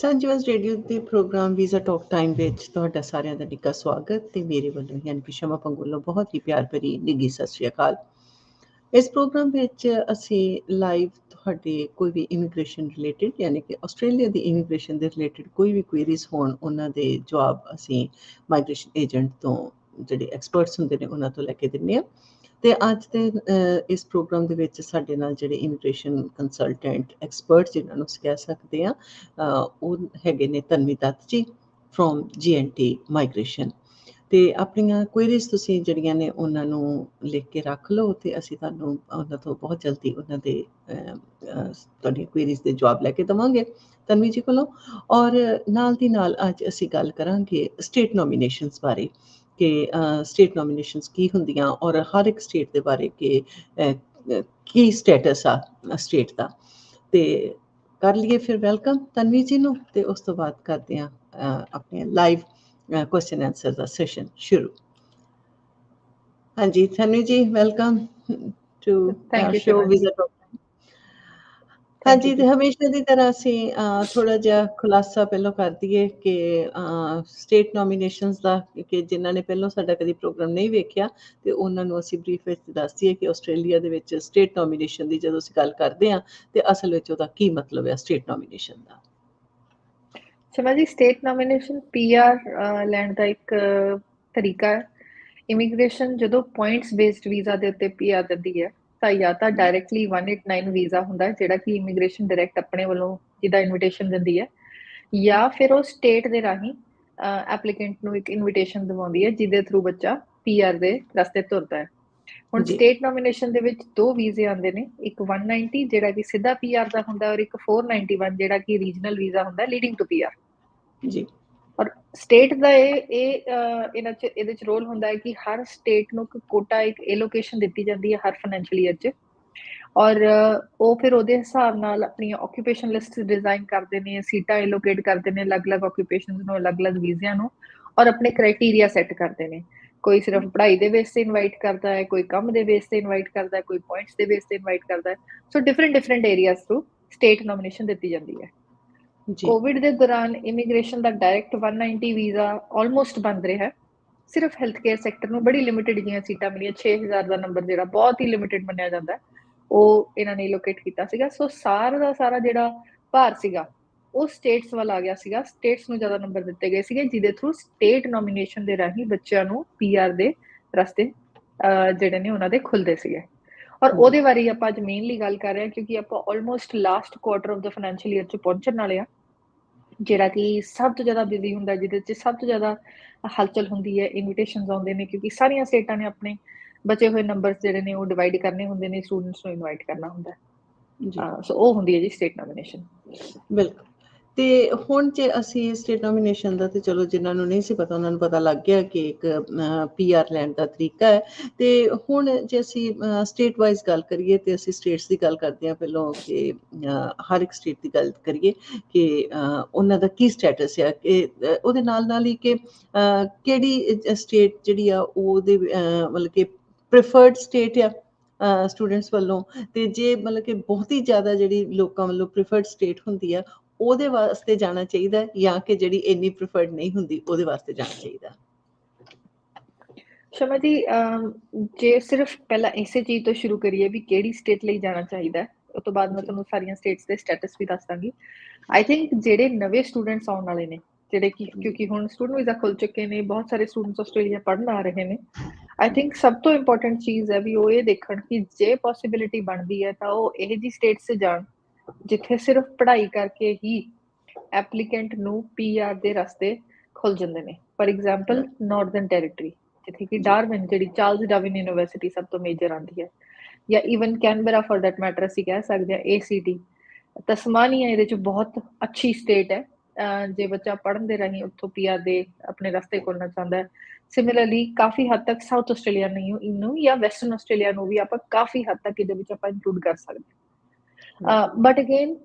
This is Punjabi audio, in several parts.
ਸਾਂਝਵਾਸ ਰੇਡੀਓ ਦੇ ਪ੍ਰੋਗਰਾਮ ਵੀਜ਼ਾ ਟਾਕ ਟਾਈਮ ਵਿੱਚ ਤੁਹਾਡਾ ਸਾਰਿਆਂ ਦਾ ਨਿੱਘਾ ਸਵਾਗਤ ਤੇ ਮੇਰੇ ਵੱਲੋਂ ਯਾਨੀ ਕਿ ਸ਼ਮਾ ਪੰਗੋਲੋਂ ਬਹੁਤ ਹੀ ਪਿਆਰ ਭਰੀ ਨਿੱਘੀ ਸਤਿ ਸ਼੍ਰੀ ਅਕਾਲ। ਇਸ ਪ੍ਰੋਗਰਾਮ ਵਿੱਚ ਅਸੀਂ ਲਾਈਵ ਤੁਹਾਡੇ ਕੋਈ ਵੀ ਇਮੀਗ੍ਰੇਸ਼ਨ ਰਿਲੇਟਿਡ ਯਾਨੀ ਕਿ ਆਸਟ੍ਰੇਲੀਆ ਦੀ ਇਮੀਗ੍ਰੇਸ਼ਨ ਦੇ ਰਿਲੇਟਿਡ ਕੋਈ ਵੀ ਕੁਇਰੀਜ਼ ਹੋਣ ਉਹਨਾਂ ਦੇ ਜਵਾਬ ਅਸੀਂ ਮਾਈਗ੍ਰੇਸ਼ਨ ਏਜੰਟ ਤੋਂ ਜਿਹੜੇ ਐਕਸਪਰਟਸ ਹੁੰਦੇ ਨੇ ਉਹਨਾਂ ਤੋਂ ਲੈ ਕੇ ਦਿੰਦੇ ਹਾਂ। ਤੇ ਅੱਜ ਦੇ ਇਸ ਪ੍ਰੋਗਰਾਮ ਦੇ ਵਿੱਚ ਸਾਡੇ ਨਾਲ ਜਿਹੜੇ ਇਮੀਗ੍ਰੇਸ਼ਨ ਕੰਸਲਟੈਂਟ ਐਕਸਪਰਟ ਜਿਨ੍ਹਾਂ ਨੂੰ ਅਸੀਂ ਕਹਿ ਸਕਦੇ ਹਾਂ ਉਹ ਹੈਗੇ ਨੇ ਤਨਵੀ ਦੱਤ ਜੀ ਫਰੋਮ GNT ਮਾਈਗ੍ਰੇਸ਼ਨ। ਤੇ ਆਪਣੀਆਂ ਕੁਇਰੀਜ਼ ਤੁਸੀਂ ਜਿਹੜੀਆਂ ਨੇ ਉਹਨਾਂ ਨੂੰ ਲਿਖ ਕੇ ਰੱਖ ਲਓ ਤੇ ਅਸੀਂ ਤੁਹਾਨੂੰ ਉਹਨਾਂ ਤੋਂ ਬਹੁਤ ਜਲਦੀ ਉਹਨਾਂ ਦੇ ਤੁਹਾਡੀਆਂ ਕੁਇਰੀਜ਼ ਦੇ ਜਵਾਬ ਲੈ ਕੇ ਦੇਵਾਂਗੇ ਤਨਵੀ ਜੀ ਕੋਲੋਂ। ਔਰ ਨਾਲ ਦੀ ਨਾਲ ਅੱਜ ਅਸੀਂ ਗੱਲ ਕਰਾਂਗੇ ਸਟੇਟ ਨੋਮੀਨੇਸ਼ਨਸ ਬਾਰੇ ਕਿ ਸਟੇਟ ਨੋਮੀਨੇਸ਼ਨਸ ਕੀ ਹੁੰਦੀਆਂ ਔਰ ਹਰ ਇੱਕ ਸਟੇਟ ਦੇ ਬਾਰੇ ਕਿ ਕੀ ਸਟੇਟਸ ਆ ਸਟੇਟ ਦਾ। ਤੇ ਕਰ ਲਈਏ ਫਿਰ ਵੈਲਕਮ ਤਨਵੀ ਜੀ ਨੂੰ ਤੇ ਉਸ ਤੋਂ ਬਾਅਦ ਕਰਦੇ ਹਾਂ ਆਪਣੇ ਲਾਈਵ question answer ਦਾ ਸੈਸ਼ਨ ਸ਼ੁਰੂ। ਹਾਂਜੀ Tanvi ji welcome to show visa talk. ਹਾਂਜੀ ਤੇ ਹਮੇਸ਼ਾ ਦੀ ਤਰ੍ਹਾਂ ਅਸੀਂ ਥੋੜਾ ਜਿਹਾ ਖੁਲਾਸਾ ਪਹਿਲਾਂ ਕਰ ਦਈਏ ਕਿ ਸਟੇਟ ਨੋਮੀਨੇਸ਼ਨਸ ਦਾ ਕਿ ਜਿਨ੍ਹਾਂ ਨੇ ਪਹਿਲਾਂ ਸਾਡਾ ਕਦੀ ਪ੍ਰੋਗਰਾਮ ਨਹੀਂ ਵੇਖਿਆ ਤੇ ਉਹਨਾਂ ਨੂੰ ਅਸੀਂ ਬਰੀਫ ਵਿੱਚ ਦੱਸ ਦਈਏ ਕਿ ਆਸਟ੍ਰੇਲੀਆ ਦੇ ਵਿੱਚ ਸਟੇਟ ਨੋਮੀਨੇਸ਼ਨ ਦੀ ਜਦੋਂ ਅਸੀਂ ਗੱਲ ਕਰਦੇ ਹਾਂ ਤੇ ਅਸਲ ਵਿੱਚ ਉਹਦਾ ਕੀ ਮਤਲਬ ਹੈ ਸਟੇਟ ਨੋਮੀਨੇਸ਼ਨ ਦਾ। ਸ਼ਮਾ ਜੀ ਸਟੇਟ ਨੋਮੀਨੇਸ਼ਨ PR ਲੈਣ ਦਾ ਇੱਕ ਤਰੀਕਾ ਹੈ। ਇਮੀਗ੍ਰੇਸ਼ਨ ਜਦੋਂ ਪੁਆਇੰਟਸ ਬੇਸਡ ਵੀਜ਼ਾ ਦੇ ਉੱਤੇ PR ਦਿੰਦੀ ਹੈ ਤਾਂ ਜਾਂ ਤਾਂ ਡਾਇਰੈਕਟਲੀ 189 ਵੀਜ਼ਾ ਹੁੰਦਾ ਜਿਹੜਾ ਕਿ ਇਮੀਗ੍ਰੇਸ਼ਨ ਡਾਇਰੈਕਟ ਆਪਣੇ ਵੱਲੋਂ ਜਿਹਦਾ ਇਨਵੀਟੇਸ਼ਨ ਦਿੰਦੀ ਹੈ, ਜਾਂ ਫਿਰ ਉਹ ਸਟੇਟ ਦੇ ਰਾਹੀਂ ਐਪਲੀਕੈਂਟ ਨੂੰ ਇੱਕ ਇਨਵੀਟੇਸ਼ਨ ਦਿਵਾਉਂਦੀ ਹੈ ਜਿਹਦੇ ਥਰੂ ਬੱਚਾ PR ਦੇ ਰਸਤੇ ਤੁਰਦਾ ਹੈ। ਹੁਣ ਸਟੇਟ ਨੋਮੀਨੇਸ਼ਨ ਦੇ ਵਿੱਚ ਦੋ ਵੀਜ਼ੇ ਆਉਂਦੇ ਨੇ, ਇੱਕ 190 ਜਿਹੜਾ ਕਿ ਸਿੱਧਾ PR ਦਾ ਹੁੰਦਾ ਔਰ ਇੱਕ 491 ਜਿਹੜਾ ਕਿ ਰੀਜਨਲ ਵੀਜ਼ਾ ਹੁੰਦਾ ਲੀਡਿੰਗ ਟੂ PR ਜੀ। ਔਰ ਸਟੇਟ ਦਾ ਇਹਦੇ ਚ ਰੋਲ ਹੁੰਦਾ ਹੈ ਕਿ ਹਰ ਸਟੇਟ ਨੂੰ ਕੋਟਾ ਇੱਕ ਐਲੋਕੇਸ਼ਨ ਦਿੱਤੀ ਜਾਂਦੀ ਹੈ ਹਰ ਫਾਈਨੈਂਸ਼ੀਅਲ ਈਅਰ 'ਚ ਔਰ ਉਹ ਫਿਰ ਉਹਦੇ ਹਿਸਾਬ ਨਾਲ ਆਪਣੀਆਂ ਆਕੂਪੇਸ਼ਨ ਲਿਸਟ ਡਿਜ਼ਾਈਨ ਕਰਦੇ ਨੇ, ਸੀਟਾਂ ਐਲੋਕੇਟ ਕਰਦੇ ਨੇ ਅਲੱਗ-ਅਲੱਗ ਆਕੂਪੇਸ਼ਨਸ ਨੂੰ, ਅਲੱਗ-ਅਲੱਗ ਵੀਜ਼ਿਆਂ ਨੂੰ ਔਰ ਆਪਣੇ ਕ੍ਰਾਈਟੇਰੀਆ ਸੈੱਟ ਕਰਦੇ ਨੇ। ਕੋਈ ਸਿਰਫ ਪੜ੍ਹਾਈ ਦੇ ਬੇਸ ਤੇ ਇਨਵਾਈਟ ਕਰਦਾ ਹੈ, ਕੋਈ ਕੰਮ ਦੇ ਬੇਸ ਤੇ ਇਨਵਾਈਟ ਕਰਦਾ ਹੈ, ਕੋਈ ਪੁਆਇੰਟਸ ਦੇ ਬੇਸ ਤੇ ਇਨਵਾਈਟ ਕਰਦਾ ਹੈ। So different areas through state nomination ਦਿੱਤੀ ਜਾਂਦੀ ਹੈ। ਕੋਵਿਡ ਦੇ ਦੌਰਾਨ ਇਮੀਗ੍ਰੇਸ਼ਨ ਦਾ ਡਾਇਰੈਕਟ 190 ਵੀਜ਼ਾ ਆਲਮੋਸਟ ਬੰਦ ਰਿਹਾ, ਸਿਰਫ ਹੈਲਥ ਕੇਅਰ ਸੈਕਟਰ ਨੂੰ ਬੜੀ ਲਿਮਿਟਡ ਜਿਹੀਆਂ ਸੀਟਾਂ ਮਿਲੀਆਂ, 6000 ਦਾ ਨੰਬਰ ਜਿਹੜਾ ਬਹੁਤ ਹੀ ਲਿਮਿਟਡ ਮੰਨਿਆ ਜਾਂਦਾ ਉਹ ਇਹਨਾਂ ਨੇ ਲੋਕੇਟ ਕੀਤਾ ਸੀਗਾ। ਸੋ ਸਾਰਾ ਦਾ ਸਾਰਾ ਜਿਹੜਾ ਭਾਰ ਸੀਗਾ ਉਹ ਸਟੇਟਸ ਵੱਲ ਆ ਗਿਆ ਸੀਗਾ, ਸਟੇਟਸ ਨੂੰ ਜ਼ਿਆਦਾ ਨੰਬਰ ਦਿੱਤੇ ਗਏ ਸੀਗੇ ਜਿਹਦੇ ਥਰੂ ਸਟੇਟ ਨੋਮੀਨੇਸ਼ਨ ਦੇ ਰਾਹੀਂ ਬੱਚਿਆਂ ਨੂੰ PR ਦੇ ਰਸਤੇ ਜਿਹੜੇ ਨੇ ਉਹਨਾਂ ਦੇ ਖੁੱਲਦੇ ਸੀਗੇ। ਔਰ ਉਹਦੇ ਬਾਰੇ ਆਪਾਂ ਅੱਜ ਮੇਨਲੀ ਗੱਲ ਕਰ ਰਹੇ ਹਾਂ ਕਿਉਂਕਿ ਆਪਾਂ almost last quarter of the financial year 'ਚ ਪਹੁੰਚਣ ਵਾਲੇ ਆ, ਜਿਹੜਾ ਕਿ ਸਭ ਤੋਂ ਜ਼ਿਆਦਾ ਬਿਜ਼ੀ ਹੁੰਦਾ, ਜਿਹਦੇ 'ਚ ਸਭ ਤੋਂ ਜ਼ਿਆਦਾ ਹਲਚਲ ਹੁੰਦੀ ਹੈ, ਇਨਵੀਟੇਸ਼ਨਸ ਆਉਂਦੇ ਨੇ ਕਿਉਂਕਿ ਸਾਰੀਆਂ ਸਟੇਟਾਂ ਨੇ ਆਪਣੇ ਬਚੇ ਹੋਏ ਨੰਬਰਸ ਜਿਹੜੇ ਨੇ ਉਹ ਡਿਵਾਈਡ ਕਰਨੇ ਹੁੰਦੇ ਨੇ, ਸਟੂਡੈਂਟਸ ਨੂੰ ਇਨਵਾਈਟ ਕਰਨਾ ਹੁੰਦਾ। ਸੋ ਉਹ ਹੁੰਦੀ ਹੈ ਜੀ ਸਟੇਟ ਨੋਮੀਨੇਸ਼ਨ। ਬਿਲਕੁਲ। ਤੇ ਹੁਣ ਜੇ ਅਸੀਂ ਸਟੇਟ ਨੋਮੀਨੇਸ਼ਨ ਦਾ ਤੇ ਚਲੋ ਜਿਨ੍ਹਾਂ ਨੂੰ ਨਹੀਂ ਸੀ ਪਤਾ ਉਹਨਾਂ ਨੂੰ ਪਤਾ ਲੱਗ ਗਿਆ ਕਿ ਇੱਕ PR ਲੈਣ ਦਾ ਤਰੀਕਾ ਹੈ। ਤੇ ਹੁਣ ਜੇ ਅਸੀਂ ਸਟੇਟ ਵਾਈਜ਼ ਗੱਲ ਕਰੀਏ ਤੇ ਅਸੀਂ ਸਟੇਟਸ ਦੀ ਗੱਲ ਕਰਦੇ ਹਾਂ ਪਹਿਲਾਂ ਕਿ ਹਰ ਇੱਕ ਸਟੇਟ ਦੀ ਗੱਲ ਕਰੀਏ ਕਿ ਉਹਨਾਂ ਦਾ ਕੀ ਸਟੇਟਸ ਆ, ਕਿ ਉਹਦੇ ਨਾਲ ਹੀ ਕਿ ਕਿਹੜੀ ਸਟੇਟ ਜਿਹੜੀ ਆ ਉਹਦੇ ਮਤਲਬ ਕਿ ਪ੍ਰੀਫਰਡ ਸਟੇਟ ਆ ਸਟੂਡੈਂਟਸ ਵੱਲੋਂ, ਤੇ ਜੇ ਮਤਲਬ ਕਿ ਬਹੁਤ ਹੀ ਜ਼ਿਆਦਾ ਜਿਹੜੀ ਲੋਕਾਂ ਵੱਲੋਂ ਪ੍ਰੀਫਰਡ ਸਟੇਟ ਹੁੰਦੀ ਆ ਉਹਦੇ ਵਾਸਤੇ ਜਾਣਾ ਚਾਹੀਦਾ ਜਾਂ ਕਿ ਜਿਹੜੀ ਇੰਨੀ ਪ੍ਰੀਫਰਡ ਨਹੀਂ ਹੁੰਦੀ ਉਹਦੇ ਵਾਸਤੇ ਜਾਣਾ ਚਾਹੀਦਾ। ਸ਼ਮਾ ਜੀ ਜੇ ਸਿਰਫ ਪਹਿਲਾਂ ਇਸੇ ਚੀਜ਼ ਤੋਂ ਸ਼ੁਰੂ ਕਰੀਏ ਵੀ ਕਿਹੜੀ ਸਟੇਟ ਲਈ ਜਾਣਾ ਚਾਹੀਦਾ, ਉਸ ਤੋਂ ਬਾਅਦ ਮੈਂ ਤੁਹਾਨੂੰ ਸਾਰੀਆਂ ਸਟੇਟਸ ਦੇ ਸਟੇਟਸ ਵੀ ਦੱਸ ਦਾਂਗੀ। ਆਈ ਥਿੰਕ ਜਿਹੜੇ ਨਵੇਂ ਸਟੂਡੈਂਟਸ ਆਉਣ ਵਾਲੇ ਨੇ ਜਿਹੜੇ ਕਿ ਕਿਉਂਕਿ ਹੁਣ ਸਟੂਡੈਂਟ ਵੀਜ਼ਾ ਖੁੱਲ ਚੁੱਕੇ ਨੇ, ਬਹੁਤ ਸਾਰੇ ਸਟੂਡੈਂਟਸ ਆਸਟ੍ਰੇਲੀਆ ਪੜ੍ਹਨ ਆ ਰਹੇ ਨੇ, ਆਈ ਥਿੰਕ ਸਭ ਤੋਂ ਇੰਪੋਰਟੈਂਟ ਚੀਜ਼ ਹੈ ਵੀ ਉਹ ਇਹ ਦੇਖਣ ਕਿ ਜੇ ਪੋਸੀਬਿਲਿਟੀ ਬਣਦੀ ਹੈ ਤਾਂ ਉਹ ਇਹ ਜਿਹੀ ਸਟੇਟ 'ਚ ਜਾਣ ਜਿੱਥੇ ਸਿਰਫ ਪੜ੍ਹਾਈ ਕਰਕੇ ਹੀ ਐਪਲੀਕੈਂਟ ਨੂੰ PR ਦੇ ਰਸਤੇ ਖੁੱਲ ਜਾਂਦੇ ਨੇ। ਫॉर एग्जांपल ਨਾਰਥਰਨ ਟੈਰੀਟਰੀ ਜਿੱਥੇ ਕਿ ਡਾਰਵਿਨ ਜਿਹੜੀ ਚਾਰਲਸ ਡਾਰਵਿਨ ਯੂਨੀਵਰਸਿਟੀ ਸਭ ਤੋਂ ਮੇਜਰ ਆਉਂਦੀ ਹੈ, ਜਾਂ even Canberra for that matter ਅਸੀਂ ਕਹਿ ਸਕਦੇ ਹਾਂ ACT। ਤਸਮਾਨੀਆ ਇਹਦੇ 'ਚ ਬਹੁਤ ਅੱਛੀ ਸਟੇਟ ਹੈ ਜੇ ਬੱਚਾ ਪੜ੍ਹਨ ਦੇ ਰਾਹੀਂ ਉੱਥੋਂ PR ਦੇ ਆਪਣੇ ਰਸਤੇ ਖੋਲ੍ਹਣਾ ਚਾਹੁੰਦਾ ਹੈ। ਸਿਮਿਲਰਲੀ ਕਾਫੀ ਹੱਦ ਤੱਕ ਸਾਊਥ ਆਸਟ੍ਰੇਲੀਆ ਨੂੰ ਜਾਂ ਵੈਸਟਰਨ ਆਸਟ੍ਰੇਲੀਆ ਨੂੰ ਵੀ ਆਪਾਂ ਕਾਫੀ ਹੱਦ ਤੱਕ ਇਹਦੇ ਵਿੱਚ ਆਪਾਂ ਇਨਕਲੂਡ ਕਰ ਸਕਦੇ ਹਾਂ। ਬਟ ਅਗੇਨ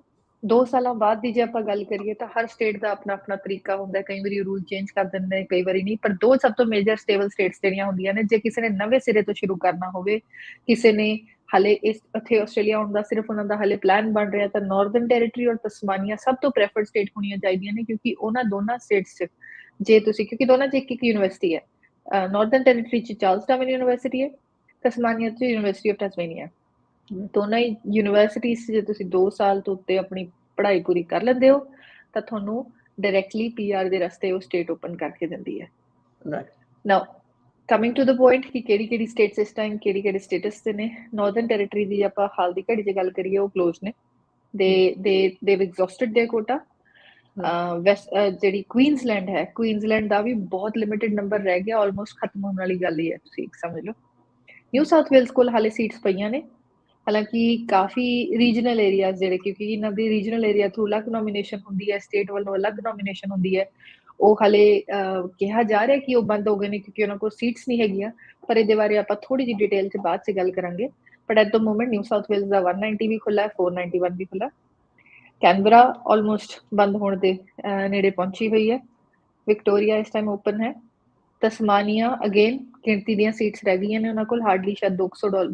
2 ਸਾਲਾਂ ਬਾਅਦ ਦੀ ਜੇ ਆਪਾਂ ਗੱਲ ਕਰੀਏ ਤਾਂ ਹਰ ਸਟੇਟ ਦਾ ਆਪਣਾ ਆਪਣਾ ਤਰੀਕਾ ਹੁੰਦਾ, ਕਈ ਵਾਰੀ ਰੂਲ ਚੇਂਜ ਕਰ ਦਿੰਦੇ ਨੇ, ਕਈ ਵਾਰੀ ਨਹੀਂ। ਪਰ 2 ਸਭ ਤੋਂ ਮੇਜਰ ਸਟੇਬਲ ਸਟੇਟਸ ਜਿਹੜੀਆਂ ਹੁੰਦੀਆਂ ਨੇ, ਜੇ ਕਿਸੇ ਨੇ ਨਵੇਂ ਸਿਰੇ ਤੋਂ ਸ਼ੁਰੂ ਕਰਨਾ ਹੋਵੇ, ਕਿਸੇ ਨੇ ਹਾਲੇ ਇਸ ਇੱਥੇ ਆਸਟ੍ਰੇਲੀਆ ਆਉਣ ਦਾ ਸਿਰਫ ਉਹਨਾਂ ਦਾ ਹਾਲੇ ਪਲਾਨ ਬਣ ਰਿਹਾ, ਤਾਂ ਨਾਰਦਰਨ ਟੈਰੀਟਰੀ ਔਰ ਤਸਮਾਨੀਆ ਸਭ ਤੋਂ ਪ੍ਰੈਫਰਡ ਸਟੇਟ ਹੋਣੀਆਂ ਚਾਹੀਦੀਆਂ ਨੇ, ਕਿਉਂਕਿ ਉਹਨਾਂ ਦੋਨਾਂ ਸਟੇਟਸ 'ਚ ਜੇ ਤੁਸੀਂ, ਕਿਉਂਕਿ ਦੋਨਾਂ 'ਚ ਇੱਕ ਯੂਨੀਵਰਸਿਟੀ ਹੈ, ਨਾਰਦਰਨ ਟੈਰੀਟਰੀ 'ਚ ਚਾਰਲਸ ਡਾਰਵਿਨ ਯੂਨੀਵਰਸਿਟੀ ਹੈ, ਤਸਮਾਨੀਆ 'ਚ ਯੂਨੀਵਰਸਿਟੀ ਆਫ ਟੈਸਮੇਨੀਆ। ਦੋਨਾਂ ਹੀ ਯੂਨੀਵਰਸਿਟੀਜ਼ 'ਚ ਜੇ ਤੁਸੀਂ 2 ਸਾਲ ਤੋਂ ਉੱਤੇ ਆਪਣੀ ਪੜ੍ਹਾਈ ਪੂਰੀ ਕਰ ਲੈਂਦੇ ਹੋ ਤਾਂ ਤੁਹਾਨੂੰ ਡਾਇਰੈਕਟਲੀ PR ਦੇ ਰਸਤੇ ਉਹ ਸਟੇਟ ਓਪਨ ਕਰਕੇ ਦਿੰਦੀ ਹੈ। ਨਾਓ ਕਮਿੰਗ ਟੂ ਦ ਪੁਆਇੰਟ ਕਿ ਕਿਹੜੀ ਸਟੇਟਸ ਇਸ ਟਾਈਮ ਕਿਹੜੇ ਸਟੇਟਸ ਤੇ ਨੇ। ਨਾਰਦਰਨ ਟੈਰੀਟਰੀ ਦੀ ਆਪਾਂ ਹਾਲ ਦੀ ਘੜੀ 'ਚ ਗੱਲ ਕਰੀਏ, ਉਹ ਕਲੋਜ਼ ਨੇ, they've exhausted their quota। ਜਿਹੜੀ ਕੁਈਨਜ਼ਲੈਂਡ ਹੈ, ਕੁਈਨਜ਼ਲੈਂਡ ਦਾ ਵੀ ਬਹੁਤ ਲਿਮਿਟਡ ਨੰਬਰ ਰਹਿ ਗਿਆ, ਆਲਮੋਸਟ ਖਤਮ ਹੋਣ ਵਾਲੀ ਗੱਲ ਹੀ ਹੈ, ਤੁਸੀਂ ਸਮਝ ਲਓ। ਨਿਊ ਸਾਊਥ ਵੇਲਸ ਕੋਲ ਹਾਲੇ ਸੀਟਸ ਪਈਆਂ ਨੇ, ਹਾਲਾਂਕਿ ਕਾਫੀ ਰੀਜਨਲ ਏਰੀਆਜ਼ ਜਿਹੜੇ, ਕਿਉਂਕਿ ਇਹਨਾਂ ਦੀ ਰੀਜਨਲ ਏਰੀਆ ਥਰੂ ਅਲੱਗ ਨੋਮੀਨੇਸ਼ਨ ਹੁੰਦੀ ਹੈ, ਸਟੇਟ ਵੱਲੋਂ ਅਲੱਗ ਨੋਮੀਨੇਸ਼ਨ ਹੁੰਦੀ ਹੈ, ਉਹ ਹਾਲੇ ਕਿਹਾ ਜਾ ਰਿਹਾ ਕਿ ਉਹ ਬੰਦ ਹੋ ਗਏ ਨੇ ਕਿਉਂਕਿ ਉਹਨਾਂ ਕੋਲ ਸੀਟਸ ਨਹੀਂ ਹੈਗੀਆਂ, ਪਰ ਇਹਦੇ ਬਾਰੇ ਆਪਾਂ ਥੋੜੀ ਜਿਹੀ ਡਿਟੇਲ 'ਚ ਬਾਅਦ 'ਚ ਗੱਲ ਕਰਾਂਗੇ। But at the moment New South Wales ਦਾ 190 ਵੀ ਖੁੱਲਾ, 491 ਵੀ ਖੁੱਲਾ। ਕੈਨਬਰਾ ਆਲਮੋਸਟ ਬੰਦ ਹੋਣ ਦੇ ਨੇੜੇ ਪਹੁੰਚੀ ਹੋਈ ਹੈ। ਵਿਕਟੋਰੀਆ ਇਸ ਟਾਈਮ ਓਪਨ ਹੈ। ਤਸਮਾਨੀਆ ਅਗੇਨ ਗਿਣਤੀ ਦੀਆਂ ਸੀਟਸ ਰਹਿ ਗਈਆਂ ਨੇ ਉਹਨਾਂ ਕੋਲ, ਹਾਰਡਲੀ ਸ਼ਾਇਦ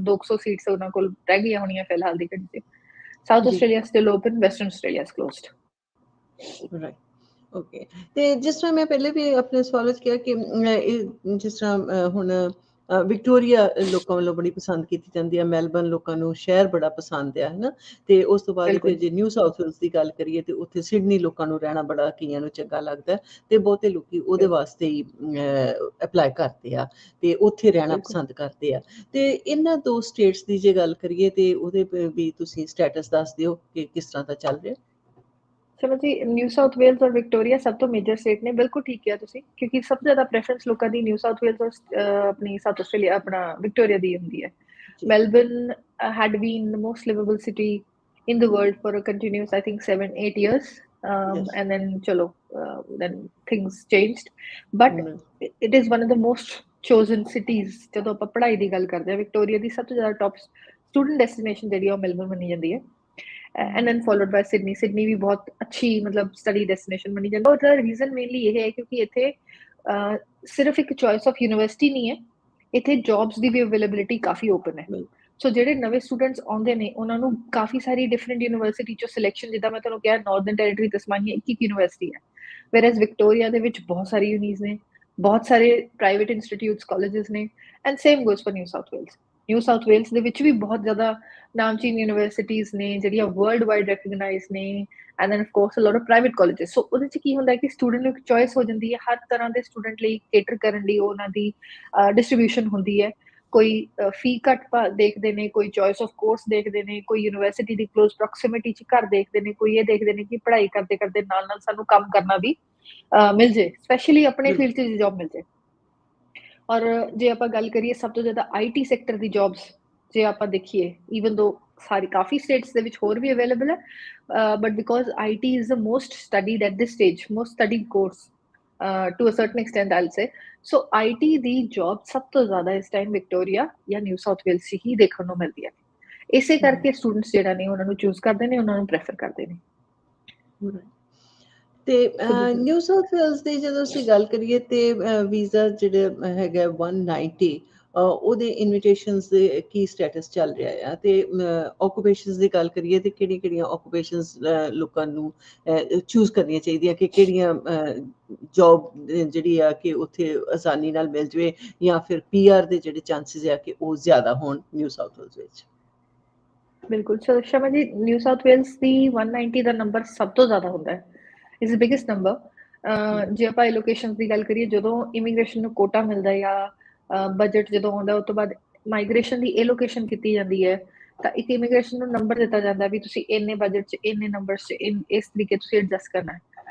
200 ਸੀਟਸ ਉਹਨਾਂ ਕੋਲ ਰਹਿ ਗਈਆਂ ਹੋਣੀਆਂ ਫਿਲਹਾਲ ਦੀ ਘੜੀ 'ਚ। South Australia still open, western Australia is closed. Right, okay. ਤੇ ਜਿਸ ਤਰ੍ਹਾਂ ਮੈਂ ਪਹਿਲੇ ਵੀ ਆਪਣੇ ਸਵਾਲ 'ਚ ਕਿਹਾ ਕਿ ਜਿਸ ਤਰ੍ਹਾਂ ਹੁਣ ਵਿਕਟੋਰੀਆ ਲੋਕਾਂ ਵੱਲੋਂ ਬੜੀ ਪਸੰਦ ਕੀਤੀ ਜਾਂਦੀ ਹੈ, ਮੈਲਬਰਨ ਲੋਕਾਂ ਨੂੰ ਸ਼ਹਿਰ ਬੜਾ ਪਸੰਦ ਆ, ਹੈ ਨਾ। ਤੇ ਉਸ ਤੋਂ ਬਾਅਦ ਫਿਰ ਜੇ ਨਿਊ ਸਾਊਥ ਵੇਲਸ ਦੀ ਗੱਲ ਕਰੀਏ ਤੇ ਉੱਥੇ ਸਿਡਨੀ ਲੋਕਾਂ ਨੂੰ ਰਹਿਣਾ ਬੜਾ ਕਈਆਂ ਨੂੰ ਚੰਗਾ ਲੱਗਦਾ, ਤੇ ਬਹੁਤੇ ਲੋਕੀ ਉਹਦੇ ਵਾਸਤੇ ਹੀ ਅਪਲਾਈ ਕਰਦੇ ਆ ਤੇ ਉੱਥੇ ਰਹਿਣਾ ਪਸੰਦ ਕਰਦੇ ਆ। ਤੇ ਇਹਨਾਂ ਦੋ ਸਟੇਟਸ ਦੀ ਜੇ ਗੱਲ ਕਰੀਏ ਤੇ ਉਹਦੇ ਵੀ ਤੁਸੀਂ ਸਟੇਟਸ ਦੱਸ ਦਿਓ ਕਿ ਕਿਸ ਤਰ੍ਹਾਂ ਦਾ ਚੱਲ ਰਿਹਾ। ਚਲੋ ਜੀ, ਨਿਊ ਸਾਊਥ ਵੇਲਸ ਔਰ ਵਿਕਟੋਰੀਆ ਸਭ ਤੋਂ ਮੇਜਰ ਸਟੇਟ ਨੇ, ਬਿਲਕੁਲ ਠੀਕ ਕਿਹਾ ਤੁਸੀਂ, ਕਿਉਂਕਿ ਸਭ ਤੋਂ ਜ਼ਿਆਦਾ ਪ੍ਰੈਫਰੈਂਸ ਲੋਕਾਂ ਦੀ ਨਿਊ ਸਾਊਥ ਵੇਲਸ ਔਰ ਆਪਣੀ ਸਾਊਥ ਆਸਟ੍ਰੇਲੀਆ ਆਪਣਾ ਵਿਕਟੋਰੀਆ ਦੀ ਹੁੰਦੀ ਹੈ। Melbourne had been the most livable city in the world for a continuous, I think, 7-8 years, and then chalo, then things changed, but it is one of the most chosen cities। ਜਦੋਂ ਆਪਾਂ ਪੜ੍ਹਾਈ ਦੀ ਗੱਲ ਕਰਦੇ ਹਾਂ, ਵਿਕਟੋਰੀਆ ਦੀ ਸਭ ਤੋਂ ਜ਼ਿਆਦਾ ਟੌਪ ਸਟੂਡੈਂਟ ਡੈਸਟੀਨੇਸ਼ਨ ਜਿਹੜੀ ਆ ਉਹ ਮੈਲਬਰਨ ਮੰਨੀ ਜਾਂਦੀ ਹੈ, and then followed by Sydney। Sydney ਵੀ ਬਹੁਤ ਅੱਛੀ ਮਤਲਬ ਸਟੱਡੀ ਡੈਸਟੀਨੇਸ਼ਨ ਮੰਨੀ ਜਾਂਦੀ ਹੈ। ਉਹਦਾ ਰੀਜ਼ਨ ਮੇਨਲੀ ਇਹ ਹੈ ਕਿਉਂਕਿ ਇੱਥੇ ਸਿਰਫ ਇੱਕ ਚੋਇਸ ਆਫ ਯੂਨੀਵਰਸਿਟੀ ਨਹੀਂ ਹੈ, ਇੱਥੇ ਜੌਬਸ ਦੀ ਵੀ ਅਵੇਲੇਬਿਲਿਟੀ ਕਾਫੀ ਓਪਨ ਹੈ। ਸੋ ਜਿਹੜੇ ਨਵੇਂ ਸਟੂਡੈਂਟਸ ਆਉਂਦੇ ਨੇ ਉਹਨਾਂ ਨੂੰ ਕਾਫੀ ਸਾਰੀ ਡਿਫਰੈਂਟ ਯੂਨੀਵਰਸਿਟੀ ਚੋਂ ਸਿਲੈਕਸ਼ਨ, ਜਿੱਦਾਂ ਮੈਂ ਤੁਹਾਨੂੰ ਕਿਹਾ ਨਾਰਦਰਨ ਟੈਰੀਟਰੀ ਤਸਮਾਨੀਆ ਇੱਕ ਯੂਨੀਵਰਸਿਟੀ ਹੈ, ਵੈਰਐਜ਼ ਵਿਕਟੋਰੀਆ ਦੇ ਵਿੱਚ ਬਹੁਤ ਸਾਰੀ ਯੂਨੀਜ਼ ਨੇ, ਬਹੁਤ ਸਾਰੇ ਪ੍ਰਾਈਵੇਟ ਇੰਸਟੀਟਿਊਟਸ, ਕਾਲਜਸ ਨੇ, and same goes for New South Wales. New South Wales ਦੇ ਵਿੱਚ ਵੀ ਬਹੁਤ ਜ਼ਿਆਦਾ ਨਾਮਚੀਨ ਯੂਨੀਵਰਸਿਟੀਜ਼ ਨੇ ਜਿਹੜੀਆਂ ਵਰਲਡ ਵਾਈਡ ਰੈਕਗਨਾਈਜ਼ ਨੇ, and then of course a lot of private colleges. So ਉਹਦੇ 'ਚ ਕੀ ਹੁੰਦਾ ਕਿ ਸਟੂਡੈਂਟ ਨੂੰ ਇੱਕ ਚੋਇਸ ਹੋ ਜਾਂਦੀ ਹੈ, ਹਰ ਤਰ੍ਹਾਂ ਦੇ ਸਟੂਡੈਂਟ ਲਈ ਕੇਟਰ ਕਰਨ ਲਈ ਉਹਨਾਂ ਦੀ ਡਿਸਟਰੀਬਿਊਸ਼ਨ ਹੁੰਦੀ ਹੈ। ਕੋਈ ਫੀ ਘੱਟ ਦੇਖਦੇ ਨੇ, ਕੋਈ ਚੋਇਸ ਆਫ ਕੋਰਸ ਦੇਖਦੇ ਨੇ, ਕੋਈ ਯੂਨੀਵਰਸਿਟੀ ਦੀ ਕਲੋਜ਼ ਪ੍ਰੋਕਸੀਮਿਟੀ 'ਚ ਘਰ ਦੇਖਦੇ ਨੇ, ਕੋਈ ਇਹ ਦੇਖਦੇ ਨੇ ਕਿ ਪੜ੍ਹਾਈ ਕਰਦੇ ਕਰਦੇ ਨਾਲ ਨਾਲ ਸਾਨੂੰ ਕੰਮ ਕਰਨਾ ਵੀ ਮਿਲ ਜੇ, ਸਪੈਸ਼ਲੀ ਆਪਣੇ ਫੀਲਡ 'ਚ ਜੌਬ ਮਿਲ ਜੇ। ਔਰ ਜੇ ਆਪਾਂ ਗੱਲ ਕਰੀਏ ਸਭ ਤੋਂ ਜ਼ਿਆਦਾ IT ਸੈਕਟਰ ਦੀ ਜੌਬਸ ਜੇ ਆਪਾਂ ਦੇਖੀਏ, ਈਵਨ ਦੋ ਸਾਰੀ ਕਾਫੀ ਸਟੇਟਸ ਦੇ ਵਿੱਚ ਹੋਰ ਵੀ ਅਵੇਲੇਬਲ ਹੈ, but because IT is the most studied at this stage, most studied course to a certain extent I'll say. So IT ਦੀ ਜੌਬ ਸਭ ਤੋਂ ਜ਼ਿਆਦਾ ਇਸ ਟਾਈਮ ਵਿਕਟੋਰੀਆ ਜਾਂ ਨਿਊ ਸਾਊਥ ਵੇਲਸ ਹੀ ਦੇਖਣ ਨੂੰ ਮਿਲਦੀ ਹੈ। ਇਸੇ ਕਰਕੇ ਸਟੂਡੈਂਟਸ ਜਿਹੜਾ ਨੇ ਉਹਨਾਂ ਨੂੰ ਚੂਜ਼ ਕਰਦੇ ਨੇ, ਉਹਨਾਂ ਨੂੰ ਪ੍ਰੈਫਰ ਕਰਦੇ ਨੇ। ਤੇ ਨਿਊ ਸਾਊਥ ਵੇਲਸ ਦੀ ਜਦੋਂ ਅਸੀਂ ਗੱਲ ਕਰੀਏ ਤੇ ਵੀਜ਼ਾ ਜਿਹੜਾ ਹੈਗਾ 190, ਉਹਦੇ ਇਨਵੀਟੇਸ਼ਨਸ ਦੇ ਕੀ ਸਟੇਟਸ ਚੱਲ ਰਿਹਾ ਆ, ਤੇ ਆਕੂਪੇਸ਼ਨਸ ਦੀ ਗੱਲ ਕਰੀਏ ਤੇ ਕਿਹੜੀਆਂ ਆਕੂਪੇਸ਼ਨਸ ਲੋਕਾਂ ਨੂੰ ਚੂਜ਼ ਕਰਨੀਆਂ ਚਾਹੀਦੀਆਂ, ਕਿ ਕਿਹੜੀਆਂ ਜੌਬ ਜਿਹੜੀ ਆ ਕਿ ਉੱਥੇ ਆਸਾਨੀ ਨਾਲ ਮਿਲ ਜਾਵੇ, ਜਾਂ ਫਿਰ PR ਦੇ ਜਿਹੜੇ ਚਾਂਸਿਸ ਆ ਕਿ ਉਹ ਜ਼ਿਆਦਾ ਹੋਣ ਨਿਊ ਸਾਊਥ ਵੇਲਸ ਵਿੱਚ। ਬਿਲਕੁਲ Sharma ji, new South Wales ਦੀ 190 ਦਾ ਨੰਬਰ ਸਭ ਤੋਂ ਜ਼ਿਆਦਾ ਹੁੰਦਾ ਹੈ, ਇਜ਼ ਦ ਬਿਗੇਸਟ ਨੰਬਰ। ਜੇ ਆਪਾਂ ਐਲੋਕੇਸ਼ਨ ਦੀ ਗੱਲ ਕਰੀਏ, ਜਦੋਂ ਇਮੀਗ੍ਰੇਸ਼ਨ ਨੂੰ ਕੋਟਾ ਮਿਲਦਾ ਜਾਂ ਬਜਟ ਜਦੋਂ ਆਉਂਦਾ, ਉਸ ਤੋਂ ਬਾਅਦ ਮਾਈਗ੍ਰੇਸ਼ਨ ਦੀ ਐਲੋਕੇਸ਼ਨ ਕੀਤੀ ਜਾਂਦੀ ਹੈ, ਤਾਂ ਇੱਕ ਇਮੀਗ੍ਰੇਸ਼ਨ ਨੂੰ ਨੰਬਰ ਦਿੱਤਾ ਜਾਂਦਾ ਵੀ ਤੁਸੀਂ ਇੰਨੇ ਬਜਟ 'ਚ ਇੰਨੇ ਨੰਬਰਸ 'ਚ ਇਸ ਤਰੀਕੇ ਤੁਸੀਂ ਐਡਜਸਟ ਕਰਨਾ ਹੈ,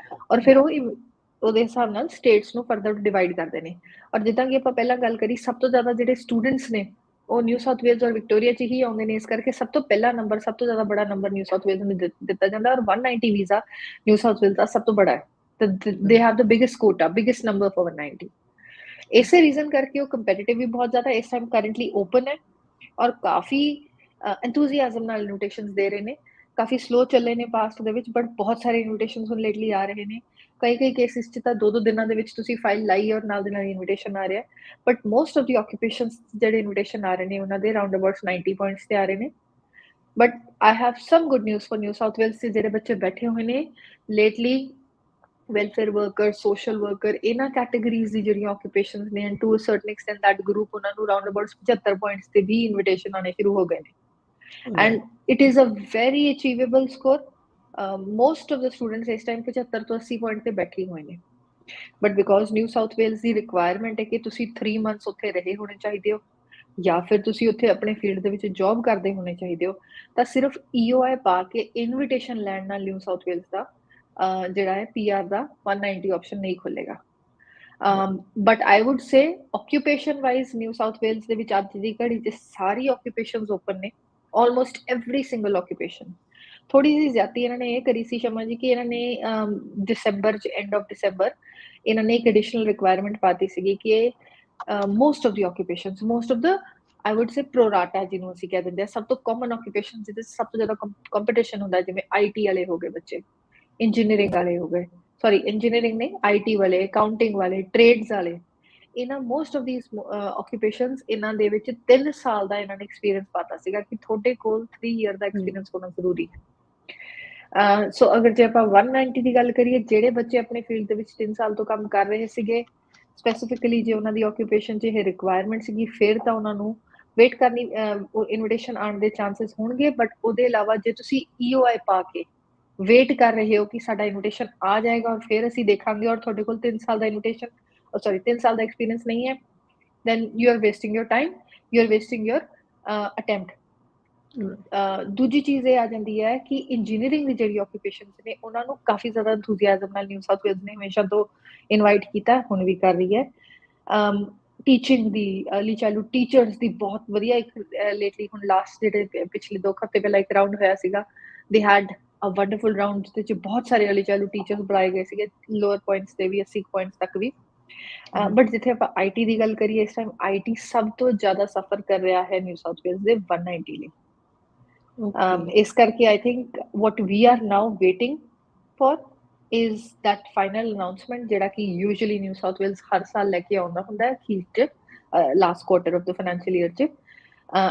ਔਰ ਫਿਰ ਉਹ ਉਹਦੇ ਹਿਸਾਬ ਨਾਲ ਸਟੇਟਸ ਨੂੰ ਫਰਦਰ ਡਿਵਾਈਡ ਕਰਦੇ ਨੇ। ਔਰ ਜਿੱਦਾਂ ਕਿ ਆਪਾਂ ਪਹਿਲਾਂ ਗੱਲ ਕਰੀ, ਸਭ ਤੋਂ ਜ਼ਿਆਦਾ ਜਿਹੜੇ ਸਟੂਡੈਂਟਸ ਨੇ ਉਹ ਨਿਊ ਸਾਊਥ ਵੇਲਸ ਔਰ ਵਿਕਟੋਰੀਆ 'ਚ ਹੀ ਆਉਂਦੇ ਨੇ, ਇਸ ਕਰਕੇ ਸਭ ਤੋਂ ਪਹਿਲਾ ਨੰਬਰ, ਸਭ ਤੋਂ ਜ਼ਿਆਦਾ ਬੜਾ ਨੰਬਰ ਨਿਊ ਸਾਊਥ ਵੇਲਸ ਨੂੰ ਦਿੱਤਾ ਜਾਂਦਾ, ਔਰ 190 ਵੀਜ਼ਾ ਨਿਊ ਸਾਊਥ ਵੇਲਸ ਦਾ ਸਭ ਤੋਂ ਬੜਾ ਹੈ। They have the biggest quota, biggest number for 190। ਇਸੇ ਰੀਜ਼ਨ ਕਰਕੇ ਉਹ ਕੰਪੈਟੀਟਿਵ ਵੀ ਬਹੁਤ ਜ਼ਿਆਦਾ ਇਸ ਟਾਈਮ ਕਰੰਟਲੀ ਓਪਨ ਹੈ, ਔਰ ਕਾਫੀ ਐਂਥੂਜ਼ੀਆਜ਼ਮ ਨਾਲ ਇਨਵੀਟੇਸ਼ਨਸ ਦੇ ਰਹੇ ਨੇ। ਕਾਫੀ ਸਲੋ ਚੱਲੇ ਨੇ ਪਾਸਟ ਦੇ ਵਿੱਚ, ਬਟ ਬਹੁਤ ਸਾਰੇ ਇਨਵੀਟੇਸ਼ਨਸ ਹੁਣ ਲੇਟਲੀ ਆ ਰਹੇ ਨੇ। ਕਈ ਕੇਸਿਸ 'ਚ ਤਾਂ 2-2 ਦਿਨਾਂ ਦੇ ਵਿੱਚ ਤੁਸੀਂ ਫਾਈਲ ਲਾਈ ਔਰ ਨਾਲ ਦੇ ਨਾਲ ਇਨਵੀਟੇਸ਼ਨ ਆ ਰਿਹਾ, but most of the occupations ਜਿਹੜੇ ਇਨਵੀਟੇਸ਼ਨ ਆ ਰਹੇ ਨੇ ਉਹਨਾਂ ਦੇ ਰਾਉਂਡ ਅਬਾਊਟ 90 ਪੁਆਇੰਟਸ ਤੇ ਆ ਰਹੇ ਨੇ। But I have some good news for New South Wales ਦੇ ਜਿਹੜੇ ਬੱਚੇ ਬੈਠੇ ਹੋਏ ਨੇ lately, welfare worker, social worker, ਇਹਨਾਂ ਕੈਟਾਗਰੀਜ਼ ਦੀ ਜਿਹੜੀਆਂ ਆਕੂਪੇਸ਼ਨਸ ਨੇ, and to a certain extent that group, ਉਹਨਾਂ ਨੂੰ ਰਾਉਂਡ ਅਬਾਊਟ 75 ਪੁਆਇੰਟਸ ਤੇ ਵੀ ਇਨਵੀਟੇਸ਼ਨ ਆਣੇ ਸ਼ੁਰੂ ਹੋ ਗਏ ਨੇ। And it is a very achievable score. Most of the students ਇਸ ਟਾਈਮ 75 ਤੋਂ 80 ਪੁਆਇੰਟ ਤੇ ਬੈਠੇ ਹੋਏ ਨੇ। But because New South Wales ਦੀ ਰਿਕੁਆਇਰਮੈਂਟ ਹੈ ਕਿ ਤੁਸੀਂ 3 ਮੰਥਸ ਉੱਥੇ ਰਹੇ ਹੋਣੇ ਚਾਹੀਦੇ ਹੋ, ਜਾਂ ਫਿਰ ਤੁਸੀਂ ਉੱਥੇ ਆਪਣੇ ਫੀਲਡ ਦੇ ਵਿੱਚ ਜੌਬ ਕਰਦੇ ਹੋਣੇ ਚਾਹੀਦੇ ਹੋ, ਤਾਂ ਸਿਰਫ EOI ਪਾ ਕੇ ਇਨਵੀਟੇਸ਼ਨ ਲੈਣ ਨਾਲ ਨਿਊ ਸਾਊਥ ਵੇਲਸ ਦਾ ਜਿਹੜਾ ਹੈ PR ਦਾ 190 ਆਪਸ਼ਨ ਨਹੀਂ ਖੁੱਲੇਗਾ। But I would say occupation wise New South Wales ਦੇ ਵਿੱਚ ਅੱਜ ਦੀ ਘੜੀ 'ਚ ਸਾਰੀ ਆਕੂਪੇਸ਼ਨਸ ਓਪਨ ਨੇ, ਆਲਮੋਸਟ ਐਵਰੀ ਸਿੰਗਲ ਆਕੂਪੇਸ਼ਨ। ਥੋੜੀ ਜਿਹੀ ਜ਼ਿਆਦੀ ਇਹਨਾਂ ਨੇ ਇਹ ਕਰੀ ਸੀ ਸ਼ਮਾ ਜੀ ਕਿ ਇਹਨਾਂ ਨੇ ਦਸੰਬਰ 'ਚ, ਐਂਡ ਆਫ ਦਸੰਬਰ, ਇਹਨਾਂ ਨੇ ਇੱਕ ਐਡੀਸ਼ਨਲ ਰਿਕੁਆਇਰਮੈਂਟ ਪਾਤੀ ਸੀਗੀ ਕਿ most of the occupations, most of the I would say pro rata ਜਿਹਨੂੰ ਅਸੀਂ ਕਹਿ ਦਿੰਦੇ ਆ, ਸਭ ਤੋਂ ਕਾਮਨ ਆਕੂਪੇਸ਼ਨ ਜਿਹਦੇ ਸਭ ਤੋਂ ਜ਼ਿਆਦਾ ਕੰਪੀਟੀਸ਼ਨ ਹੁੰਦਾ, ਜਿਵੇਂ IT ਵਾਲੇ ਹੋ ਗਏ ਬੱਚੇ, ਇੰਜੀਨੀਅਰਿੰਗ ਵਾਲੇ ਹੋ ਗਏ, ਸੌਰੀ ਇੰਜੀਨੀਅਰਿੰਗ ਨਹੀਂ, IT ਵਾਲੇ, ਅਕਾਊਂਟਿੰਗ ਵਾਲੇ, ਟ੍ਰੇਡਸ ਵਾਲੇ, ਇਹਨਾਂ ਮੋਸਟ ਆਫ ਦੀਸ ਆਕੂਪੇਸ਼ਨਸ ਇਹਨਾਂ ਦੇ ਵਿੱਚ 3 ਸਾਲ ਦਾ ਇਹਨਾਂ ਨੇ ਐਕਸਪੀਰੀਅੰਸ ਪਾਤਾ ਸੀਗਾ ਕਿ ਤੁਹਾਡੇ ਕੋਲ 3 ਈਅਰ ਦਾ ਐਕਸਪੀਰੀਅੰਸ ਹੋਣਾ ਜ਼ਰੂਰੀ ਹੈ। ਸੋ ਅਗਰ ਜੇ ਆਪਾਂ 190 ਦੀ ਗੱਲ ਕਰੀਏ, ਜਿਹੜੇ ਬੱਚੇ ਆਪਣੇ ਫੀਲਡ ਦੇ ਵਿੱਚ 3 ਸਾਲ ਤੋਂ ਕੰਮ ਕਰ ਰਹੇ ਸੀਗੇ, ਸਪੈਸੀਫਿਕਲੀ ਜੇ ਉਹਨਾਂ ਦੀ ਆਕੂਪੇਸ਼ਨ 'ਚ ਇਹ ਰਿਕੁਆਇਰਮੈਂਟ ਸੀਗੀ, ਫਿਰ ਤਾਂ ਉਹਨਾਂ ਨੂੰ ਵੇਟ ਕਰਨੀ, ਇਨਵੀਟੇਸ਼ਨ ਆਉਣ ਦੇ ਚਾਂਸਸ ਹੋਣਗੇ। ਬਟ ਉਹਦੇ ਇਲਾਵਾ ਜੇ ਤੁਸੀਂ EOI ਪਾ ਕੇ ਵੇਟ ਕਰ ਰਹੇ ਹੋ ਕਿ ਸਾਡਾ ਇਨਵੀਟੇਸ਼ਨ ਆ ਜਾਏਗਾ ਔਰ ਫਿਰ ਅਸੀਂ ਦੇਖਾਂਗੇ, ਔਰ ਤੁਹਾਡੇ ਕੋਲ 3 ਸਾਲ ਦਾ ਇਨਵੀਟੇਸ਼ਨ, ਸੌਰੀ 3 ਸਾਲ ਦਾ ਐਕਸਪੀਰੀਅੰਸ ਨਹੀਂ ਹੈ, then you are wasting your time, you are wasting your attempt। ਦੂਜੀ ਚੀਜ਼ ਇਹ ਆ ਜਾਂਦੀ ਹੈ ਕਿ ਇੰਜੀਨੀਅਰਿੰਗ ਦੀ ਜਿਹੜੀ ਆਕੂਪੇਸ਼ਨਸ ਨੇ ਉਹਨਾਂ ਨੂੰ ਕਾਫੀ ਜ਼ਿਆਦਾ ਐਂਥੂਸੀਆਜ਼ਮ ਨਾਲ ਨਿਊ ਸਾਊਥ ਵੇਲਸ ਨੇ ਹਮੇਸ਼ਾ ਤੋਂ ਇਨਵਾਈਟ ਕੀਤਾ, ਹੁਣ ਵੀ ਕਰ ਰਹੀ ਹੈ। ਟੀਚਿੰਗ ਦੀ, ਅਰਲੀ ਚਾਈਲਡਹੁੱਡ ਟੀਚਰਸ ਦੀ ਬਹੁਤ ਵਧੀਆ ਇੱਕ ਲੇਟਲੀ ਹੁਣ ਲਾਸਟ ਜਿਹੜੇ ਪਿਛਲੇ 2 ਹਫ਼ਤੇ ਪਹਿਲਾਂ ਇੱਕ ਰਾਊਂਡ ਹੋਇਆ ਸੀਗਾ, ਦੇ ਹੈਡ ਅ ਵੰਡਰਫੁਲ ਰਾਊਂਡ, ਜਿਹਦੇ 'ਚ ਬਹੁਤ ਸਾਰੇ ਅਰਲੀ ਚਾਈਲਡਹੁੱਡ ਟੀਚਰਸ ਬੁਲਾਏ ਗਏ ਸੀਗੇ, ਲੋਅਰ ਪੁਆਇੰਟਸ ਤੇ ਵੀ, 80 ਪੁਆਇੰਟਸ ਤੱਕ ਵੀ। ਬਟ ਜਿੱਥੇ ਆਪਾਂ IT ਦੀ ਗੱਲ ਕਰੀਏ, ਇਸ ਟਾਈਮ IT ਸਭ ਤੋਂ ਜ਼ਿਆਦਾ ਸਫਰ ਕਰ ਰਿਹਾ ਹੈ ਨਿਊ ਸਾਊਥ ਵੇਲਸ ਦੇ 190 ਲਈ। ਇਸ ਕਰਕੇ I think what we are now waiting for is that final announcement, ਜਿਹੜਾ ਕਿ usually ਨਿਊ ਸਾਊਥ ਵੇਲਸ ਹਰ ਸਾਲ ਲੈ ਕੇ ਆਉਂਦਾ ਹੁੰਦਾ ਹੈ ਅਖੀਰ 'ਚ, last quarter of the financial year 'ਚ।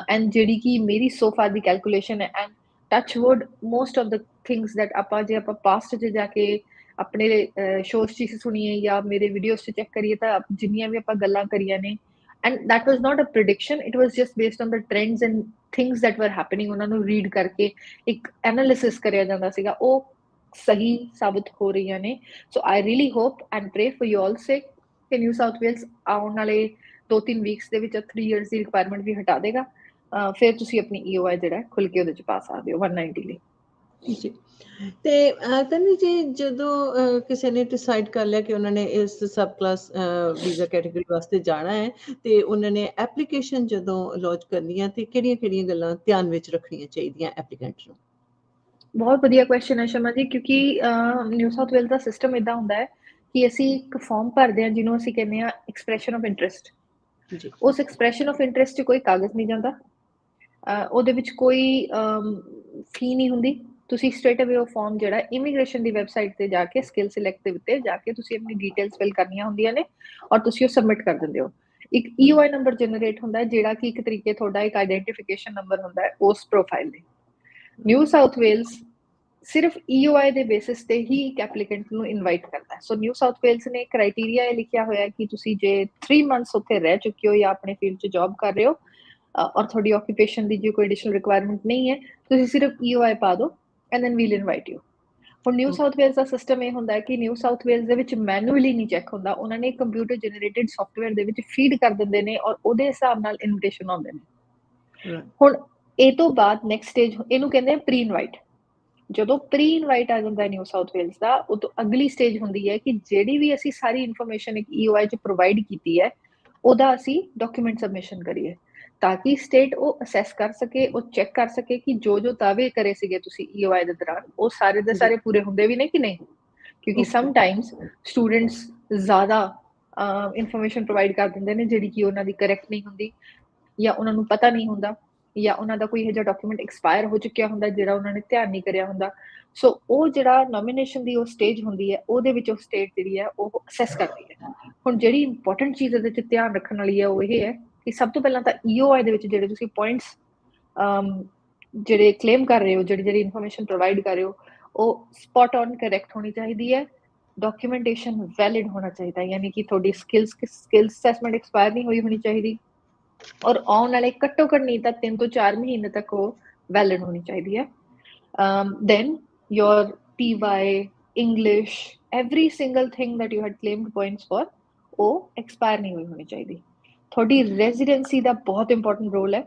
ਐਂਡ ਜਿਹੜੀ ਕਿ ਮੇਰੀ ਸੋ ਫਾਰ ਦੀ ਕੈਲਕੂਲੇਸ਼ਨ ਹੈ, and touch wood, most of the things that ਆਪਾਂ ਜੇ ਆਪਾਂ ਪਾਸਟ 'ਚ ਜਾ ਕੇ ਆਪਣੇ ਸ਼ੋਜ਼ 'ਚ ਸੁਣੀਏ ਜਾਂ ਮੇਰੇ ਵੀਡੀਓਜ਼ 'ਚ ਚੈੱਕ ਕਰੀਏ, ਤਾਂ ਜਿੰਨੀਆਂ ਵੀ ਆਪਾਂ ਗੱਲਾਂ ਕਰੀਆਂ ਨੇ, and that was not a prediction, it was just based on the trends and things that were happening, ਉਹਨਾਂ ਨੂੰ ਰੀਡ ਕਰਕੇ ਇੱਕ ਐਨਾਲਿਸਿਸ ਕਰਿਆ ਜਾਂਦਾ ਸੀਗਾ, ਉਹ ਸਹੀ ਸਾਬਤ ਹੋ ਰਹੀਆਂ ਨੇ। So I really hope and pray for you all sake ਕਿ ਨਿਊ ਸਾਊਥ ਵੇਲਸ ਆਉਣ ਵਾਲੇ 2-3 ਵੀਕਸ ਦੇ ਵਿੱਚ 3 ਇਅਰਸ ਦੀ ਰਿਕੁਆਇਰਮੈਂਟ ਵੀ ਹਟਾ ਦੇਗਾ, ਫਿਰ ਤੁਸੀਂ ਆਪਣੀ EOI ਜਿਹੜਾ ਖੁੱਲ ਕੇ ਉਹਦੇ 'ਚ ਪਾ ਸਕਦੇ ਹੋ 190 ਲਈ। ਜੀ, ਤੇ ਤਨਵੀ ਜੀ, ਜਦੋਂ ਕਿਸੇ ਨੇ ਡਿਸਾਈਡ ਕਰ ਲਿਆ ਕਿ ਉਹਨਾਂ ਨੇ ਇਸ ਸਬ ਕਲਾਸ ਵੀਜ਼ਾ ਕੈਟੇਗਰੀ ਵਾਸਤੇ ਜਾਣਾ ਹੈ, ਤੇ ਉਹਨਾਂ ਨੇ ਐਪਲੀਕੇਸ਼ਨ ਜਦੋਂ ਲੌਂਚ ਕਰਨੀ ਹੈ, ਤੇ ਕਿਹੜੀਆਂ-ਕਿਹੜੀਆਂ ਗੱਲਾਂ ਧਿਆਨ ਵਿੱਚ ਰੱਖਣੀਆਂ ਚਾਹੀਦੀਆਂ ਐਪਲੀਕੈਂਟ ਨੂੰ? ਬਹੁਤ ਵਧੀਆ ਕੁਐਸਚਨ ਹੈ ਸ਼ਮਾ ਜੀ, ਕਿਉਂਕਿ ਨਿਊ ਸਾਊਥ ਵੇਲਸ ਦਾ ਸਿਸਟਮ ਇਦਾਂ ਹੁੰਦਾ ਹੈ ਕਿ ਅਸੀਂ ਇੱਕ ਫਾਰਮ ਭਰਦੇ ਹਾਂ ਜਿਹਨੂੰ ਅਸੀਂ ਕਹਿੰਦੇ ਹਾਂ ਐਕਸਪ੍ਰੈਸ਼ਨ ਆਫ ਇੰਟਰਸਟ। ਜੀ। ਉਸ ਐਕਸਪ੍ਰੈਸ਼ਨ ਆਫ ਇੰਟਰਸਟ 'ਚ ਕੋਈ ਕਾਗਜ਼ ਨਹੀਂ ਜਾਂਦਾ, ਉਹਦੇ ਵਿੱਚ ਕੋਈ ਫੀ ਨਹੀਂ ਹੁੰਦੀ। ਤੁਸੀਂ ਸਟ੍ਰੇਟ ਅਵੇ ਉਹ ਫਾਰਮ ਜਿਹੜਾ ਇਮੀਗ੍ਰੇਸ਼ਨ ਦੀ ਵੈਬਸਾਈਟ ਤੇ ਜਾ ਕੇ ਸਕਿੱਲ ਸਿਲੈਕਟ ਦੇ ਉੱਤੇ ਜਾ ਕੇ ਤੁਸੀਂ ਆਪਣੀ ਡਿਟੇਲਸ ਫਿਲ ਕਰਨੀਆਂ ਹੁੰਦੀਆਂ ਨੇ, ਔਰ ਤੁਸੀਂ ਉਹ ਸਬਮਿਟ ਕਰ ਦਿੰਦੇ ਹੋ। ਇੱਕ EOI ਨੰਬਰ ਜਨਰੇਟ ਹੁੰਦਾ ਹੈ, ਜਿਹੜਾ ਕਿ ਇੱਕ ਤਰੀਕੇ ਤੁਹਾਡਾ ਇੱਕ ਆਈਡੈਂਟੀਫਿਕੇਸ਼ਨ ਨੰਬਰ ਹੁੰਦਾ ਹੈ ਉਸ ਪ੍ਰੋਫਾਈਲ ਲਈ। ਨਿਊ ਸਾਊਥ ਵੇਲਸ ਸਿਰਫ EOI ਦੇ ਬੇਸਿਸ ਤੇ ਹੀ ਇੱਕ ਐਪਲੀਕੈਂਟ ਨੂੰ ਇਨਵਾਈਟ ਕਰਦਾ ਹੈ। ਸੋ ਨਿਊ ਸਾਊਥ ਵੇਲਸ ਨੇ ਕ੍ਰਾਈਟੇਰੀਆ ਇਹ ਲਿਖਿਆ ਹੋਇਆ ਕਿ ਤੁਸੀਂ ਜੇ 3 ਮੰਥਸ ਉੱਥੇ ਰਹਿ ਚੁੱਕੇ ਹੋ ਜਾਂ ਆਪਣੇ ਫੀਲਡ 'ਚ ਜੌਬ ਕਰ ਰਹੇ ਹੋ, ਔਰ ਤੁਹਾਡੀ ਆਕੂਪੇਸ਼ਨ ਦੀ ਜੇ ਕੋਈ ਐਡੀਸ਼ਨਲ ਰਿਕੁਆਇਰਮੈਂਟ ਨਹੀਂ ਹੈ, ਤੁਸੀਂ ਸਿਰਫ EOI ਪਾ ਦਿਓ and then we'll invite you. ਹੁਣ ਨਿਊ ਸਾਊਥ ਵੇਲਸ ਦਾ ਸਿਸਟਮ ਇਹ ਹੁੰਦਾ ਹੈ ਕਿ ਨਿਊ ਸਾਊਥ ਵੇਲਸ ਦੇ ਵਿੱਚ ਮੈਨੂਅਲੀ ਨਹੀਂ ਚੈੱਕ ਹੁੰਦਾ, ਉਹਨਾਂ ਨੇ ਕੰਪਿਊਟਰ ਜਨਰੇਟਡ ਸੌਫਟਵੇਅਰ ਦੇ ਵਿੱਚ ਫੀਡ ਕਰ ਦਿੰਦੇ ਨੇ, ਔਰ ਉਹਦੇ ਹਿਸਾਬ ਨਾਲ ਇਨਵੀਟੇਸ਼ਨ ਆਉਂਦੇ ਨੇ। ਹੁਣ ਇਹ ਤੋਂ ਬਾਅਦ ਨੈਕਸਟ ਸਟੇਜ ਇਹਨੂੰ ਕਹਿੰਦੇ ਆ ਪ੍ਰੀ ਇਨਵਾਈਟ। ਜਦੋਂ ਪ੍ਰੀ ਇਨਵਾਈਟ ਆ ਜਾਂਦਾ ਨਿਊ ਸਾਊਥ ਵੇਲਸ ਦਾ, ਉਦੋਂ ਅਗਲੀ ਸਟੇਜ ਹੁੰਦੀ ਹੈ ਕਿ ਜਿਹੜੀ ਵੀ ਅਸੀਂ ਸਾਰੀ ਇਨਫੋਰਮੇਸ਼ਨ ਇੱਕ EOI 'ਚ ਪ੍ਰੋਵਾਈਡ ਕੀਤੀ ਹੈ, ਉਹਦਾ ਅਸੀਂ ਡਾਕੂਮੈਂਟ ਸਬਮਿਸ਼ਨ ਕਰੀਏ, ਤਾਂ ਕਿ ਸਟੇਟ ਉਹ ਅਸੈਸ ਕਰ ਸਕੇ, ਉਹ ਚੈੱਕ ਕਰ ਸਕੇ ਕਿ ਜੋ ਦਾਅਵੇ ਕਰੇ ਸੀਗੇ ਤੁਸੀਂ EOI ਦੇ ਦੌਰਾਨ, ਉਹ ਸਾਰੇ ਦੇ ਸਾਰੇ ਪੂਰੇ ਹੁੰਦੇ ਵੀ ਨੇ ਕਿ ਨਹੀਂ। ਕਿਉਂਕਿ ਸਮਟਾਈਮਸ ਸਟੂਡੈਂਟਸ ਜ਼ਿਆਦਾ ਇਨਫੋਰਮੇਸ਼ਨ ਪ੍ਰੋਵਾਈਡ ਕਰ ਦਿੰਦੇ ਨੇ ਜਿਹੜੀ ਕਿ ਉਹਨਾਂ ਦੀ ਕਰੈਕਟ ਨਹੀਂ ਹੁੰਦੀ, ਜਾਂ ਉਹਨਾਂ ਨੂੰ ਪਤਾ ਨਹੀਂ ਹੁੰਦਾ ਜਾਂ ਉਹਨਾਂ ਦਾ ਕੋਈ ਇਹੋ ਜਿਹਾ ਡਾਕੂਮੈਂਟ ਐਕਸਪਾਇਰ ਹੋ ਚੁੱਕਿਆ ਹੁੰਦਾ ਜਿਹੜਾ ਉਹਨਾਂ ਨੇ ਧਿਆਨ ਨਹੀਂ ਕਰਿਆ ਹੁੰਦਾ। ਸੋ ਉਹ ਜਿਹੜਾ ਨੋਮੀਨੇਸ਼ਨ ਦੀ ਉਹ ਸਟੇਜ ਹੁੰਦੀ ਹੈ, ਉਹਦੇ ਵਿੱਚ ਉਹ ਸਟੇਟ ਜਿਹੜੀ ਹੈ ਉਹ ਅਸੈਸ ਕਰਦੀ ਹੈ। ਹੁਣ ਜਿਹੜੀ ਇੰਪੋਰਟੈਂਟ ਚੀਜ਼ ਇਹਦੇ 'ਚ ਧਿਆਨ ਰੱਖਣ ਵਾਲੀ ਹੈ ਉਹ ਇਹ ਹੈ ਕਿ ਸਭ ਤੋਂ ਪਹਿਲਾਂ ਤਾਂ EOI ਦੇ ਵਿੱਚ ਜਿਹੜੇ ਤੁਸੀਂ ਪੁਆਇੰਟਸ ਜਿਹੜੇ ਕਲੇਮ ਕਰ ਰਹੇ ਹੋ, ਜਿਹੜੀ ਇਨਫੋਰਮੇਸ਼ਨ ਪ੍ਰੋਵਾਈਡ ਕਰ ਰਹੇ ਹੋ, ਉਹ ਸਪੌਟ ਔਨ ਕਰੈਕਟ ਹੋਣੀ ਚਾਹੀਦੀ ਹੈ। ਡਾਕੂਮੈਂਟੇਸ਼ਨ ਵੈਲਿਡ ਹੋਣਾ ਚਾਹੀਦਾ, ਯਾਨੀ ਕਿ ਤੁਹਾਡੀ ਸਕਿੱਲਸ ਅਸੈਸਮੈਂਟ ਐਕਸਪਾਇਰ ਨਹੀਂ ਹੋਈ ਹੋਣੀ ਚਾਹੀਦੀ, ਔਰ ਆਉਣ ਵਾਲੇ ਘੱਟੋ ਘੱਟ ਨਹੀਂ ਤਾਂ 3 ਤੋਂ 4 ਮਹੀਨੇ ਤੱਕ ਉਹ ਵੈਲਿਡ ਹੋਣੀ ਚਾਹੀਦੀ ਹੈ। then your PY, English, every single thing that you had claimed points for, ਉਹ ਐਕਸਪਾਇਰ ਨਹੀਂ ਹੋਣੀ ਚਾਹੀਦੀ। ਤੁਹਾਡੀ ਰੈਜ਼ੀਡੈਂਸੀ ਦਾ ਬਹੁਤ ਇੰਪੋਰਟੈਂਟ ਰੋਲ ਹੈ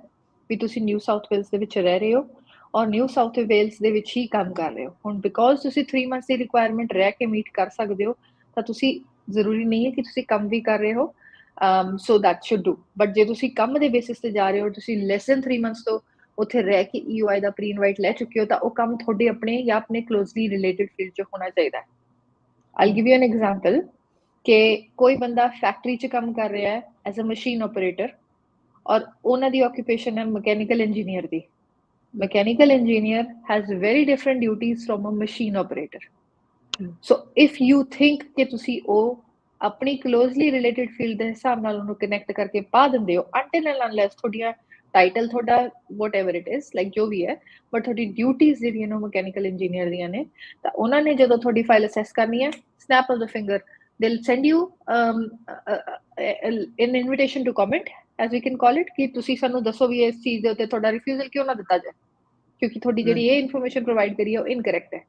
ਵੀ ਤੁਸੀਂ ਨਿਊ ਸਾਊਥ ਵੇਲਸ ਦੇ ਵਿੱਚ ਰਹਿ ਰਹੇ ਹੋ ਔਰ ਨਿਊ ਸਾਊਥ ਵੇਲਸ ਦੇ ਵਿੱਚ ਹੀ ਕੰਮ ਕਰ ਰਹੇ ਹੋ। ਹੁਣ ਬਿਕੋਜ਼ ਤੁਸੀਂ 3 ਮੰਥਸ ਦੀ ਰਿਕੁਆਇਰਮੈਂਟ ਰਹਿ ਕੇ ਮੀਟ ਕਰ ਸਕਦੇ ਹੋ ਤਾਂ ਤੁਸੀਂ ਜ਼ਰੂਰੀ ਨਹੀਂ ਹੈ ਕਿ ਤੁਸੀਂ ਕੰਮ ਵੀ ਕਰ ਰਹੇ ਹੋ, so that should do. But ਜੇ ਤੁਸੀਂ ਕੰਮ ਦੇ ਬੇਸਿਸ ਤੇ ਜਾ ਰਹੇ ਹੋ, ਤੁਸੀਂ ਲੈਸ ਦੈਨ 3 ਮੰਥਸ ਤੋਂ ਉੱਥੇ ਰਹਿ ਕੇ EOI ਦਾ ਪ੍ਰੀ ਇਨਵਾਈਟ ਲੈ ਚੁੱਕੇ ਹੋ, ਤਾਂ ਉਹ ਕੰਮ ਤੁਹਾਡੇ ਆਪਣੇ ਜਾਂ ਆਪਣੇ ਕਲੋਜ਼ਲੀ ਰਿਲੇਟਡ ਫੀਲਡ 'ਚ ਹੋਣਾ ਚਾਹੀਦਾ ਹੈ। I'll give you an example ਕਿ ਕੋਈ ਬੰਦਾ ਫੈਕਟਰੀ 'ਚ ਕੰਮ ਕਰ ਰਿਹਾ ਹੈ ਐਜ਼ ਅ ਮਸ਼ੀਨ ਆਪਰੇਟਰ ਔਰ ਉਹਨਾਂ ਦੀ ਆਕੂਪੇਸ਼ਨ ਹੈ ਮਕੈਨੀਕਲ ਇੰਜੀਨੀਅਰ ਦੀ। Mechanical engineer has very different duties from a machine operator. So if you think ਕਿ ਤੁਸੀਂ ਉਹ ਆਪਣੀ ਕਲੋਜ਼ਲੀ ਰਿਲੇਟਡ ਫੀਲਡ ਦੇ ਹਿਸਾਬ ਨਾਲ ਉਹਨੂੰ ਕਨੈਕਟ ਕਰਕੇ ਪਾ ਦਿੰਦੇ ਹੋ, ਅੰਟਿਲ ਐਂਡ ਅਨਲੈਸ ਤੁਹਾਡੀਆਂ ਟਾਈਟਲ ਤੁਹਾਡਾ ਵਟ ਐਵਰ ਇਟ ਇਜ਼ ਲਾਈਕ ਜੋ ਵੀ ਹੈ, ਬਟ ਤੁਹਾਡੀ ਡਿਊਟੀਜ਼ ਜਿਹੜੀਆਂ ਨੇ ਮਕੈਨੀਕਲ ਇੰਜੀਨੀਅਰ ਦੀਆਂ ਨੇ, ਤਾਂ ਉਹਨਾਂ ਨੇ ਜਦੋਂ ਤੁਹਾਡੀ ਫਾਈਲ ਅਸੈਸ ਕਰਨੀ ਹੈ, snap of the finger they'll send you an invitation to comment, as we can call it, ਕਿ ਤੁਸੀਂ ਸਾਨੂੰ ਦੱਸੋ ਵੀ ਇਸ ਚੀਜ਼ ਦੇ ਉੱਤੇ ਤੁਹਾਡਾ ਰਿਫਿਊਜ਼ਲ ਕਿਉਂ ਨਾ ਦਿੱਤਾ ਜਾਏ, ਕਿਉਂਕਿ ਤੁਹਾਡੀ ਜਿਹੜੀ ਇਹ ਇਨਫੋਰਮੇਸ਼ਨ ਪ੍ਰੋਵਾਈਡ ਕਰੀ ਹੈ ਉਹ ਇਨਕਰੈਕਟ ਹੈ,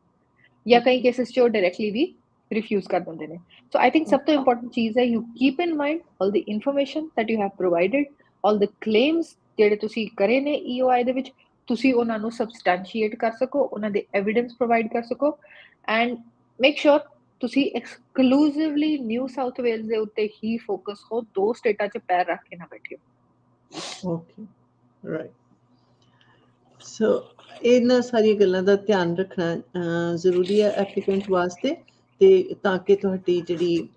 ਜਾਂ ਕਈ ਕੇਸਿਸ 'ਚ ਉਹ ਡਾਇਰੈਕਟਲੀ ਵੀ ਰਿਫਿਊਜ਼ ਕਰ ਦਿੰਦੇ ਨੇ। ਸੋ ਆਈ ਥਿੰਕ ਸਭ ਤੋਂ ਇੰਪੋਰਟੈਂਟ ਚੀਜ਼ ਹੈ you keep in mind all the information that you have provided, all the claims ਜਿਹੜੇ ਤੁਸੀਂ ਕਰੇ ਨੇ EOI ਦੇ ਵਿੱਚ, ਤੁਸੀਂ ਉਹਨਾਂ ਨੂੰ ਸਬਸਟੈਂਸ਼ੀਏਟ ਕਰ ਸਕੋ, ਉਹਨਾਂ ਦੇ ਐਵੀਡੈਂਸ ਪ੍ਰੋਵਾਈਡ ਕਰ ਸਕੋ, ਐਂਡ ਮੇਕ ਸ਼ੋਰ ਤੁਸੀਂ ਐਕਸਕਲੂਸਿਵਲੀ ਨਿਊ ਸਾਊਥ ਵੇਲਸ ਦੇ ਉੱਤੇ ਹੀ ਫੋਕਸ ਹੋ, 2 ਸਟੇਟਾਂ 'ਚ ਪੈਰ ਰੱਖ ਕੇ ਨਾ ਬੈਠਿਓ। Okay, right. ਸੋ ਇਹਨਾਂ ਸਾਰੀਆਂ ਗੱਲਾਂ ਦਾ ਧਿਆਨ ਰੱਖਣਾ ਜ਼ਰੂਰੀ ਹੈ ਐਪਲੀਕੈਂਟ ਵਾਸਤੇ, ਤੇ ਤਾਂ ਕਿ ਤੁਹਾਡੀ ਜਿਹੜੀ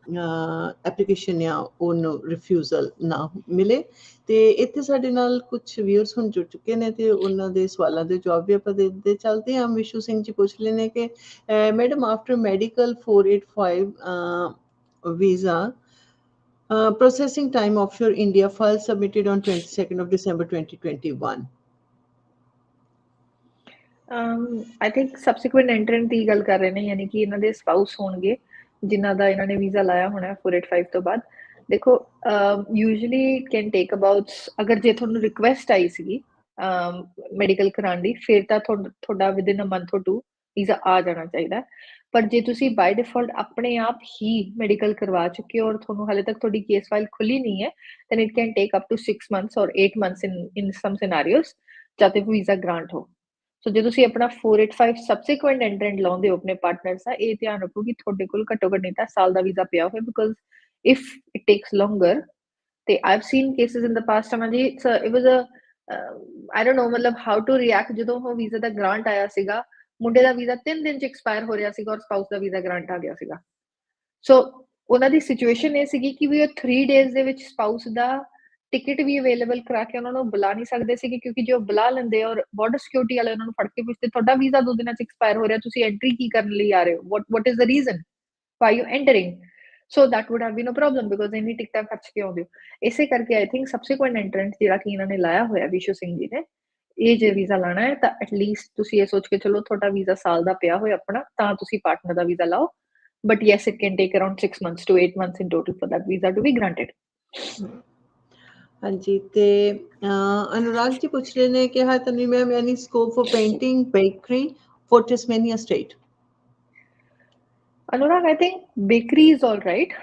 ਐਪਲੀਕੇਸ਼ਨ ਆ ਉਹਨੂੰ ਰਿਫਿਊਜ਼ਲ ਨਾ ਮਿਲੇ। ਤੇ ਇੱਥੇ ਸਾਡੇ ਨਾਲ ਕੁਝ ਵਿਊਅਰਸ ਹੁਣ ਜੁੜ ਚੁੱਕੇ ਨੇ ਤੇ ਉਹਨਾਂ ਦੇ ਸਵਾਲਾਂ ਦੇ ਜਵਾਬ ਵੀ ਆਪਾਂ ਦਿੰਦੇ ਚੱਲਦੇ ਹਾਂ। ਵਿਸ਼ੂ ਸਿੰਘ ਜੀ ਪੁੱਛ ਰਹੇ ਨੇ ਕਿ madam after medical 485 visa processing time offshore India, file submitted on 22nd of December 2021. I think subsequent entrant ਦੀ ਗੱਲ ਕਰ ਰਹੇ ਨੇ, ਯਾਨੀ ਕਿ ਇਹਨਾਂ ਦੇ ਸਪਾਊਸ ਹੋਣਗੇ ਜਿਨ੍ਹਾਂ ਦਾ ਇਹਨਾਂ ਨੇ ਵੀਜ਼ਾ ਲਾਇਆ ਹੋਣਾ 485 ਤੋਂ ਬਾਅਦ। ਦੇਖੋ ਯੂਜੂਅਲੀ ਕੈਨ ਟੇਕ ਅਬਾਊਟ, ਅਗਰ ਜੇ ਤੁਹਾਨੂੰ ਰਿਕੁਐਸਟ ਆਈ ਸੀਗੀ ਮੈਡੀਕਲ ਕਰਾਉਣ ਦੀ, ਫਿਰ ਤਾਂ ਤੁਹਾਡਾ ਵਿਦਿਨ ਅ ਮੰਥ ਔਰ 2 ਵੀਜ਼ਾ ਆ ਜਾਣਾ ਚਾਹੀਦਾ। ਪਰ ਜੇ ਤੁਸੀਂ ਬਾਈ ਡਿਫਾਲਟ ਆਪਣੇ ਆਪ ਹੀ ਮੈਡੀਕਲ ਕਰਵਾ ਚੁੱਕੇ ਹੋ ਔਰ ਤੁਹਾਨੂੰ ਹਾਲੇ ਤੱਕ ਤੁਹਾਡੀ ਕੇਸ ਫਾਈਲ ਖੁੱਲੀ ਨਹੀਂ ਹੈ, then it can take up to 6 months or 8 months in some scenarios ਜਦ ਤੱਕ ਵੀਜ਼ਾ ਗ੍ਰਾਂਟ ਹੋ। ਸੋ ਜੇ ਤੁਸੀਂ ਆਪਣਾ 485 ਸਬਸੀਕੁਐਂਟ ਐਂਟਰੈਂਟ ਲਾਉਂਦੇ ਹੋ ਆਪਣੇ ਪਾਰਟਨਰਸ ਦਾ, ਇਹ ਧਿਆਨ ਰੱਖੋ ਕਿ ਤੁਹਾਡੇ ਕੋਲ ਘੱਟੋ ਘੱਟ ਨਹੀਂ ਤਾਂ ਸਾਲ ਦਾ ਵੀਜ਼ਾ ਪਿਆ ਹੋਵੇ, because if it takes longer, ਤੇ I've seen cases in the past ਜੀ, it was a I don't know ਮਤਲਬ ਹਾਊ ਟੂ ਰਿਐਕਟ। ਜਦੋਂ ਉਹ ਵੀਜ਼ਾ ਦਾ ਗ੍ਰਾਂਟ ਆਇਆ ਸੀਗਾ, ਮੁੰਡੇ ਦਾ ਵੀਜ਼ਾ 3 ਦਿਨ 'ਚ ਐਕਸਪਾਇਰ ਹੋ ਰਿਹਾ ਸੀਗਾ ਔਰ ਸਪਾਊਸ ਦਾ ਵੀਜ਼ਾ ਗ੍ਰਾਂਟ ਆ ਗਿਆ ਸੀਗਾ। ਸੋ ਉਹਨਾਂ ਦੀ ਸਿਚੁਏਸ਼ਨ ਇਹ ਸੀਗੀ ਕਿ ਵੀ ਉਹ 3 ਡੇਜ਼ ਦੇ ਵਿੱਚ ਸਪਾਊਸ ਦਾ ਟਿਕਟ ਵੀ ਅਵੇਲੇਬਲ ਕਰਾ ਕੇ ਉਹਨਾਂ ਨੂੰ ਬੁਲਾ ਨਹੀਂ ਸਕਦੇ ਸੀਗੇ, ਕਿਉਂਕਿ ਜੋ ਬੁਲਾ ਲੈਂਦੇ ਔਰ ਬਾਰਡਰ ਸਿਕਿਉਰਿਟੀ ਵਾਲੇ ਉਹਨਾਂ ਨੂੰ ਫੜ ਕੇ ਪੁੱਛਦੇ ਤੁਹਾਡਾ ਵੀਜ਼ਾ 2 ਦਿਨਾਂ 'ਚ ਐਕਸਪਾਇਰ ਹੋ ਰਿਹਾ, ਤੁਸੀਂ ਐਂਟਰੀ ਕੀ ਕਰਨ ਲਈ ਆ ਰਹੇ ਹੋ, what is the reason why you entering? So that would have been a problem because ਇੰਨੀ ਟਿਕਟਾਂ ਖਰਚ ਕੇ ਆਉਂਦੇ ਹੋ। ਇਸੇ ਕਰਕੇ ਆਈ ਥਿੰਕ ਸਬਸੀਕੁਐਂਟ ਐਂਟਰੈਂਟ ਜਿਹੜਾ ਕਿ ਇਹਨਾਂ ਨੇ ਲਾਇਆ ਹੋਇਆ ਵਿਸ਼ੂ ਸਿੰਘ ਜੀ ਨੇ, ਇਹ ਜੇ ਵੀਜ਼ਾ ਲਾਣਾ ਹੈ ਤਾਂ ਐਟਲੀਸਟ ਤੁਸੀਂ ਇਹ ਸੋਚ ਕੇ ਚਲੋ ਤੁਹਾਡਾ ਵੀਜ਼ਾ ਸਾਲ ਦਾ ਪਿਆ ਹੋਇਆ ਆਪਣਾ, ਤਾਂ ਤੁਸੀਂ ਪਾਰਟਨਰ ਦਾ ਵੀਜ਼ਾ ਲਾਓ। But yes, it can take around 6 months to 8 months in total for that visa to be granted. ਹਾਂਜੀ, ਤੇ ਅਨੁਰਾਗ ਜੀ ਪੁੱਛ ਰਹੇ ਨੇ ਕਿ ਹਾਂ Tanvi ma'am, any scope for painting bakery for Tasmania state? Anurag, I think bakery is all right,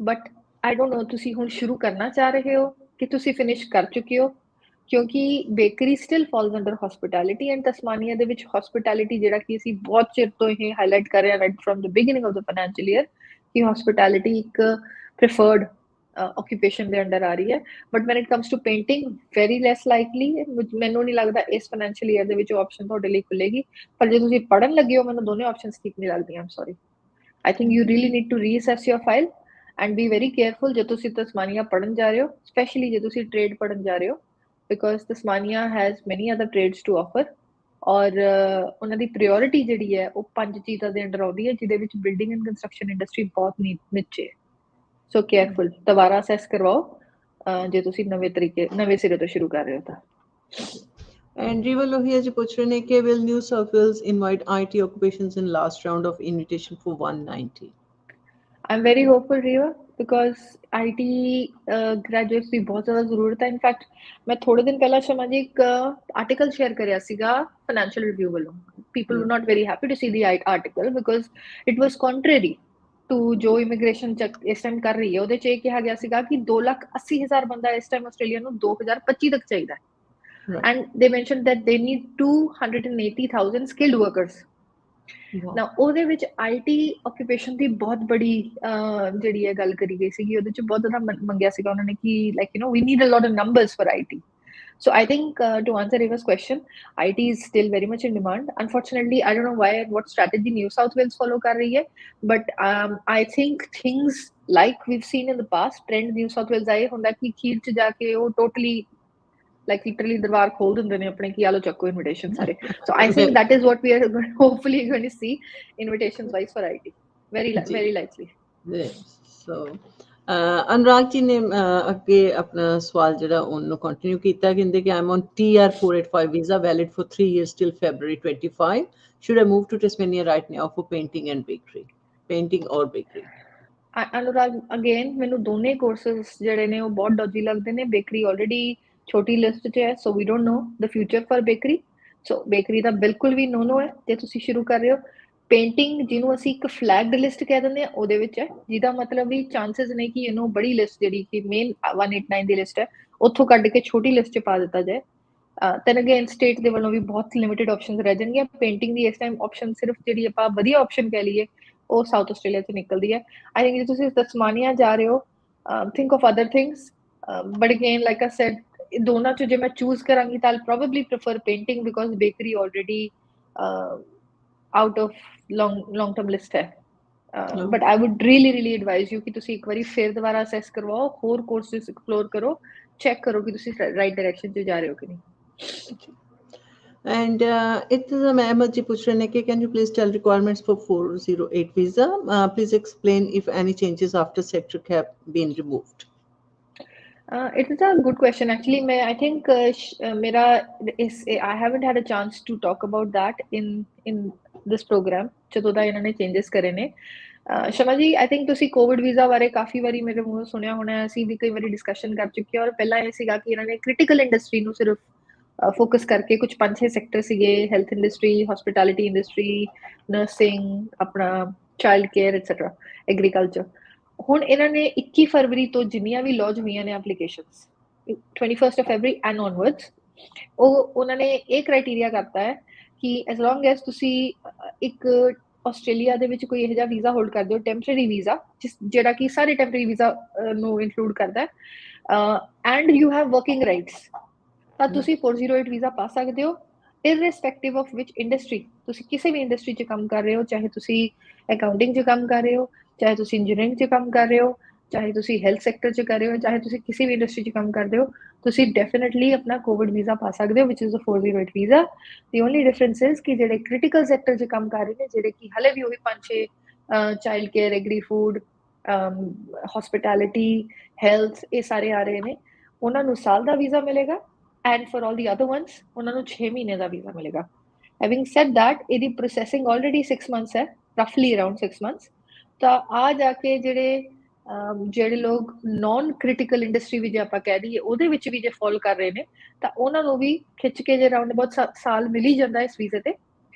but I don't know ਤੁਸੀਂ ਹੁਣ ਸ਼ੁਰੂ ਕਰਨਾ ਚਾਹ ਰਹੇ ਹੋ ਕਿ ਤੁਸੀਂ ਫਿਨਿਸ਼ ਕਰ ਚੁੱਕੇ ਹੋ, ਕਿਉਂਕਿ bakery still false under hospitality, and Tasmania ਦੇ ਵਿੱਚ ਹਸਪਿਟੈਲਿਟੀ ਜਿਹੜਾ ਕਿ ਅਸੀਂ ਬਹੁਤ ਚਿਰ ਤੋਂ ਇਹ ਹਾਈਲਾਈਟ ਕਰ ਰਹੇ ਹਾਂ right from the beginning of the financial year, ਕਿ ਹਸਪਿਟੈਲਿਟੀ ਇੱਕ ਪ੍ਰੀਫਰਡ ਆਕੂਪੇਸ਼ਨ ਦੇ ਅੰਡਰ ਆ ਰਹੀ ਹੈ। But when it comes to painting, very less likely, ਮੈਨੂੰ ਨਹੀਂ ਲੱਗਦਾ ਇਸ ਫਾਈਨੈਂਸ਼ੀਅਲ ਈਅਰ ਦੇ ਵਿੱਚ ਉਹ ਆਪਸ਼ਨ ਤੁਹਾਡੇ ਲਈ ਖੁੱਲੇਗੀ। ਪਰ ਜੇ ਤੁਸੀਂ ਪੜ੍ਹਨ ਲੱਗੇ ਹੋ, ਮੈਨੂੰ ਦੋਨੇ ਆਪਸ਼ਨਸ ਠੀਕ ਨਹੀਂ ਲੱਗਦੀਆਂ, ਆਮ sorry. I think you really need to reassess your file and be very careful ਜੇ ਤੁਸੀਂ ਤਸਮਾਨੀਆ ਪੜ੍ਹਨ ਜਾ ਰਹੇ ਹੋ, ਸਪੈਸ਼ਲੀ ਜੇ ਤੁਸੀਂ ਟ੍ਰੇਡ ਪੜ੍ਹਨ ਜਾ ਰਹੇ ਹੋ, because Tasmania has many other trades to offer, ਔਰ ਉਹਨਾਂ ਦੀ ਪ੍ਰਾਇੋਰਟੀ ਜਿਹੜੀ ਹੈ ਉਹ 5 ਚੀਜ਼ਾਂ ਦੇ ਅੰਡਰ ਆਉਂਦੀ ਹੈ, ਜਿਹਦੇ ਵਿੱਚ ਬਿਲਡਿੰਗ ਐਂਡ ਕੰਸਟਰਕਸ਼ਨ ਇੰਡਸਟਰੀ ਬਹੁਤ ਨੀਚੇ ਹੈ। ਸੋ ਕੇਅਰਫੁਲ, ਦੁਬਾਰਾ ਅਸੈਸ ਕਰਵਾਓ ਜੇ ਤੁਸੀਂ ਨਵੇਂ ਸਿਰੇ ਤੋਂ ਸ਼ੁਰੂ ਕਰ ਰਹੇ ਹੋ ਤਾਂ। And Rival ji puch rahe ne कि will New South Wales invite IT occupations in last round of invitation for 190? I'm very hopeful, Riva, because IT graduates ਦੀ ਬਹੁਤ ਜ਼ਿਆਦਾ ਜ਼ਰੂਰਤ ਹੈ। ਇਨਫੈਕਟ ਮੈਂ ਥੋੜੇ ਦਿਨ ਪਹਿਲਾਂ ਸ਼ਮਾ ਜੀ ਇੱਕ ਆਰਟੀਕਲ ਸ਼ੇਅਰ ਕਰਿਆ ਸੀਗਾ ਫਾਈਨੈਂਸ਼ੀਅਲ ਰਿਵਿਊ ਵੱਲੋਂ। People were not very happy to see the article because it was contrary to ਜੋ ਇਮੀਗ੍ਰੇਸ਼ਨ ਇਸ ਟਾਈਮ ਕਰ ਰਹੀ ਹੈ। ਉਹਦੇ 'ਚ ਇਹ ਕਿਹਾ ਗਿਆ ਸੀਗਾ ਕਿ 2,80,000 ਬੰਦਾ ਇਸ ਟਾਈਮ ਆਸਟ੍ਰੇਲੀਆ ਨੂੰ 2025 ਤੱਕ ਚਾਹੀਦਾ ਹੈ। And they mentioned that they need 280,000 skilled workers. Now ਉਹਦੇ ਵਿੱਚ IT occupation ਦੀ ਬਹੁਤ ਬੜੀ ਜਿਹੜੀ ਹੈ ਗੱਲ ਕਰੀ ਗਈ ਸੀਗੀ। ਉਹਦੇ 'ਚ ਬਹੁਤ ਜ਼ਿਆਦਾ ਮੰਗਿਆ ਸੀਗਾ ਉਹਨਾਂ ਨੇ ਕਿ like you know we need a lot of numbers for IT. So I think to answer Eva's question, IT is still very much in demand. Unfortunately, I don't know what strategy New South Wales follow kar rahi hai, but I think things like we've seen in the past, trend New South Wales aaye hunda ki khir ch ja ke wo totally like literally ਦਰਬਾਰ ਖੋਲ ਦਿੰਦੇ ਨੇ ਆਪਣੇ ਕਿ ਆਲੋ ਚੱਕੋ ਇਨਵੀਟੇਸ਼ਨ ਸਾਰੇ। So I think that is what we are hopefully going to see invitations wise for IT very likely. So Anurag ji ਨੇ ਅੱਗੇ ਆਪਣਾ ਸਵਾਲ ਜਿਹੜਾ ਉਹਨੂੰ ਕੰਟੀਨਿਊ ਕੀਤਾ, ਕਹਿੰਦੇ ਕਿ I'm on TR 485 visa valid for 3 years till February 25. Should I move to Tasmania right now for painting or bakery? Anurag again ਮੈਨੂੰ ਦੋਨੇ ਕੋਰਸਸ ਜਿਹੜੇ ਨੇ ਉਹ ਬਹੁਤ ਡੋਜੀ ਲੱਗਦੇ ਨੇ। ਬੇਕਰੀ ਆਲਰੇਡੀ ਛੋਟੀ ਲਿਸਟ 'ਚ ਹੈ, so we don't know the future for bakery. So bakery ਦਾ ਬਿਲਕੁਲ ਵੀ ਨੋ ਹੈ ਜੇ ਤੁਸੀਂ ਸ਼ੁਰੂ ਕਰ ਰਹੇ ਹੋ। ਪੇਂਟਿੰਗ ਜਿਹਨੂੰ ਅਸੀਂ ਇੱਕ ਫਲੈਗਡ ਲਿਸਟ ਕਹਿ ਦਿੰਦੇ ਹਾਂ ਉਹਦੇ ਵਿੱਚ ਹੈ, ਜਿਹਦਾ ਮਤਲਬ ਵੀ ਚਾਂਸਸ ਨੇ ਕਿ ਇਹਨੂੰ ਬੜੀ ਲਿਸਟ ਜਿਹੜੀ ਕਿ ਮੇਨ 189 ਦੀ ਲਿਸਟ ਹੈ ਉੱਥੋਂ ਕੱਢ ਕੇ ਛੋਟੀ ਲਿਸਟ 'ਚ ਪਾ ਦਿੱਤਾ ਜਾਏ। then again ਸਟੇਟ ਦੇ ਵੱਲੋਂ ਵੀ ਬਹੁਤ ਲਿਮਿਟਡ ਆਪਸ਼ਨਸ ਰਹਿ ਜਾਣਗੀਆਂ। ਪੇਂਟਿੰਗ ਦੀ ਇਸ ਟਾਈਮ ਆਪਸ਼ਨ ਸਿਰਫ ਜਿਹੜੀ ਆਪਾਂ ਵਧੀਆ ਆਪਸ਼ਨ ਕਹਿ ਲਈਏ ਉਹ ਸਾਊਥ ਆਸਟ੍ਰੇਲੀਆ 'ਚ ਨਿਕਲਦੀ ਹੈ। ਆਈ ਥਿੰਕ ਜੇ ਤੁਸੀਂ ਤਸਮਾਨੀਆ ਜਾ ਰਹੇ ਹੋ think of other things, but again like I said ਦੋਨਾਂ 'ਚ ਜੇ ਮੈਂ ਚੂਜ਼ ਕਰਾਂਗੀ ਤਾਂ I'll probably prefer painting because bakery already out of long term list ਹੈ। but I would really advise you ਕਿ ਤੁਸੀਂ ਇੱਕ ਵਾਰੀ ਫਿਰ ਦੁਬਾਰਾ ਅਸੈਸ ਕਰਵਾਓ, ਹੋਰ ਕੋਰਸਿਸ ਐਕਸਪਲੋਰ ਕਰੋ, ਚੈੱਕ ਕਰੋ ਕਿ ਤੁਸੀਂ ਰਾਈਟ ਡਾਇਰੈਕਸ਼ਨ 'ਚ ਜਾ ਰਹੇ ਹੋ ਕਿ ਨਹੀਂ। And it is Ahmed ji puch rahe ne कि can you please tell requirements for 408 visa? Please explain if any changes after sector cap been removed. It is a good question actually. I think I haven't had a chance to talk about that in this program ਜਦੋਂ ਦਾ ਇਹਨਾਂ ਨੇ ਚੇਂजेस ਕਰੇ ਨੇ। ਸ਼ਮਾ ਜੀ ਆਈ ਥਿੰਕ ਤੁਸੀਂ ਕੋਵਿਡ ਵੀਜ਼ਾ ਬਾਰੇ ਕਾਫੀ ਵਾਰੀ ਮੇਰੇ ਮੂੰਹੋਂ ਸੁਣਿਆ ਹੋਣਾ, ਅਸੀਂ ਵੀ ਕਈ ਵਾਰੀ ਡਿਸਕਸ਼ਨ ਕਰ ਚੁੱਕੇ ਹਾਂ। ਔਰ ਪਹਿਲਾਂ ਇਹ ਸੀਗਾ ਕਿ ਇਹਨਾਂ ਨੇ ਕ੍ਰਿਟੀਕਲ ਇੰਡਸਟਰੀ ਨੂੰ ਸਿਰਫ ਫੋਕਸ ਕਰਕੇ ਕੁਝ 5-6 ਸੈਕਟਰ ਸੀਗੇ, health industry, hospitality industry, nursing, ਆਪਣਾ ਚਾਈਲਡ ਕੇਅਰ ਐਟਸੈਟਰਾ, ਐਗਰੀਕਲਚਰ। ਹੁਣ ਇਹਨਾਂ ਨੇ 21 ਫਰਵਰੀ ਤੋਂ ਜਿੰਨੀਆਂ ਵੀ ਲੌਂਚ ਹੋਈਆਂ ਨੇ ਐਪਲੀਕੇਸ਼ਨਸ 21 ਫਰਵਰੀ ਐਂਡ ਔਨਵਰਡਸ, ਉਹਨਾਂ ਨੇ ਇਹ ਕ੍ਰਾਈਟੇਰੀਆ ਕਰਤਾ ਹੈ ਕਿ ਐਸ ਲੌਂਗ ਐਸ ਤੁਸੀਂ ਇੱਕ ਆਸਟ੍ਰੇਲੀਆ ਦੇ ਵਿੱਚ ਕੋਈ ਇਹੋ ਜਿਹਾ ਵੀਜ਼ਾ ਹੋਲਡ ਕਰਦੇ ਹੋ, ਟੈਂਪਰੇਰੀ ਵੀਜ਼ਾ, ਜਿਹੜਾ ਕਿ ਸਾਰੇ ਟੈਂਪਰੇਰੀ ਵੀਜ਼ਾ ਨੂੰ ਇਨਕਲੂਡ ਕਰਦਾ ਹੈ, and you have working rights, ਤਾਂ ਤੁਸੀਂ 408 ਵੀਜ਼ਾ ਪਾ ਸਕਦੇ ਹੋ irrespective of which industry। ਤੁਸੀਂ ਕਿਸੇ ਵੀ ਇੰਡਸਟਰੀ 'ਚ ਕੰਮ ਕਰ ਰਹੇ ਹੋ, ਚਾਹੇ ਤੁਸੀਂ ਅਕਾਊਂਟਿੰਗ 'ਚ ਕੰਮ ਕਰ ਰਹੇ ਹੋ, ਚਾਹੇ ਤੁਸੀਂ ਇੰਜੀਨੀਅਰਿੰਗ 'ਚ ਕੰਮ ਕਰ ਰਹੇ ਹੋ, ਚਾਹੇ ਤੁਸੀਂ ਹੈਲਥ ਸੈਕਟਰ 'ਚ ਕਰ ਰਹੇ ਹੋ, ਚਾਹੇ ਤੁਸੀਂ ਕਿਸੇ ਵੀ ਇੰਡਸਟਰੀ 'ਚ ਕੰਮ ਕਰਦੇ ਹੋ, ਤੁਸੀਂ ਡੈਫੀਨਿਟਲੀ ਆਪਣਾ ਕੋਵਿਡ ਵੀਜ਼ਾ ਪਾ ਸਕਦੇ ਹੋ ਵਿਚ is a 408 visa. The only difference is ਕਿ ਜਿਹੜੇ ਕ੍ਰਿਟੀਕਲ ਸੈਕਟਰ 'ਚ ਕੰਮ ਕਰ ਰਹੇ ਨੇ, ਜਿਹੜੇ ਕਿ ਹਲੇ ਵੀ ਉਹੀ 5-6 child care, agri food, hospitality, health, ਇਹ ਸਾਰੇ ਆ ਰਹੇ ਨੇ, ਉਹਨਾਂ ਨੂੰ ਸਾਲ ਦਾ ਵੀਜ਼ਾ ਮਿਲੇਗਾ। And for all the other ones, ਉਹਨਾਂ ਨੂੰ 6 ਮਹੀਨੇ ਦਾ ਵੀਜ਼ਾ ਮਿਲੇਗਾ। Having said that, ਇਹਦੀ ਪ੍ਰੋਸੈਸਿੰਗ ਆਲਰੇਡੀ 6 months ਹੈ, roughly around 6 months। ਤਾਂ ਆ ਜਾ ਕੇ ਜਿਹੜੇ ਲੋਕ ਨੌਨ ਕ੍ਰਿਟੀਕਲ ਇੰਡਸਟਰੀ ਵੀ ਜੇ ਆਪਾਂ ਕਹਿ ਦਈਏ ਉਹਦੇ ਵਿੱਚ ਵੀ ਜੇ ਫੋਲ ਕਰ ਰਹੇ ਨੇ, ਤਾਂ ਉਹਨਾਂ ਨੂੰ ਵੀ ਖਿੱਚ ਕੇ ਜੇ ਰਾਉਂਡ ਬਹੁਤ ਸਾਲ ਮਿਲ ਹੀ ਜਾਂਦਾ ਇਸ ਵੀਜ਼ੇ ਤੇ।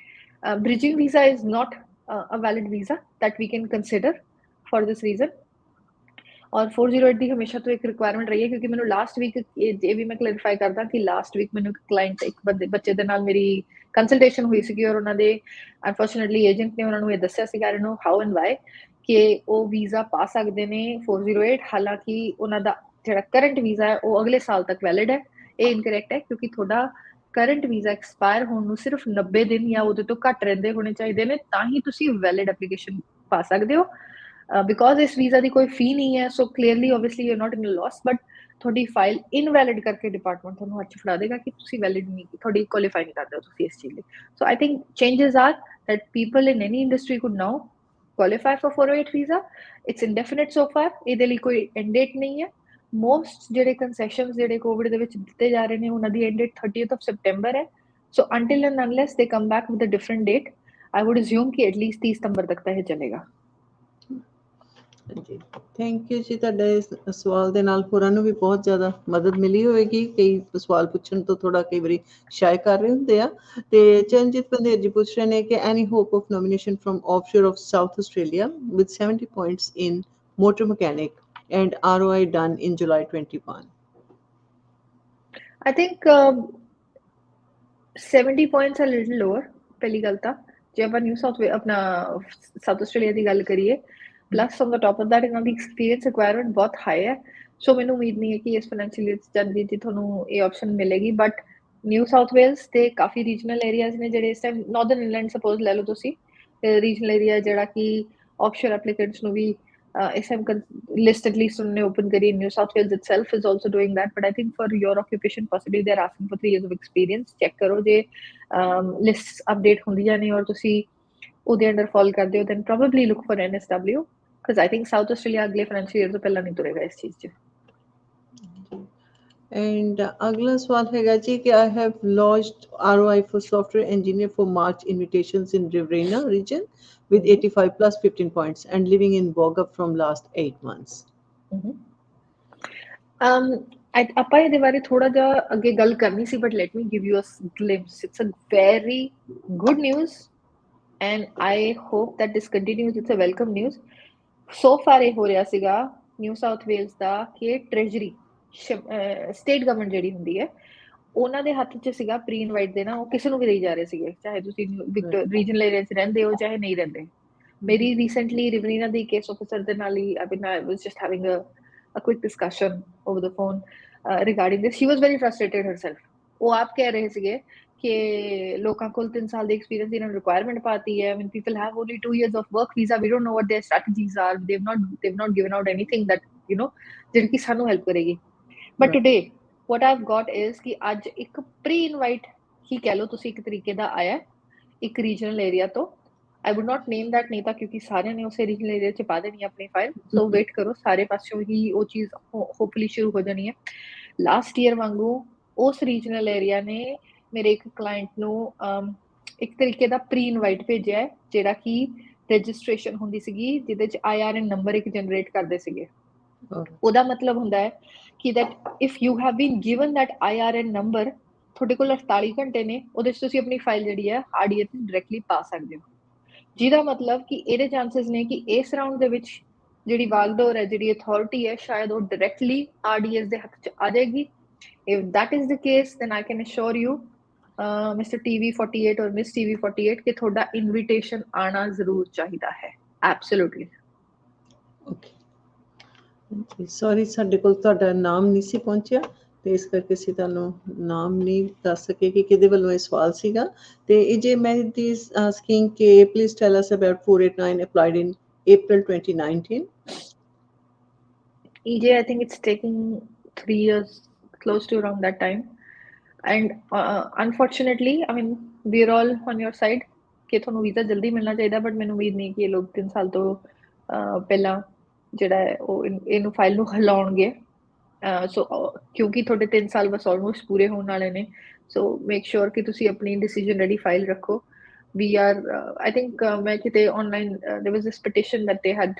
Bridging visa is not a valid visa that we can consider for this reason. ਔਰ 408 ਦੀ ਹਮੇਸ਼ਾ ਤੋਂ ਇੱਕ ਰਿਕੁਆਇਰਮੈਂਟ ਰਹੀ ਹੈ, ਕਿਉਂਕਿ ਮੈਨੂੰ ਲਾਸਟ ਵੀਕ ਇਹ ਵੀ ਮੈਂ ਕਲੈਰੀਫਾਈ ਕਰਦਾ ਕਿ ਲਾਸਟ ਵੀਕ ਮੈਨੂੰ ਕਲਾਇੰਟ ਇੱਕ ਬੱਚੇ ਦੇ ਨਾਲ ਮੇਰੀ ਕੰਸਲਟੇਸ਼ਨ ਹੋਈ ਸੀਗੀ, ਔਰ ਉਹਨਾਂ ਦੇ ਅਨਫੋਰਚੂਨੇਟਲੀ ਏਜੰਟ ਨੇ ਉਹਨਾਂ ਨੂੰ ਇਹ ਦੱਸਿਆ ਸੀਗਾ, I don't know how and why, ਕਿ ਉਹ ਵੀਜ਼ਾ ਪਾ ਸਕਦੇ ਨੇ 408, ਹਾਲਾਂਕਿ ਉਹਨਾਂ ਦਾ ਜਿਹੜਾ ਕਰੰਟ ਵੀਜ਼ਾ ਹੈ ਉਹ ਅਗਲੇ ਸਾਲ ਤੱਕ ਵੈਲਿਡ ਹੈ। ਇਹ ਇਨਕਰੈਕਟ ਹੈ, ਕਿਉਂਕਿ ਤੁਹਾਡਾ ਕਰੰਟ ਵੀਜ਼ਾ ਐਕਸਪਾਇਰ ਹੋਣ ਨੂੰ ਸਿਰਫ 90 ਦਿਨ ਜਾਂ ਉਹਦੇ ਤੋਂ ਘੱਟ ਰਹਿੰਦੇ ਹੋਣੇ ਚਾਹੀਦੇ ਨੇ, ਤਾਂ ਹੀ ਤੁਸੀਂ ਵੈਲਿਡ ਐਪਲੀਕੇਸ਼ਨ ਪਾ ਸਕਦੇ ਹੋ। ਬਿਕੋਜ਼ ਇਸ ਵੀਜ਼ਾ ਦੀ ਕੋਈ ਫੀ ਨਹੀਂ ਹੈ, so clearly obviously you are not in a loss, but ਤੁਹਾਡੀ ਫਾਈਲ ਇਨਵੈਲਿਡ ਕਰਕੇ ਡਿਪਾਰਟਮੈਂਟ ਤੁਹਾਨੂੰ ਹੱਥ 'ਚ ਫੜਾ ਦੇਗਾ ਕਿ ਤੁਸੀਂ ਵੈਲਿਡ ਨਹੀਂ, ਤੁਹਾਡੀ ਕੁਆਲੀਫਾਈ ਨਹੀਂ ਕਰਦੇ ਹੋ ਤੁਸੀਂ ਇਸ ਚੀਜ਼ ਲਈ। So I think changes are that people in any industry could now qualify for 408 visa. It's indefinite so far, ਇਹਦੇ ਲਈ ਕੋਈ end date ਨਹੀਂ ਹੈ। most ਜਿਹੜੇ concessions ਜਿਹੜੇ COVID ਦੇ ਵਿੱਚ ਦਿੱਤੇ ਜਾ ਰਹੇ ਨੇ ਉਹਨਾਂ ਦੀ end date 30th of September ਹੈ। so until and unless they come back with a different date, I would assume ਕਿ at least 30 ਸਤੰਬਰ ਤੱਕ ਤਾਂ ਇਹ ਚੱਲੇਗਾ। ਜੀ ਥੈਂਕ ਯੂ ਜੀ। ਤੁਹਾਡੇ ਇਸ ਸਵਾਲ ਦੇ ਨਾਲ ਹੋਰਾਂ ਨੂੰ ਵੀ ਬਹੁਤ ਜ਼ਿਆਦਾ ਮਦਦ ਮਿਲੀ ਹੋਵੇਗੀ। ਕਈ ਸਵਾਲ ਪੁੱਛਣ ਤੋਂ ਥੋੜਾ ਕਈ ਵਾਰੀ ਸ਼ਾਇ ਕਰ ਰਹੇ ਹੁੰਦੇ ਆ। ਤੇ ਚਰਨਜੀਤ ਪੰਧੇਰ ਜੀ ਪੁੱਛ ਰਹੇ ਨੇ ਕਿ any hope of nomination from offshore of South Australia with 70 points in motor mechanic and ROI done in July 21? I think 70 points a little lower। ਪਹਿਲੀ ਗੱਲ ਤਾਂ ਜੇ ਆਪਾਂ ਨਿਊ ਸਾਊਥ ਆਪਣਾ ਸਾਊਥ ਆਸਟ੍ਰੇਲੀਆ ਦੀ ਗੱਲ ਕਰੀਏ, plus on the top of that ਇਹਨਾਂ ਦੀ ਐਕਸਪੀਰੀਅੰਸ ਰਿਕੁਆਇਰਮੈਂਟ ਬਹੁਤ ਹਾਈ ਹੈ। ਸੋ ਮੈਨੂੰ ਉਮੀਦ ਨਹੀਂ ਹੈ ਕਿ ਇਸ ਫਾਈਨੈਂਸ਼ੀਅਲ ਈਅਰ 'ਚ ਜਨਵਰੀ 'ਚ ਤੁਹਾਨੂੰ ਇਹ ਆਪਸ਼ਨ ਮਿਲੇਗੀ। ਬਟ ਨਿਊ ਸਾਊਥ ਵੇਲਸ ਤੇ ਕਾਫੀ ਰੀਜਨਲ ਏਰੀਆਜ਼ ਨੇ ਜਿਹੜੇ ਇਸ ਟਾਈਮ ਨਾਰਦਰਨ ਇੰਗਲੈਂਡ ਸਪੋਜ਼ ਲੈ ਲਓ ਤੁਸੀਂ, ਰੀਜਨਲ ਏਰੀਆ ਜਿਹੜਾ ਕਿ ਆਫਸ਼ੋਰ ਐਪਲੀਕੈਂਟਸ ਨੂੰ ਵੀ ਇਸ ਟਾਈਮ list at least उन्होंने open करी। New South Wales itself is also doing that, but I think for your occupation possibly they're asking for 3 years of experience। check करो जे lists update ਹੁੰਦੀ ਜਾਂ ਨਹੀਂ ਔਰ ਤੁਸੀਂ ਉਹਦੇ ਅੰਡਰ ਫਾਲ ਕਰਦੇ ਹੋ, then probably look for NSW because I think South Australia ਅਗਲੇ ਫਾਈਨੈਂਸ਼ੀਅਲ ਈਅਰ ਤੋਂ ਪਹਿਲਾਂ ਨਹੀਂ ਤੁਰੇਗਾ ਇਸ ਚੀਜ਼ 'ਚ। ਐਂਡ ਅਗਲਾ ਸਵਾਲ ਹੈਗਾ ਜੀ ਕਿ I have lodged ROI for software engineer for March invitations in Riverina region with 85 plus 15 points and living in Boga from last 8 months। ਆਪਾਂ ਇਹਦੇ ਬਾਰੇ ਥੋੜਾ ਜਿਹਾ ਅੱਗੇ ਗੱਲ ਕਰਨੀ ਸੀ, but let me give you a glimpse। It's a very good news and I hope that this continues। It's a welcome news। so far ਇਹ ਹੋ ਰਿਹਾ ਸੀਗਾ ਨਿਊ ਸਾਊਥ ਵੇਲਸ ਦਾ ਕਿ ਟ੍ਰੈਜਰੀ ਸਟੇਟ ਗਵਰਨਮੈਂਟ ਜਿਹੜੀ ਹੁੰਦੀ ਹੈ ਉਹਨਾਂ ਦੇ ਹੱਥ 'ਚ ਸੀਗਾ ਪ੍ਰੀ ਇਨਵਾਈਟ ਦੇਣਾ। ਉਹ ਕਿਸੇ ਨੂੰ ਵੀ ਦੇਈ ਜਾ ਰਹੇ ਸੀਗੇ, ਚਾਹੇ ਤੁਸੀਂ ਰੀਜਨਲ ਏਰੀਆ 'ਚ ਰਹਿੰਦੇ ਹੋ ਚਾਹੇ ਨਹੀਂ ਰਹਿੰਦੇ। ਮੇਰੀ ਰੀਸੈਂਟਲੀ ਰਿਵਰੀਨਾ ਦੀ ਕੇਸ ਆਫਿਸਰ ਦੇ ਨਾਲ ਹੀ I was just having a quick discussion over the phone regarding this। she was very frustrated herself। ਉਹ ਆਪ ਕਹਿ ਰਹੇ ਸੀਗੇ ਕਿ ਲੋਕਾਂ ਕੋਲ 3 ਸਾਲ ਦੀ ਐਕਸਪੀਰੀਅੰਸ ਦੀ ਇਹਨਾਂ ਨੂੰ ਰਿਕੁਆਇਰਮੈਂਟ ਪਾਤੀ ਹੈ। when people have only 2 years of work visa, we don't know what their strategies are। they've not given out anything that ਜਿਹੜੀ ਕਿ ਸਾਨੂੰ ਹੈਲਪ ਕਰੇਗੀ। but today what I've got is ਕਿ ਅੱਜ ਇੱਕ ਪ੍ਰੀ ਇਨਵਾਈਟ ਹੀ ਕਹਿ ਲਓ ਤੁਸੀਂ ਇੱਕ ਤਰੀਕੇ ਦਾ ਆਇਆ ਇੱਕ ਰੀਜਨਲ ਏਰੀਆ ਤੋਂ। I would not name that ਨਹੀਂ ਤਾਂ ਕਿਉਂਕਿ ਸਾਰਿਆਂ ਨੇ ਉਸੇ ਰੀਜਨਲ ਏਰੀਆ 'ਚ ਪਾ ਦੇਣੀ ਆਪਣੀ ਫਾਈਲ। ਸੋ ਵੇਟ ਕਰੋ, ਸਾਰੇ ਪਾਸਿਓਂ ਹੀ ਉਹ ਚੀਜ਼ ਹੋਪਫੁਲੀ ਸ਼ੁਰੂ ਹੋ ਜਾਣੀ ਹੈ। ਲਾਸਟ ਈਅਰ ਵਾਂਗੂ ਉਸ ਰੀਜਨਲ ਏਰੀਆ ਨੇ ਮੇਰੇ ਇੱਕ ਕਲਾਇੰਟ ਨੂੰ ਇੱਕ ਤਰੀਕੇ ਦਾ ਪ੍ਰੀ ਇਨਵਾਈਟ ਭੇਜਿਆ ਹੈ ਜਿਹੜਾ ਕਿ ਰਜਿਸਟ੍ਰੇਸ਼ਨ ਹੁੰਦੀ ਸੀਗੀ ਜਿਹਦੇ 'ਚ IRN ਨੰਬਰ ਇੱਕ ਜਨਰੇਟ ਕਰਦੇ ਸੀਗੇ। ਉਹਦਾ ਮਤਲਬ ਹੁੰਦਾ ਹੈ ਕਿ that if you have been given that IRN number, ਤੁਹਾਡੇ ਕੋਲ 48 ਘੰਟੇ ਨੇ, ਉਹਦੇ 'ਚ ਤੁਸੀਂ ਆਪਣੀ ਫਾਈਲ ਜਿਹੜੀ ਹੈ RDA 'ਤੇ ਡਾਇਰੈਕਟਲੀ ਪਾ ਸਕਦੇ ਹੋ। ਜਿਹਦਾ ਮਤਲਬ ਕਿ ਇਹਦੇ ਚਾਂਸਸ ਨੇ ਕਿ ਇਸ ਰਾਊਂਡ ਦੇ ਵਿੱਚ ਜਿਹੜੀ ਵਾਗਡੋਰ ਹੈ, ਜਿਹੜੀ ਅਥਾਰਟੀ ਹੈ, ਸ਼ਾਇਦ ਉਹ ਡਾਇਰੈਕਟਲੀ RDS ਦੇ ਹੱਥ 'ਚ ਆ ਜਾਏਗੀ। if that is the case, then I can assure you Mr. TV48 or Miss TV48 ਕਿ ਤੁਹਾਡਾ ਇਨਵੀਟੇਸ਼ਨ ਆਣਾ ਜ਼ਰੂਰ ਚਾਹੀਦਾ ਹੈ। absolutely। ਓਕੇ ਸੌਰੀ ਸਾਡੇ ਕੋਲ ਤੁਹਾਡਾ ਨਾਮ ਨਹੀਂ ਸੀ ਪਹੁੰਚਿਆ ਤੇ ਇਸ ਕਰਕੇ ਅਸੀਂ ਤੁਹਾਨੂੰ ਨਾਮ ਨਹੀਂ ਦੱਸ ਸਕੇ ਕਿ ਕਿਹਦੇ ਵੱਲੋਂ ਇਹ ਸਵਾਲ ਸੀਗਾ। ਤੇ ਇਹ ਜੇ ਮੈਂ ਦੀ ਆਸਕਿੰਗ ਕਿ please tell us about 489 applied in April 2019। EJ, I think it's taking 3 years, close to around that time। and unfortunately, I mean, we're all on your side ਕਿ ਤੁਹਾਨੂੰ ਵੀਜ਼ਾ ਜਲਦੀ ਮਿਲਣਾ ਚਾਹੀਦਾ। ਬਟ ਮੈਨੂੰ ਉਮੀਦ ਨਹੀਂ ਕਿ ਇਹ ਲੋਕ 3 ਸਾਲ ਤੋਂ ਪਹਿਲਾਂ ਜਿਹੜਾ ਹੈ ਉਹ ਇਹਨੂੰ ਫਾਈਲ ਨੂੰ ਹਿਲਾਉਣਗੇ। ਸੋ ਕਿਉਂਕਿ ਤੁਹਾਡੇ 3 ਸਾਲ ਬਸ ਆਲਮੋਸਟ ਪੂਰੇ ਹੋਣ ਵਾਲੇ ਨੇ। ਸੋ ਮੇਕ ਸ਼ੋਰ ਕਿ ਤੁਸੀਂ ਆਪਣੀ ਡਿਸੀਜਨ ਰੈਡੀ ਫਾਈਲ ਰੱਖੋ। we are I think ਮੈਂ ਕਿਤੇ online there was this petition that they had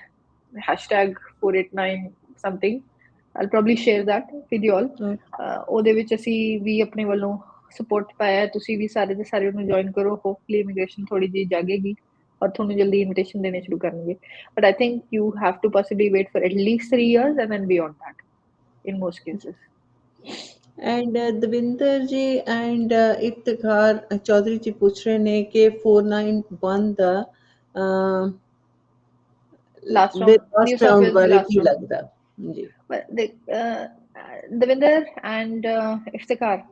#489 something। I'll probably share that with you all। ਉਹਦੇ ਵਿੱਚ ਅਸੀਂ ਵੀ ਆਪਣੇ ਵੱਲੋਂ ਸਪੋਰਟ ਪਾਇਆ, ਤੁਸੀਂ ਵੀ ਸਾਰੇ ਦੇ ਸਾਰੇ ਉਹਨੂੰ ਜੁਆਇਨ ਕਰੋ। ਹੋਪਫੁਲੀ ਇਮੀਗ੍ਰੇਸ਼ਨ ਥੋੜੀ ਜਿਹੀ ਜਾਗੇਗੀ ਔਰ ਤੁਹਾਨੂੰ ਜਲਦੀ ਇਨਵੀਟੇਸ਼ਨ ਦੇਣੇ ਸ਼ੁਰੂ ਕਰਨਗੇ। But I think you have to possibly wait for at least 3 years and then beyond that in most cases। And Davinder ਜੀ ਐਂਡ ਇਫਤਖਾਰ ਚੌਧਰੀ ਜੀ ਪੁੱਛ ਰਹੇ ਨੇ ਕਿ 491 ਦਾ ਲਾਸਟ ਰਾਊਂਡ ਬਾਰੇ ਕੀ ਲੱਗਦਾ ਜੀ। Davinder and Iftikhar,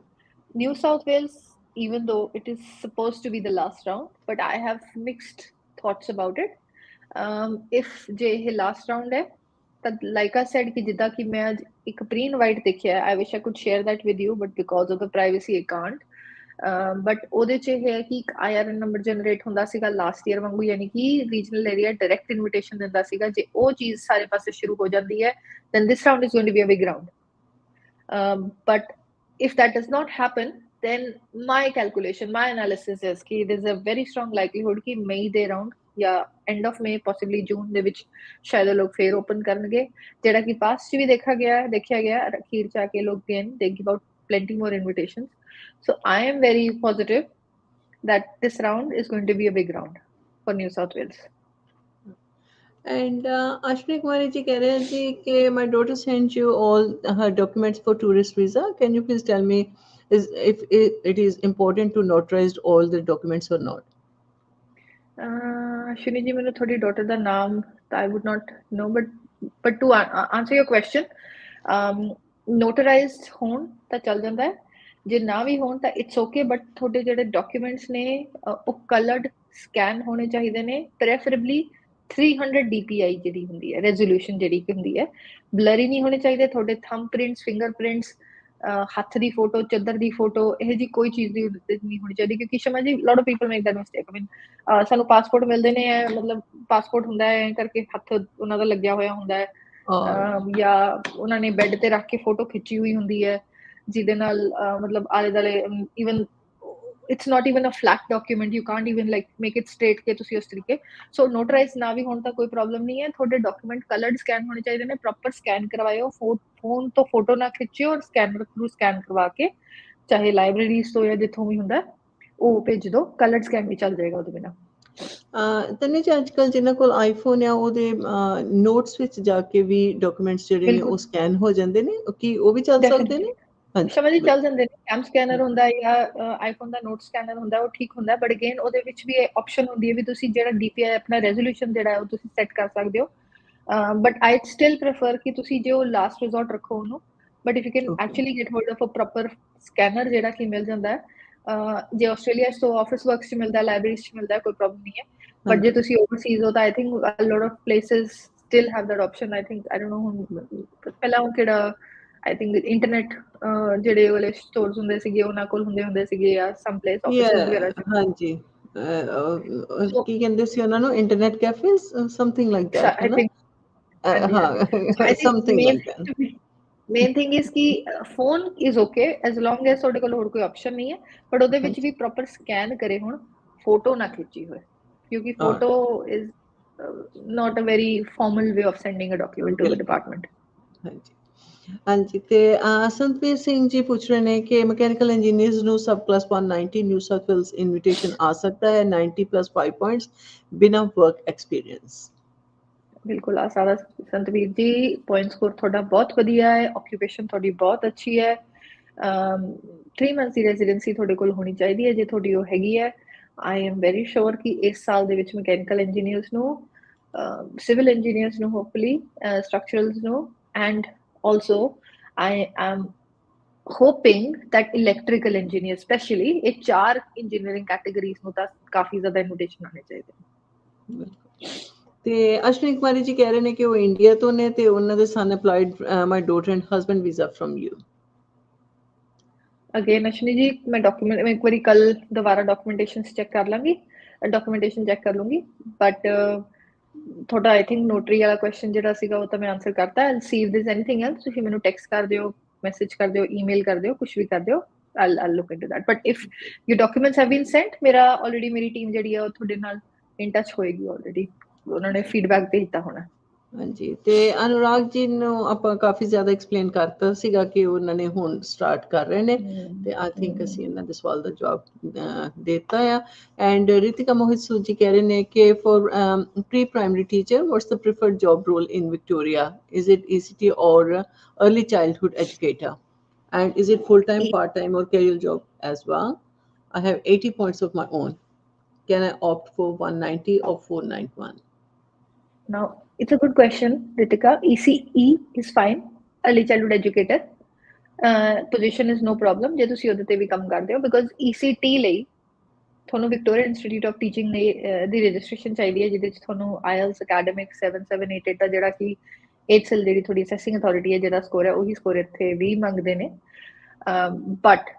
New South Wales, even though it is supposed to be the last round, but I have mixed thoughts about it। if ਜੇ ਇਹ last round ਹੈ ਤਾਂ ਲਾਈਕ ਆਈ ਸੈਡ ਕਿ ਜਿੱਦਾਂ ਕਿ ਮੈਂ ਅੱਜ ਇੱਕ ਪ੍ਰੀ ਇਨਵਾਈਟ ਦੇਖਿਆ, I wish I could share that with you, but because of the privacy I can't. But ਉਹਦੇ 'ਚ ਇਹ ਹੈ ਕਿ ਇੱਕ IRN ਨੰਬਰ ਜਨਰੇਟ ਹੁੰਦਾ ਸੀਗਾ ਲਾਸਟ ਈਅਰ ਵਾਂਗੂ, ਯਾਨੀ ਕਿ ਰੀਜਨਲ ਏਰੀਆ ਡਾਇਰੈਕਟ ਇਨਵੀਟੇਸ਼ਨ ਦਿੰਦਾ ਸੀਗਾ। ਜੇ ਉਹ ਚੀਜ਼ ਸਾਰੇ ਪਾਸੇ ਸ਼ੁਰੂ ਹੋ ਜਾਂਦੀ ਹੈ, then this round is going to be a big round. But if that does not happen, then my calculation, my analysis is कि there's a very strong likelihood कि मई ਦੇ round ਜਾਂ end of May, possibly June ਦੇ ਵਿੱਚ ਸ਼ਾਇਦ ਲੋਕ ਫੇਰ ਓਪਨ ਕਰਨਗੇ, ਜਿਹੜਾ ਕਿ ਪਾਸਟ 'ਚ ਵੀ ਦੇਖਿਆ ਗਿਆ ਅਖੀਰ 'ਚ ਆ ਕੇ ਲੋਕ again they give out plenty more invitations. So I am very positive that this round is going to be a big round for New South Wales. And Ashwini Kumari ji कह रहे हैं जी कि my daughter sent you all her documents for tourist visa. Can you please tell me if it is important to notarize all the documents or not? Ashwini ji, ਮੈਨੂੰ ਤੁਹਾਡੀ ਡਾਟਰ ਦਾ ਨਾਮ ਤਾਂ I would not know, but to answer your question, notarized ਹੋਣ ਤਾਂ ਚੱਲ ਜਾਂਦਾ ਹੈ, ਜੇ ਨਾ ਵੀ ਹੋਣ ਤਾਂ ਇਟਸ ਓਕੇ, ਬਟ ਤੁਹਾਡੇ ਜਿਹੜੇ ਡਾਕੂਮੈਂਟਸ ਨੇ ਉਹ ਕਲਰਡ ਸਕੈਨ ਹੋਣੇ ਚਾਹੀਦੇ ਨੇ, ਪ੍ਰੈਫਰੇਬਲੀ 300 DPI ਜਿਹੜੀ ਹੁੰਦੀ ਹੈ ਰੈਜ਼ੋਲੂਸ਼ਨ, ਜਿਹੜੀ ਕਿ ਹੁੰਦੀ ਹੈ, ਬਲਰੀ ਨਹੀਂ ਹੋਣੇ ਚਾਹੀਦੇ ਤੁਹਾਡੇ ਥੰਬ ਪ੍ਰਿੰਟਸ, ਫਿੰਗਰਪ੍ਰਿੰਟਸ, ਹੱਥ ਦੀ ਫੋਟੋ, ਚੱਦਰ ਦੀ ਫੋਟੋ, ਇਹ ਜੀ ਕੋਈ ਚੀਜ਼ ਦੀ ਨਹੀਂ ਹੋਣੀ ਚਾਹੀਦੀ। ਕਿਉਂਕਿ ਸ਼ਮਾ ਜੀ lot of people make that mistake. I mean ਸਾਨੂੰ ਪਾਸਪੋਰਟ ਮਿਲਦੇ ਨੇ, ਮਤਲਬ ਪਾਸਪੋਰਟ ਹੁੰਦਾ ਹੈ ਕਰਕੇ ਹੱਥ ਉਹਨਾਂ ਦਾ ਲੱਗਿਆ ਹੋਇਆ ਹੁੰਦਾ ਹੈ, ਜਾਂ ਉਹਨਾਂ ਨੇ ਬੈੱਡ ਤੇ ਰੱਖ ਕੇ ਫੋਟੋ ਖਿੱਚੀ ਹੋਈ ਹੁੰਦੀ ਹੈ, ਜਿਹਦੇ ਨਾਲ ਮਤਲਬ ਆਲੇ ਦੁਆਲੇ even it's not even a flat document, you can't even like make it straight ਕਿ ਤੁਸੀਂ ਉਸ ਤਰੀਕੇ। ਸੋ ਨੋਟਰਾਈਜ਼ ਨਾ ਵੀ ਹੋਣ ਤਾਂ ਕੋਈ ਪ੍ਰੋਬਲਮ ਨਹੀਂ ਹੈ, ਤੁਹਾਡੇ ਡਾਕੂਮੈਂਟ ਕਲਰਡ ਸਕੈਨ ਹੋਣੇ ਚਾਹੀਦੇ ਨੇ, ਪ੍ਰੋਪਰ ਸਕੈਨ ਕਰਵਾਇਓ, ਫੋਨ ਤੋਂ ਫੋਟੋ ਨਾ ਖਿੱਚਿਓ, ਔਰ ਸਕੈਨਰ ਥਰੂ ਸਕੈਨ ਕਰਵਾ ਕੇ ਚਾਹੇ ਲਾਇਬ੍ਰੇਰੀਜ਼ ਤੋਂ ਜਾਂ ਜਿੱਥੋਂ ਵੀ ਹੁੰਦਾ ਉਹ ਭੇਜ ਦਿਓ, ਕਲਰਡ ਸਕੈਨ ਵੀ ਚੱਲ ਜਾਏਗਾ ਉਹਦੇ ਬਿਨਾਂ। ਤਨੇ ਜੀ ਅੱਜ ਕੱਲ੍ਹ ਜਿਨ੍ਹਾਂ ਕੋਲ ਆਈਫੋਨ ਆ ਉਹਦੇ ਨੋਟਸ ਵਿੱਚ ਜਾ ਕੇ ਵੀ ਡਾਕੂਮੈਂਟਸ ਜਿਹੜੇ ਨੇ ਉਹ ਸਕੈਨ ਹੋ ਜਾਂਦੇ ਨੇ, ਕੀ ਉਹ ਵੀ ਚੱਲ ਸਕਦੇ ਨੇ? ਸ਼ਮਾ ਜੀ ਚੱਲ ਜਾਂਦੇ ਨੇ, ਕੈਮ ਸਕੈਨਰ ਹੁੰਦਾ ਜਾਂ ਆਈਫੋਨ ਦਾ ਨੋਟ ਸਕੈਨਰ ਹੁੰਦਾ, ਉਹ ਠੀਕ ਹੁੰਦਾ, ਬਟ ਅਗੇਨ ਉਹਦੇ ਵਿੱਚ ਵੀ ਆਪਸ਼ਨ ਹੁੰਦੀ ਹੈ ਵੀ ਤੁਸੀਂ ਜਿਹੜਾ DPI ਆਪਣਾ ਰੈਜ਼ੋਲੂਸ਼ਨ ਜਿਹੜਾ ਉਹ ਤੁਸੀਂ ਸੈੱਟ ਕਰ ਸਕਦੇ ਹੋ, ਬਟ ਆਈ ਸਟਿਲ ਪ੍ਰੈਫਰ ਕਿ ਤੁਸੀਂ ਜੇ ਉਹ ਲਾਸਟ ਰਿਜ਼ੋਰਟ ਰੱਖੋ ਉਹਨੂੰ, but if you can actually get hold of a proper scanner ਜਿਹੜਾ ਕਿ ਮਿਲ ਜਾਂਦਾ ਹੈ, ਜੇ ਆਸਟ੍ਰੇਲੀਆ 'ਚ ਤੋਂ ਆਫਿਸ ਵਰਕਸ 'ਚ ਮਿਲਦਾ, ਲਾਇਬ੍ਰੇਰੀਜ਼ 'ਚ ਮਿਲਦਾ, ਕੋਈ ਪ੍ਰੋਬਲਮ ਨਹੀਂ ਹੈ, ਬਟ ਜੇ ਤੁਸੀਂ ਓਵਰਸੀਜ਼ ਹੋ ਤਾਂ I think a lot of places still have that option. I think I don't know ਹੁਣ ਪਹਿਲਾਂ ਉਹ ਕਿਹੜਾ ਆਈ ਥਿੰਕ ਇੰਟਰਨੈਟ ਜਿਹੜੇ ਵਾਲੇ ਸਟੋਰਸ ਹੁੰਦੇ ਸੀਗੇ ਉਹਨਾਂ ਕੋਲ ਹੁੰਦੇ ਸੀਗੇ, ਜਾਂ ਸਮ ਪਲੇਸ ਆਫਿਸਿਸ ਵਗੈਰਾ 'ਚ। ਹਾਂਜੀ, ਕੀ ਕਹਿੰਦੇ ਸੀ ਉਹਨਾਂ ਨੂੰ, internet cafes, something like that, ਹੈ ਨਾ? ਹਾਂ, something like that. Main thing is ਕਿ phone is okay as long as ਤੁਹਾਡੇ ਕੋਲ ਹੋਰ ਕੋਈ ਆਪਸ਼ਨ ਨਹੀਂ ਹੈ, ਬਟ ਉਹਦੇ ਵਿੱਚ ਵੀ ਪ੍ਰੋਪਰ ਸਕੈਨ ਕਰੇ ਹੁਣ, ਫੋਟੋ ਨਾ ਖਿੱਚੀ ਹੋਏ, ਕਿਉਂਕਿ photo is not a very formal way of sending a document to the department. ਹਾਂਜੀ, ਤੇ ਸੰਤਵੀਰ ਸਿੰਘ ਜੀ ਪੁੱਛ ਰਹੇ ਨੇ ਕਿ ਮਕੈਨੀਕਲ ਇੰਜੀਨੀਅਰਸ ਨੂੰ subclass 190 New South Wales invitation ਆ ਸਕਦਾ ਹੈ 90+5 ਪੁਆਇੰਟਸ ਬਿਨਾਂ ਵਰਕ ਐਕਸਪੀਰੀਅੰਸ? ਬਿਲਕੁਲ ਆ ਸਕਦਾ ਸੰਤਵੀਰ ਜੀ, ਪੁਆਇੰਟ ਸਕੋਰ ਤੁਹਾਡਾ ਬਹੁਤ ਵਧੀਆ ਹੈ, ਆਕੂਪੇਸ਼ਨ ਤੁਹਾਡੀ ਬਹੁਤ ਅੱਛੀ ਹੈ, 3 ਮੰਥਸ ਦੀ ਰੈਜ਼ੀਡੈਂਸੀ ਤੁਹਾਡੇ ਕੋਲ ਹੋਣੀ ਚਾਹੀਦੀ ਹੈ, ਜੇ ਤੁਹਾਡੀ ਉਹ ਹੈਗੀ ਹੈ। ਆਈ ਐਮ ਵੈਰੀ ਸ਼ੋਰ ਕਿ ਇਸ ਸਾਲ ਦੇ ਵਿੱਚ ਮਕੈਨੀਕਲ ਇੰਜੀਨੀਅਰਸ ਨੂੰ, ਸਿਵਲ ਇੰਜੀਨੀਅਰਸ ਨੂੰ, ਹੋਪਫੁਲੀ ਸਟਰਕਚਰਲਸ ਨੂੰ, and also I am hoping that electrical engineer especially ਇਹ 4 ਇੰਜੀਨੀਅਰਿੰਗ ਕੈਟਾਗਰੀਜ਼ ਨੂੰ ਤਾਂ ਕਾਫੀ ਜ਼ਿਆਦਾ ਇਨਵੀਟੇਸ਼ਨ ਆਣੇ ਚਾਹੀਦੇ ਨੇ। ਤੇ ਅਸ਼ਵਨੀ ਕੁਮਾਰੀ ਜੀ ਕਹਿ ਰਹੇ ਨੇ ਕਿ ਉਹ ਇੰਡੀਆ ਤੋਂ ਨੇ ਤੇ ਉਹਨਾਂ ਦੇ son applied my daughter and husband visa from you. Again Ashwani ji ਮੈਂ ਡਾਕੂਮੈਂਟ ਮੈਂ ਇੱਕ ਵਾਰੀ ਕੱਲ ਦੁਬਾਰਾ ਡਾਕੂਮੈਂਟੇਸ਼ਨ ਚੈੱਕ ਕਰ ਲਾਂਗੀ, ਡਾਕੂਮੈਂਟੇਸ਼ਨ ਚੈੱਕ ਕਰ ਲੂੰਗੀ, ਬਟ ਤੁਹਾਡਾ ਆਈ ਥਿੰਕ ਨੋਟਰੀ ਵਾਲਾ ਕੁਐਸਚਨ ਜਿਹੜਾ ਸੀਗਾ ਉਹ ਤਾਂ ਮੈਂ ਆਨਸਰ ਕਰਤਾ। ਆਈ ਸੀ ਇਫ ਦੇयर ਐਨੀਥਿੰਗ ਐਲਸ, ਤੁਸੀਂ ਮੈਨੂੰ ਟੈਕਸਟ ਕਰ ਦਿਓ, ਮੈਸੇਜ ਕਰ ਦਿਓ, ਈਮੇਲ ਕਰ ਦਿਓ, ਕੁਝ ਵੀ ਕਰ ਦਿਓ, I'll look into that. But if your documents have been sent, ਮੇਰੀ ਟੀਮ ਜਿਹੜੀ ਆ ਉਹ ਤੁਹਾਡੇ ਨਾਲ ਇਨ ਟੱਚ ਹੋਏਗੀ, ਆਲਰੇਡੀ ਉਹਨਾਂ ਨੇ ਫੀਡਬੈਕ ਦੇ ਦਿੱਤਾ ਹੋਣਾ। ਹਾਂਜੀ, ਤੇ ਅਨੁਰਾਗ ਜੀ ਨੂੰ ਆਪਾਂ ਕਾਫੀ ਜ਼ਿਆਦਾ ਐਕਸਪਲੇਨ ਕਰਤਾ ਸੀਗਾ ਕਿ ਉਹਨਾਂ ਨੇ ਹੁਣ ਸਟਾਰਟ ਕਰ ਰਹੇ ਨੇ, ਤੇ ਆਈ ਥਿੰਕ ਅਸੀਂ ਇਹਨਾਂ ਦੇ ਸਵਾਲ ਦਾ ਜਵਾਬ ਦਿੱਤਾ ਆ। ਐਂਡ ਰਿਤਿਕਾ ਮੋਹਿਤ ਸੂਜੀ ਕਹਿ ਰਹੇ ਨੇ ਕਿ for pre primary teacher what's the preferred job role in Victoria, is it ECT or early childhood educator, and is it full-time, part-time or career job as well? I have 80 points of my own. Can I opt for 190 or 491? Now it's a good question, Ritika. ECE is fine, early childhood educator position is no problem ਜੇ ਤੁਸੀਂ ਉਹਦੇ ਤੇ ਵੀ ਕੰਮ ਕਰਦੇ ਹੋ, because ECT ਲਈ ਤੁਹਾਨੂੰ Victoria institute of teaching the registration ਚਾਹੀਦੀ ਹੈ, ਜਿਹਦੇ ਵਿੱਚ ਤੁਹਾਨੂੰ IELTS ਅਕੈਡਮਿਕ 7788 ਦਾ ਜਿਹੜਾ ਕਿ HL ਜਿਹੜੀ ਤੁਹਾਡੀ ਅਸੈਸਿੰਗ ਅਥਾਰਟੀ ਹੈ ਜਿਹੜਾ ਸਕੋਰ ਹੈ ਉਹੀ ਸਕੋਰ ਇੱਥੇ ਵੀ ਮੰਗਦੇ ਨੇ but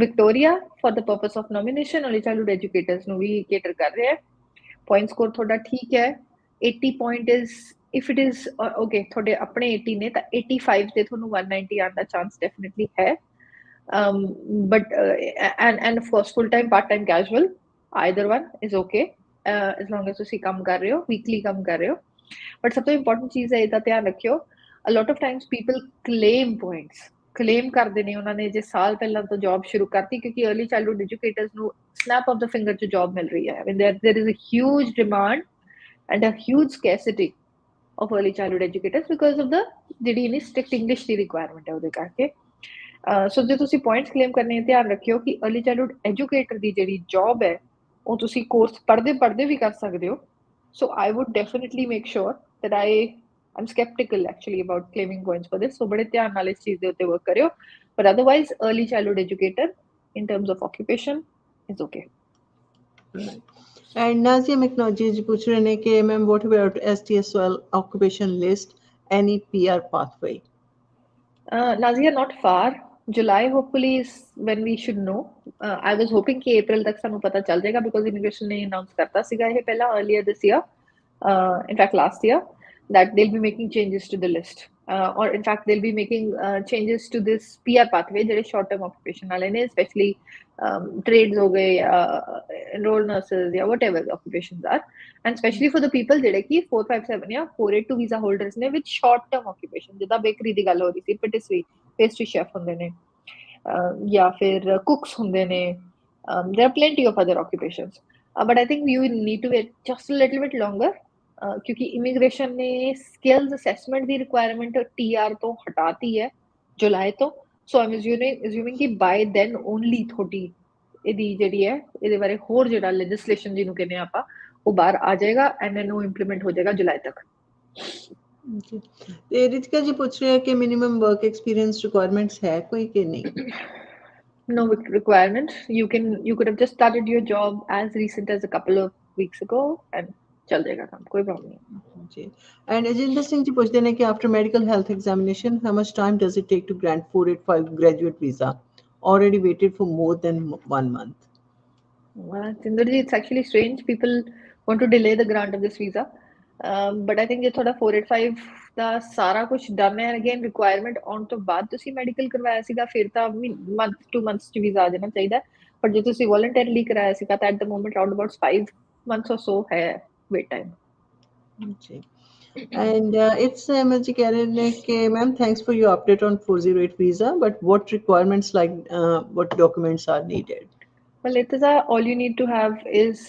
Victoria for the purpose of nomination early childhood educators ਨੂੰ ਵੀ ਕੇਟਰ ਕਰ ਰਿਹਾ ਹੈ ਪੁਆਇੰਟ ਸਕੋਰ ਤੁਹਾਡਾ ਠੀਕ ਹੈ 80 point is if it is okay ਤੁਹਾਡੇ ਆਪਣੇ 80 ਨੇ ਤਾਂ 85 ਤੇ ਤੁਹਾਨੂੰ 190 ਆਉਣ ਦਾ ਚਾਂਸ ਡੈਫੀਨਿਟਲੀ ਹੈ but and of course full time part time casual either one is okay as long as ਤੁਸੀਂ ਕੰਮ ਕਰ ਰਹੇ ਹੋ weekly ਕੰਮ ਕਰ ਰਹੇ ਹੋ but ਸਭ ਤੋਂ ਇੰਪੋਰਟੈਂਟ ਚੀਜ਼ ਹੈ ਇਹਦਾ ਧਿਆਨ ਰੱਖਿਓ a lot of times people claim points claim ਕਰਦੇ ਨੇ ਉਹਨਾਂ ਨੇ ਜੇ ਸਾਲ ਪਹਿਲਾਂ ਤੋਂ ਜੌਬ ਸ਼ੁਰੂ ਕਰਤੀ ਕਿਉਂਕਿ अर्ली ਚਾਈਲਡਹੁਡ ਐਜੂਕੇਟਰਸ ਨੂੰ snap of the finger ਚ ਜੌਬ ਮਿਲ ਰਹੀ ਹੈ I mean there is a huge demand and a huge scarcity of early childhood educators because of the ਜਿਹੜੀ ਇਨੀ ਸਟ੍ਰਿਕਟ ਇੰਗਲਿਸ਼ ਦੀ ਰਿਕੁਆਇਰਮੈਂਟ ਹੈ ਉਹਦੇ ਕਰਕੇ ਸੋ ਜੇ ਤੁਸੀਂ ਪੁਆਇੰਟਸ ਕਲੇਮ ਕਰਨੇ ਧਿਆਨ ਰੱਖਿਓ ਕਿ अर्ली ਚਾਈਲਡਹੁਡ ਐਜੂਕੇਟਰ ਦੀ ਜਿਹੜੀ ਜੌਬ ਹੈ ਉਹ ਤੁਸੀਂ ਕੋਰਸ ਪੜ੍ਹਦੇ ਵੀ ਕਰ ਸਕਦੇ ਹੋ ਸੋ I would definitely make sure that I'm skeptical actually about claiming points for this so ਬੜੇ ਧਿਆਨ ਨਾਲ ਇਸ ਚੀਜ਼ ਦੇ ਉੱਤੇ ਵਰਕ ਕਰਿਓ but otherwise early childhood educator in terms of occupation is okay And Nazia McNaughty ji पूछ रहे हैं कि ma'am what about STSL occupation list any PR pathway Nazia not far July hopefully is when we should know I was hoping कि April तक ਸਾਨੂੰ ਪਤਾ ਚੱਲ ਜਾਏਗਾ because immigration ਨੇ announce ਕਰਤਾ ਸੀਗਾ ਇਹ ਪਹਿਲਾਂ earlier this year in fact last year that they'll be making changes to the list or in fact they'll be making changes to this PR pathway ਜਿਹੜੇ short term occupation ਵਾਲੇ ਨੇ especially trades ਹੋ ਗਏ enrolled nurses ਜਾਂ whatever the occupations are and especially for the people ਜਿਹੜੇ ਕਿ 457 ਜਾਂ 482 visa holders ਨੇ with short term occupation ਜਿੱਦਾਂ ਬੇਕਰੀ ਦੀ ਗੱਲ ਹੋ ਰਹੀ ਸੀ patisserie pastry chef ਹੁੰਦੇ ਨੇ ਜਾਂ ਫਿਰ cooks ਹੁੰਦੇ ਨੇ there are plenty of other occupations but I think you need to wait just a little bit longer क्योंकि इमिग्रेशन ने स्किल्स असेसमेंट ਦੀ ਰਿਕੁਆਇਰਮੈਂਟ TR ਤੋਂ ਹਟਾਤੀ ਹੈ ਜੁਲਾਈ ਤੋਂ ਸੋ ਆਮ ਅਸਿਊਮਿੰਗ ਕਿ ਬਾਈ ਦੈਨ ਓਨਲੀ ਤੁਹਾਡੀ ਇਹਦੀ ਜਿਹੜੀ ਹੈ ਇਹਦੇ ਬਾਰੇ ਹੋਰ ਜਿਹੜਾ ਲੈਜਿਸਲੇਸ਼ਨ ਜਿਹਨੂੰ ਕਹਿੰਦੇ ਆਪਾਂ ਉਹ ਬਾਹਰ ਆ ਜਾਏਗਾ ਐਂਡ ਦੈਨ ਉਹ ਇੰਪਲੀਮੈਂਟ ਹੋ ਜਾਏਗਾ ਜੁਲਾਈ ਤੱਕ ਤੇ ਰਿਤਿਕਾ ਜੀ ਪੁੱਛ ਰਹੇ ਹੈ ਕਿ ਮਿਨੀਮਮ ਵਰਕ ਐਕਸਪੀਰੀਅੰਸ ਰਿਕੁਆਇਰਮੈਂਟਸ ਹੈ ਕੋਈ ਕਿ ਨਹੀਂ no requirement you could have just started your job as recent as a couple of weeks ago and चल जाएगा काम कोई प्रॉब्लम नहीं जी एंड अजिंदर सिंह जी पूछते हैं कि after medical health examination how much time does it take to grant 485 graduate visa already waited for more than 1 month well Tinderji it's actually strange people want to delay the grant of this visa but I think ਜੇ ਤੁਹਾਡਾ 485 ਦਾ ਸਾਰਾ ਕੁਝ ਡਨ ਹੈ ਅਗੇਨ ਰਿਕੁਆਇਰਮੈਂਟ ਆਉਣ ਤੋਂ ਬਾਅਦ ਤੁਸੀਂ ਮੈਡੀਕਲ ਕਰਵਾਇਆ ਸੀਗਾ ਫਿਰ ਤਾਂ ਮੰਥ 2 ਮੰਥਸ ਚ ਵੀਜ਼ਾ ਆ ਜਾਣਾ ਚਾਹੀਦਾ ਪਰ ਜੇ ਤੁਸੀਂ ਵੋਲੰਟਰੀਲੀ ਕਰਾਇਆ ਸੀਗਾ ਤਾਂ at the moment round about 5 months or so ਹੈ wait time okay and it's MLG कह रहे हैं कि ma'am thanks for your update on 408 visa but what requirements like what documents are needed well Irtaza all you need to have is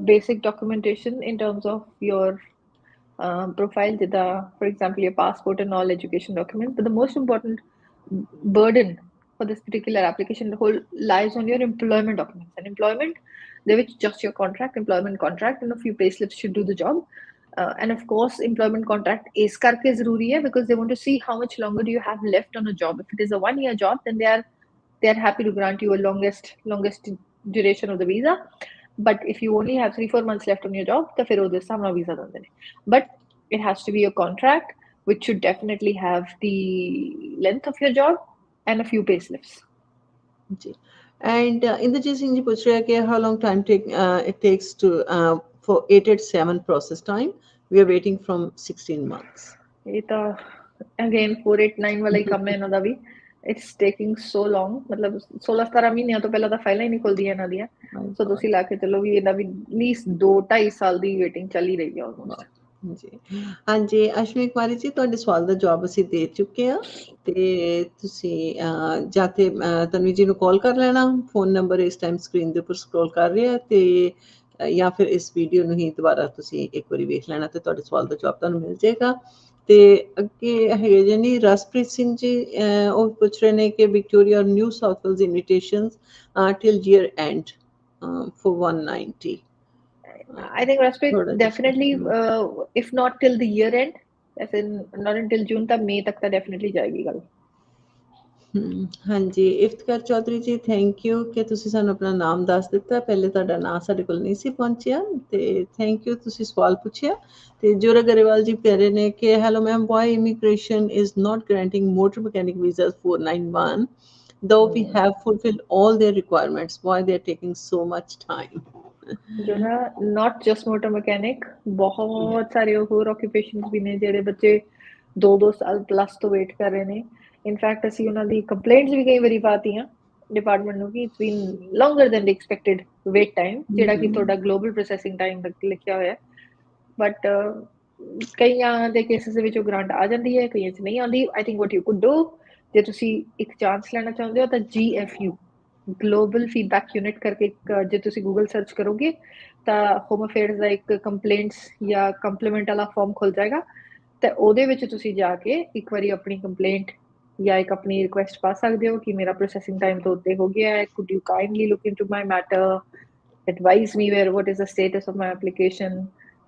basic documentation in terms of your profile for example your passport and all education documents but the most important burden for this particular application the whole lies on your employment documents and employment they which just your employment contract and a few payslips should do the job and of course employment contract is karke zaruri hai because they want to see how much longer do you have left on a job if it is a 1-year job then they are happy to grant you a longest duration of the visa but if you only have 3-4 months left on your job then fir ਉਹਦੇ ਹਿਸਾਬ ਨਾਲ visa ਦਿੰਦੇ ਨੇ but it has to be a contract which should definitely have the length of your job and a few payslips ji and Indrajit Singh ji पूछ रहे हैं कि how long time it takes to for 887 process time we are waiting from 16 months ਇਹ ਤਾਂ again 489 ਵਾਲਾ ਹੀ ਕੰਮ ਹੈ ਇਹਨਾਂ ਦਾ ਵੀ it's taking so long ਮਤਲਬ 16-17 ਮਹੀਨਿਆਂ ਤੋਂ ਪਹਿਲਾਂ ਤਾਂ ਫਾਈਲਾਂ ਹੀ ਨਹੀਂ ਖੁੱਲਦੀਆਂ ਇਹਨਾਂ ਦੀਆਂ ਸੋ ਤੁਸੀਂ ਲਾ ਕੇ ਚੱਲੋ ਵੀ ਇਹਦਾ ਵੀ ਐਟਲੀਸਟ 2-2.5 ਸਾਲ ਦੀ ਵੇਟਿੰਗ ਚੱਲ ਹੀ ਰਹੀ ਹੈ ਆਲਮੋਸਟ ਜੀ ਹਾਂਜੀ ਅਸ਼ਵਨੀ ਕੁਮਾਰੀ ਜੀ ਤੁਹਾਡੇ ਸਵਾਲ ਦਾ ਜਵਾਬ ਅਸੀਂ ਦੇ ਚੁੱਕੇ ਹਾਂ ਤੇ ਤੁਸੀਂ ਜਾਂ ਤੇ ਤਨਵੀ ਜੀ ਨੂੰ ਕਾਲ ਕਰ ਲੈਣਾ ਫੋਨ ਨੰਬਰ ਇਸ ਟਾਈਮ ਸਕਰੀਨ ਦੇ ਉੱਪਰ ਸਕਰੋਲ ਕਰ ਰਿਹਾ ਤੇ ਜਾਂ ਫਿਰ ਇਸ ਵੀਡੀਓ ਨੂੰ ਹੀ ਦੁਬਾਰਾ ਤੁਸੀਂ ਇੱਕ ਵਾਰੀ ਵੇਖ ਲੈਣਾ ਤੇ ਤੁਹਾਡੇ ਸਵਾਲ ਦਾ ਜਵਾਬ ਤੁਹਾਨੂੰ ਮਿਲ ਜਾਏਗਾ ਤੇ ਅੱਗੇ ਹੈਗੇ ਜੀ ਰਸਪ੍ਰੀਤ ਸਿੰਘ ਜੀ ਉਹ ਪੁੱਛ ਰਹੇ ਨੇ ਕਿ Victoria New South Wales invitations till year end for 190 I think Rasprit definitely if not till the year end as in not until June तक May तक ਤਾਂ definitely ਜਾਏਗੀ ਗੱਲ ਹਾਂਜੀ, ਇਫਤਖਾਰ ਚੌਧਰੀ ਜੀ ਥੈਂਕ ਯੂ ਕਿ ਤੁਸੀਂ ਸਾਨੂੰ ਆਪਣਾ ਨਾਮ ਦੱਸ ਦਿੱਤਾ। ਪਹਿਲੇ ਤੁਹਾਡਾ ਨਾਂ ਸਾਡੇ ਕੋਲ ਨਹੀਂ ਸੀ ਪਹੁੰਚਿਆ, ਤੇ ਥੈਂਕ ਯੂ ਤੁਸੀਂ ਸਵਾਲ ਪੁੱਛਿਆ। ਤੇ ਜੋਰਾ ਗਰੇਵਾਲ ਜੀ ਕਹਿ ਰਹੇ ਨੇ ਕਿ hello ma'am, why immigration is not granting motor mechanic visas 491 though we have fulfilled all their requirements, why they are taking so much time? ਜੋ ਨਾ ਨਾਟ ਜਸਟ ਮੋਟਰ ਮਕੈਨਿਕ, ਬਹੁਤ ਸਾਰੇ ਹੋਰ ਆਕੂਪੇਸ਼ਨਸ ਵੀ ਨੇ ਜਿਹੜੇ ਬੱਚੇ 2-2 ਸਾਲ ਪਲੱਸ ਤੋਂ ਵੇਟ ਕਰ ਰਹੇ ਨੇ। ਇਨਫੈਕਟ ਅਸੀਂ ਉਹਨਾਂ ਦੀ ਕੰਪਲੇਂਟਸ ਵੀ ਕਈ ਵਾਰੀ ਪਾਤੀਆਂ ਡਿਪਾਰਟਮੈਂਟ ਨੂੰ ਕਿ it's been longer than the expected wait time, ਜਿਹੜਾ ਕਿ ਤੁਹਾਡਾ ਗਲੋਬਲ ਪ੍ਰੋਸੈਸਿੰਗ ਟਾਈਮ ਲਿਖਿਆ ਹੋਇਆ। ਬਟ ਕਈਆਂ ਦੇ ਕੇਸਿਸ ਦੇ ਵਿੱਚ ਉਹ ਗ੍ਰਾਂਟ ਆ ਜਾਂਦੀ ਹੈ, ਕਈਆਂ 'ਚ ਨਹੀਂ ਆਉਂਦੀ। I think what you could do, ਜੇ ਤੁਸੀਂ ਇੱਕ ਚਾਂਸ ਲੈਣਾ ਚਾਹੁੰਦੇ ਹੋ ਤਾਂ GFU ਗਲੋਬਲ ਫੀਡਬੈਕ ਯੂਨਿਟ ਕਰਕੇ ਜੇ ਤੁਸੀਂ ਗੂਗਲ ਸਰਚ ਕਰੋਗੇ ਤਾਂ ਹੋਮ ਅਫੇਅਰਸ ਦਾ ਇੱਕ ਕੰਪਲੇਂਟਸ ਜਾਂ ਕੰਪਲੀਮੈਂਟ ਵਾਲਾ ਫਾਰਮ ਖੁੱਲ ਜਾਏਗਾ, ਤੇ ਉਹਦੇ ਵਿੱਚ ਤੁਸੀਂ ਜਾ ਕੇ ਇੱਕ ਵਾਰੀ ਆਪਣੀ ਕੰਪਲੇਂਟ ਜਾਂ ਇੱਕ ਆਪਣੀ ਰਿਕੁਐਸਟ ਪਾ ਸਕਦੇ ਹੋ ਕਿ ਮੇਰਾ ਪ੍ਰੋਸੈਸਿੰਗ ਟਾਈਮ ਤੋਂ ਉੱਤੇ ਹੋ ਗਿਆ ਹੈ, could you kindly look into my matter, advise me where what is the status of my application.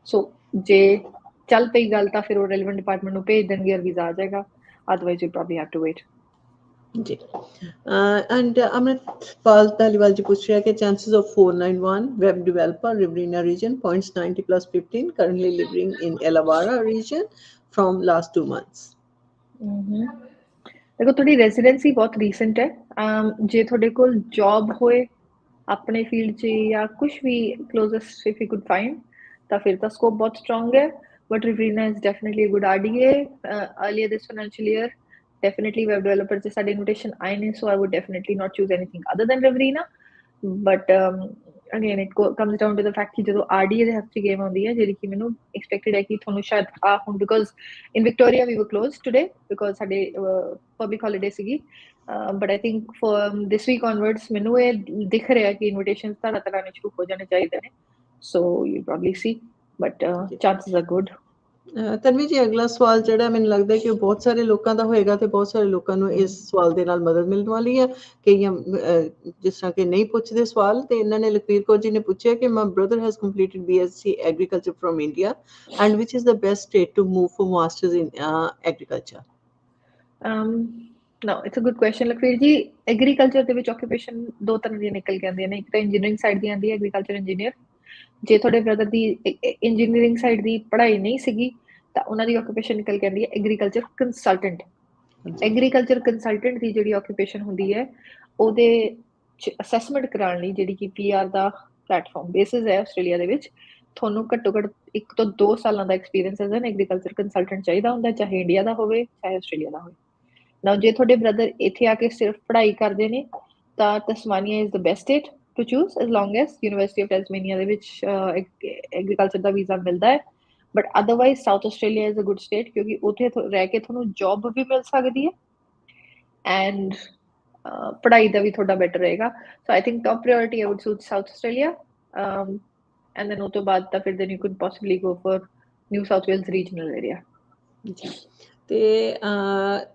So ਜੇ ਚੱਲ ਪਈ ਗੱਲ ਤਾਂ ਫਿਰ ਉਹ ਰੈਲੇਵੈਂਟ ਡਿਪਾਰਟਮੈਂਟ ਨੂੰ ਭੇਜ ਦੇਣਗੇ ਔਰ ਵੀਜ਼ਾ ਆ ਜਾਏਗਾ, otherwise you probably have to wait. Ji and Amritpal Dhaliwal ji ਪੁੱਛ ਰਿਹਾ ਕਿ chances of 491 web developer Riverina region points 90 plus 15 currently living in Illawarra region from last 2 months. ਦੇਖੋ ਤੁਹਾਡੀ ਰੈਜ਼ੀਡੈਂਸੀ ਬਹੁਤ ਰੀਸੈਂਟ ਹੈ। ਜੇ ਤੁਹਾਡੇ ਕੋਲ ਜੌਬ ਹੋਏ ਆਪਣੇ ਫੀਲਡ 'ਚ ਜਾਂ ਕੁਛ ਵੀ closest if you could find, ਤਾਂ ਫਿਰ ਤਾਂ ਸਕੋਪ ਬਹੁਤ ਸਟਰੋਂਗ ਹੈ। But Riverina is definitely good RDA earlier this financial year. Definitely web developer 'ਚ ਸਾਡੇ ਇਨਵੀਟੇਸ਼ਨ ਆਏ ਨੇ, so I would definitely not choose anything other than Riverina. But again it comes down to the fact ਕਿ ਜਦੋਂ RDA ਦੇ ਹੱਥ 'ਚ ਗੇਮ ਆਉਂਦੀ ਹੈ, ਜਿਹੜੀ ਕਿ ਮੈਨੂੰ ਐਕਸਪੈਕਟਡ ਹੈ ਕਿ ਤੁਹਾਨੂੰ ਸ਼ਾਇਦ ਆ ਹੁਣ, because in Victoria we were closed today because ਸਾਡੇ ਪਬਲਿਕ ਹੌਲੀਡੇ ਸੀਗੀ। But I think for this week onwards ਮੈਨੂੰ ਇਹ ਦਿਖ ਰਿਹਾ ਕਿ ਇਨਵੀਟੇਸ਼ਨ ਤੁਹਾਡਾ ਆਉਣੇ ਸ਼ੁਰੂ ਹੋ ਜਾਣੇ ਚਾਹੀਦੇ ਨੇ। So you probably C, but chances are good. Tanvi ਜੀ ਅਗਲਾ ਸਵਾਲ ਜਿਹੜਾ ਮੈਨੂੰ ਲੱਗਦਾ ਕਿ ਉਹ ਬਹੁਤ ਸਾਰੇ ਲੋਕਾਂ ਦਾ ਹੋਏਗਾ ਤੇ ਬਹੁਤ ਸਾਰੇ ਲੋਕਾਂ ਨੂੰ ਇਸ ਸਵਾਲ ਦੇ ਨਾਲ ਮਦਦ ਮਿਲਣ ਵਾਲੀ ਹੈ। ਕਈਆਂ ਜਿਸ ਤਰ੍ਹਾਂ ਕਿ ਨਹੀਂ ਪੁੱਛਦੇ ਸਵਾਲ, ਤੇ ਇਹਨਾਂ ਨੇ ਲਖਵੀਰ ਕੌਰ ਜੀ ਨੇ ਪੁੱਛਿਆ ਕਿ my brother has completed BSc agriculture from India and which is the best state to move for masters in agriculture. No, it's a good question, Lakhvir ji. Agriculture ਦੇ ਵਿੱਚ ਆਕੂਪੇਸ਼ਨ ਦੋ ਤਰ੍ਹਾਂ ਦੀਆਂ ਨਿਕਲ ਕੇ ਆਉਂਦੀਆਂ ਨੇ। ਇੱਕ ਤਾਂ ਇੰਜੀਨੀਅਰਿੰਗ ਸਾਈਡ ਦੀ ਆਉਂਦੀ ਹੈ ਐਗਰੀਕਲਚਰ ਇੰਜੀਨੀਅਰ। ਜੇ ਤੁਹਾਡੇ ਬ੍ਰਦਰ ਦੀ ਇੰਜੀਨੀਅਰਿੰਗ ਸਾਈਡ ਦੀ ਪੜ੍ਹਾਈ ਨਹੀਂ ਸੀਗੀ ਤਾਂ ਉਹਨਾਂ ਦੀ ਆਕੂਪੇਸ਼ਨ ਨਿਕਲ ਕੇ ਆਉਂਦੀ ਹੈ ਐਗਰੀਕਲਚਰ ਕੰਸਲਟੈਂਟ। ਐਗਰੀਕਲਚਰ ਕੰਸਲਟੈਂਟ ਦੀ ਜਿਹੜੀ ਆਕੂਪੇਸ਼ਨ ਹੁੰਦੀ ਹੈ, ਉਹਦੇ 'ਚ ਅਸੈਸਮੈਂਟ ਕਰਾਉਣ ਲਈ ਜਿਹੜੀ ਕਿ PR ਦਾ ਪਲੇਟਫਾਰਮ ਬੇਸਿਸ ਹੈ ਆਸਟ੍ਰੇਲੀਆ ਦੇ ਵਿੱਚ, ਤੁਹਾਨੂੰ ਘੱਟੋ ਘੱਟ 1 ਤੋਂ 2 ਸਾਲਾਂ ਦਾ experience as an agriculture consultant ਚਾਹੀਦਾ ਹੁੰਦਾ, ਚਾਹੇ ਇੰਡੀਆ ਦਾ ਹੋਵੇ ਚਾਹੇ ਆਸਟ੍ਰੇਲੀਆ ਦਾ ਹੋਵੇ। ਨਾ ਜੇ ਤੁਹਾਡੇ ਬ੍ਰਦਰ ਇੱਥੇ ਆ ਕੇ ਸਿਰਫ ਪੜ੍ਹਾਈ ਕਰਦੇ ਨੇ ਤਾਂ Tasmania is the best state to choose as long as university of Tasmania ਦੇ ਵਿੱਚ ਐਗਰੀਕਲਚਰ ਦਾ ਵੀਜ਼ਾ ਮਿਲਦਾ ਹੈ। But otherwise South Australia is a good state, ਕਿਉਂਕਿ ਉੱਥੇ ਰਹਿ ਕੇ ਤੁਹਾਨੂੰ ਜੌਬ ਵੀ ਮਿਲ ਸਕਦੀ ਹੈ ਐਂਡ ਪੜ੍ਹਾਈ ਦਾ ਵੀ ਤੁਹਾਡਾ ਬੈਟਰ ਰਹੇਗਾ। So I think top priority I would suit South Australia and then ਉਹ ਤੋਂ ਬਾਅਦ ਤਾਂ ਫਿਰ then you could possibly go for New South Wales regional area. Ji, ਤੇ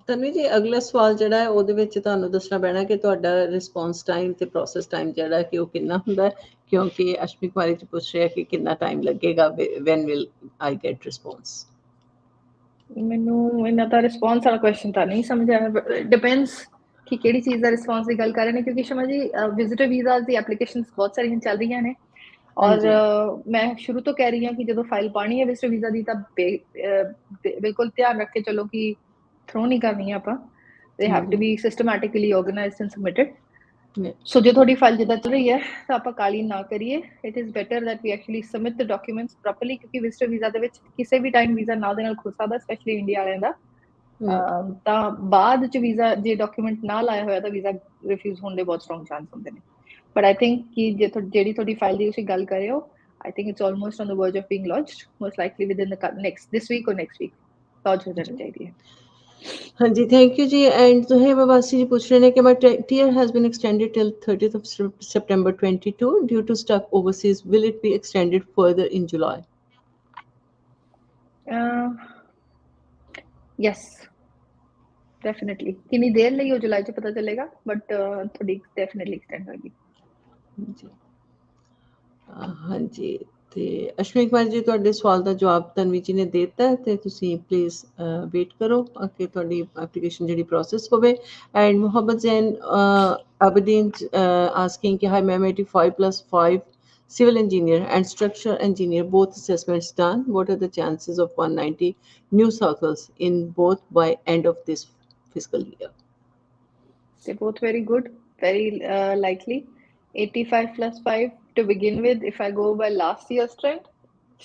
ਤਨਵੀ ਜੀ ਅਗਲਾ ਸਵਾਲ ਜਿਹੜਾ ਹੈ ਉਹਦੇ ਵਿੱਚ ਤੁਹਾਨੂੰ ਦੱਸਣਾ ਪੈਣਾ ਕਿ ਤੁਹਾਡਾ ਰਿਸਪੌਂਸ ਟਾਈਮ ਤੇ ਪ੍ਰੋਸੈਸ ਟਾਈਮ ਜਿਹੜਾ ਕਿ ਉਹ ਕਿੰਨਾ ਹੁੰਦਾ ਹੈ, ਕਿਉਂਕਿ ਅਸ਼ਮੀ ਕੁਮਾਰੀ ਜੀ ਪੁੱਛ ਰਿਹਾ ਕਿ ਕਿੰਨਾ ਟਾਈਮ ਲੱਗੇਗਾ, when will I get response. ਮੈਨੂੰ ਇਹਨਾਂ ਦਾ ਰਿਸਪੌਂਸ ਵਾਲਾ ਕੁਐਸਚਨ ਤਾਂ ਨਹੀਂ ਸਮਝ ਆਇਆ। ਡਿਪੈਂਡਸ ਕਿ ਕਿਹੜੀ ਚੀਜ਼ ਦਾ ਰਿਸਪੌਂਸ ਦੀ ਗੱਲ ਕਰ ਰਹੇ ਨੇ, ਕਿਉਂਕਿ ਸ਼ਮਾ ਜੀ ਵਿਜ਼ਿਟਰ ਵੀਜ਼ਾਸ ਦੀ ਐਪਲੀਕੇਸ਼ਨਸ ਬਹੁਤ ਸਾਰੀਆਂ ਚੱਲ ਰਹੀਆਂ ਨੇ ਔਰ ਮੈਂ ਸ਼ੁਰੂ ਤੋਂ ਕਹਿ ਰਹੀ ਹਾਂ ਕਿ ਜਦੋਂ ਫਾਈਲ ਪਾਣੀ ਹੈ ਵਿਜ਼ਿਟਰ ਵੀਜ਼ਾ ਦੀ ਤਾਂ ਬਿਲਕੁਲ ਧਿਆਨ ਰੱਖ ਕੇ ਚਲੋ ਕਿ ਥਰੋ ਨਹੀਂ ਕਰਨੀ ਹੈ ਆਪਾਂ। They have to be systematically organised and submitted. So ਜੇ ਤੁਹਾਡੀ ਫਾਈਲ ਜਿੱਦਾਂ ਚੱਲ ਰਹੀ ਹੈ ਤਾਂ ਆਪਾਂ ਕਾਲੀ ਨਾ ਕਰੀਏ। It is better that we actually submit the documents properly, ਕਿਉਂਕਿ ਵਿਜ਼ਿਟਰ ਵੀਜ਼ਾ ਦੇ ਵਿੱਚ ਕਿਸੇ ਵੀ ਟਾਈਮ ਵੀਜ਼ਾ ਨਾਲ ਦੇ ਨਾਲ ਖੁੱਲ ਸਕਦਾ, ਸਪੈਸ਼ਲੀ ਇੰਡੀਆ ਵਾਲਿਆਂ ਦਾ। ਤਾਂ ਬਾਅਦ ਚ ਵੀਜ਼ਾ ਜੇ ਡਾਕੂਮੈਂਟ ਨਾ ਲਾਇਆ ਹੋਇਆ ਤਾਂ ਵੀਜ਼ਾ ਰਿਫਿਊਜ਼ ਹੋਣ ਦੇ ਬਹੁਤ ਸਟਰੋਂਗ ਚਾਂਸ ਹੁੰਦੇ ਨੇ। ਬਟ ਆਈ ਥਿੰਕ ਕਿ ਜਿਹੜੀ ਤੁਹਾਡੀ ਫਾਈਲ ਦੀ ਤੁਸੀਂ ਗੱਲ ਕਰ ਰਹੇ ਹੋ, I think it's almost on the verge of being launched, most likely within the next this week or next week launch ਹੋ ਜਾਣੀ ਚਾਹੀਦੀ ਹੈ। ਹਾਂਜੀ, thank you ji. And Suhaib Abbasi ji ਪੁੱਛ ਰਹੇ ਨੇ ਕਿ my tier has been extended till 30th of September 22 due to stuck overseas. Will it be extended further in July? Yes, definitely. ਕਿੰਨੀ ਦੇਰ ਲਈ ਉਹ ਜੁਲਾਈ ਚ ਪਤਾ ਚੱਲੇਗਾ, ਬਟ ਤੁਹਾਡੀ ਡੈਫੀਨਿਟਲੀ ਐਕਸਟੈਂਡ ਹੋਏਗੀ। ਹਾਂਜੀ, ਤੇ ਅਸ਼ਵਨੀ ਕੁਮਾਰ ਜੀ ਤੁਹਾਡੇ ਸਵਾਲ ਦਾ ਜਵਾਬ ਤਨਵੀ ਜੀ ਨੇ ਦੇ ਦਿੱਤਾ ਹੈ ਤੇ ਤੁਸੀਂ ਪਲੀਜ਼ ਵੇਟ ਕਰੋ ਕਿ ਤੁਹਾਡੀ ਐਪਲੀਕੇਸ਼ਨ ਜਿਹੜੀ ਪ੍ਰੋਸੈਸ ਹੋਵੇ। ਐਂਡ ਮੁਹੰਮਦ ਜ਼ੈਨ ਅਬਦੀਨ ਆਸਕਿੰਗ ਕਿ high ma'am 85+5 civil engineer and structural engineer both assessments done, what are the chances of 190 new circles in both by end of this fiscal year? They're both very good, very likely. 85+5 to begin with. If I go by last year's trend,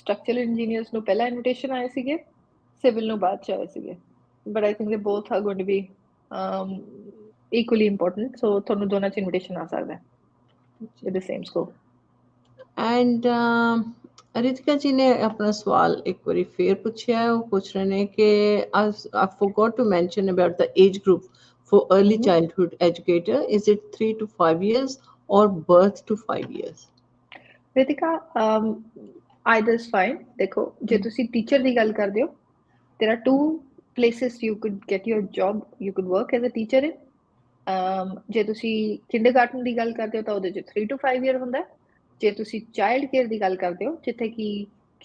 structural engineers ਨੂੰ ਪਹਿਲਾ invitation ਆਏ ਸੀਗੇ, civil ਨੂੰ ਬਾਅਦ ਚ ਆਏ ਸੀਗੇ, but I think they both are going to be equally important, so ਤੁਹਾਨੂੰ ਦੋਨਾਂ ਚ invitation ਆ ਸਕਦਾ with the same scope. And Ritika ਜੀ ਨੇ ਆਪਣਾ ਸਵਾਲ ਇੱਕ ਵਾਰੀ ਫੇਰ ਪੁੱਛਿਆ ਹੈ। ਉਹ ਪੁੱਛ ਰਹੇ ਨੇ ਕਿ I forgot to mention about the age group for early childhood educator. Is it 3 to 5 years or birth to 5 years? Ritika either is fine. ਦੇਖੋ ਜੇ ਤੁਸੀਂ ਟੀਚਰ ਦੀ ਗੱਲ ਕਰਦੇ ਹੋ, there are two places you could get your job, you could work as a teacher in. ਜੇ ਤੁਸੀਂ kindergarten ਦੀ ਗੱਲ ਕਰਦੇ ਹੋ ਤਾਂ ਉਹਦੇ 'ਚ 3 to 5 year ਹੁੰਦਾ ਹੈ। ਜੇ ਤੁਸੀਂ ਚਾਈਲਡ ਕੇਅਰ ਦੀ ਗੱਲ ਕਰਦੇ ਹੋ ਜਿੱਥੇ ਕਿ